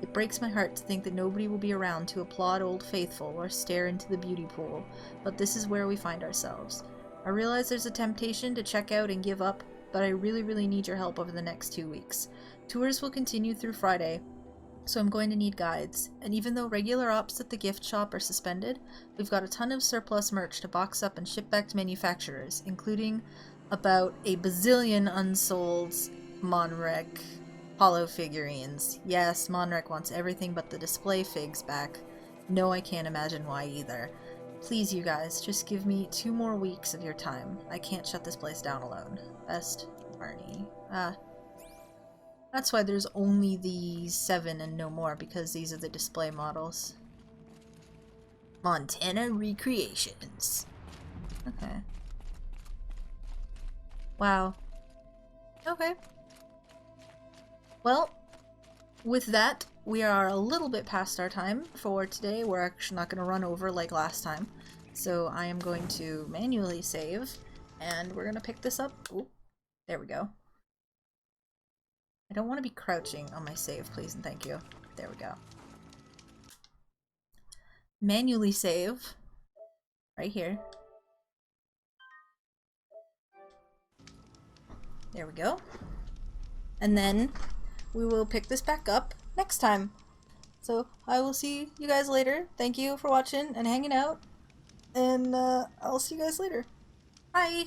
It breaks my heart to think that nobody will be around to applaud Old Faithful or stare into the beauty pool, but this is where we find ourselves. I realize there's a temptation to check out and give up, but I really need your help over the next 2 weeks. Tours will continue through Friday, so I'm going to need guides, and even though regular ops at the gift shop are suspended, we've got a ton of surplus merch to box up and ship back to manufacturers, including about a bazillion unsold Monrek Hollow figurines. Yes, Monrek wants everything but the display figs back. No, I can't imagine why either. Please, you guys, just give me 2 more weeks of your time. I can't shut this place down alone. Best, Barney. That's why there's only the 7 and no more, because these are the display models. Montana Recreations. Okay. Wow. Okay. Well, with that, we are a little bit past our time for today. We're actually not going to run over like last time. So I am going to manually save, and we're going to pick this up. Ooh, there we go. I don't want to be crouching on my save, please and thank you. There we go. Manually save. Right here. There we go. And then we will pick this back up next time. So I will see you guys later. Thank you for watching and hanging out. And I'll see you guys later. Bye!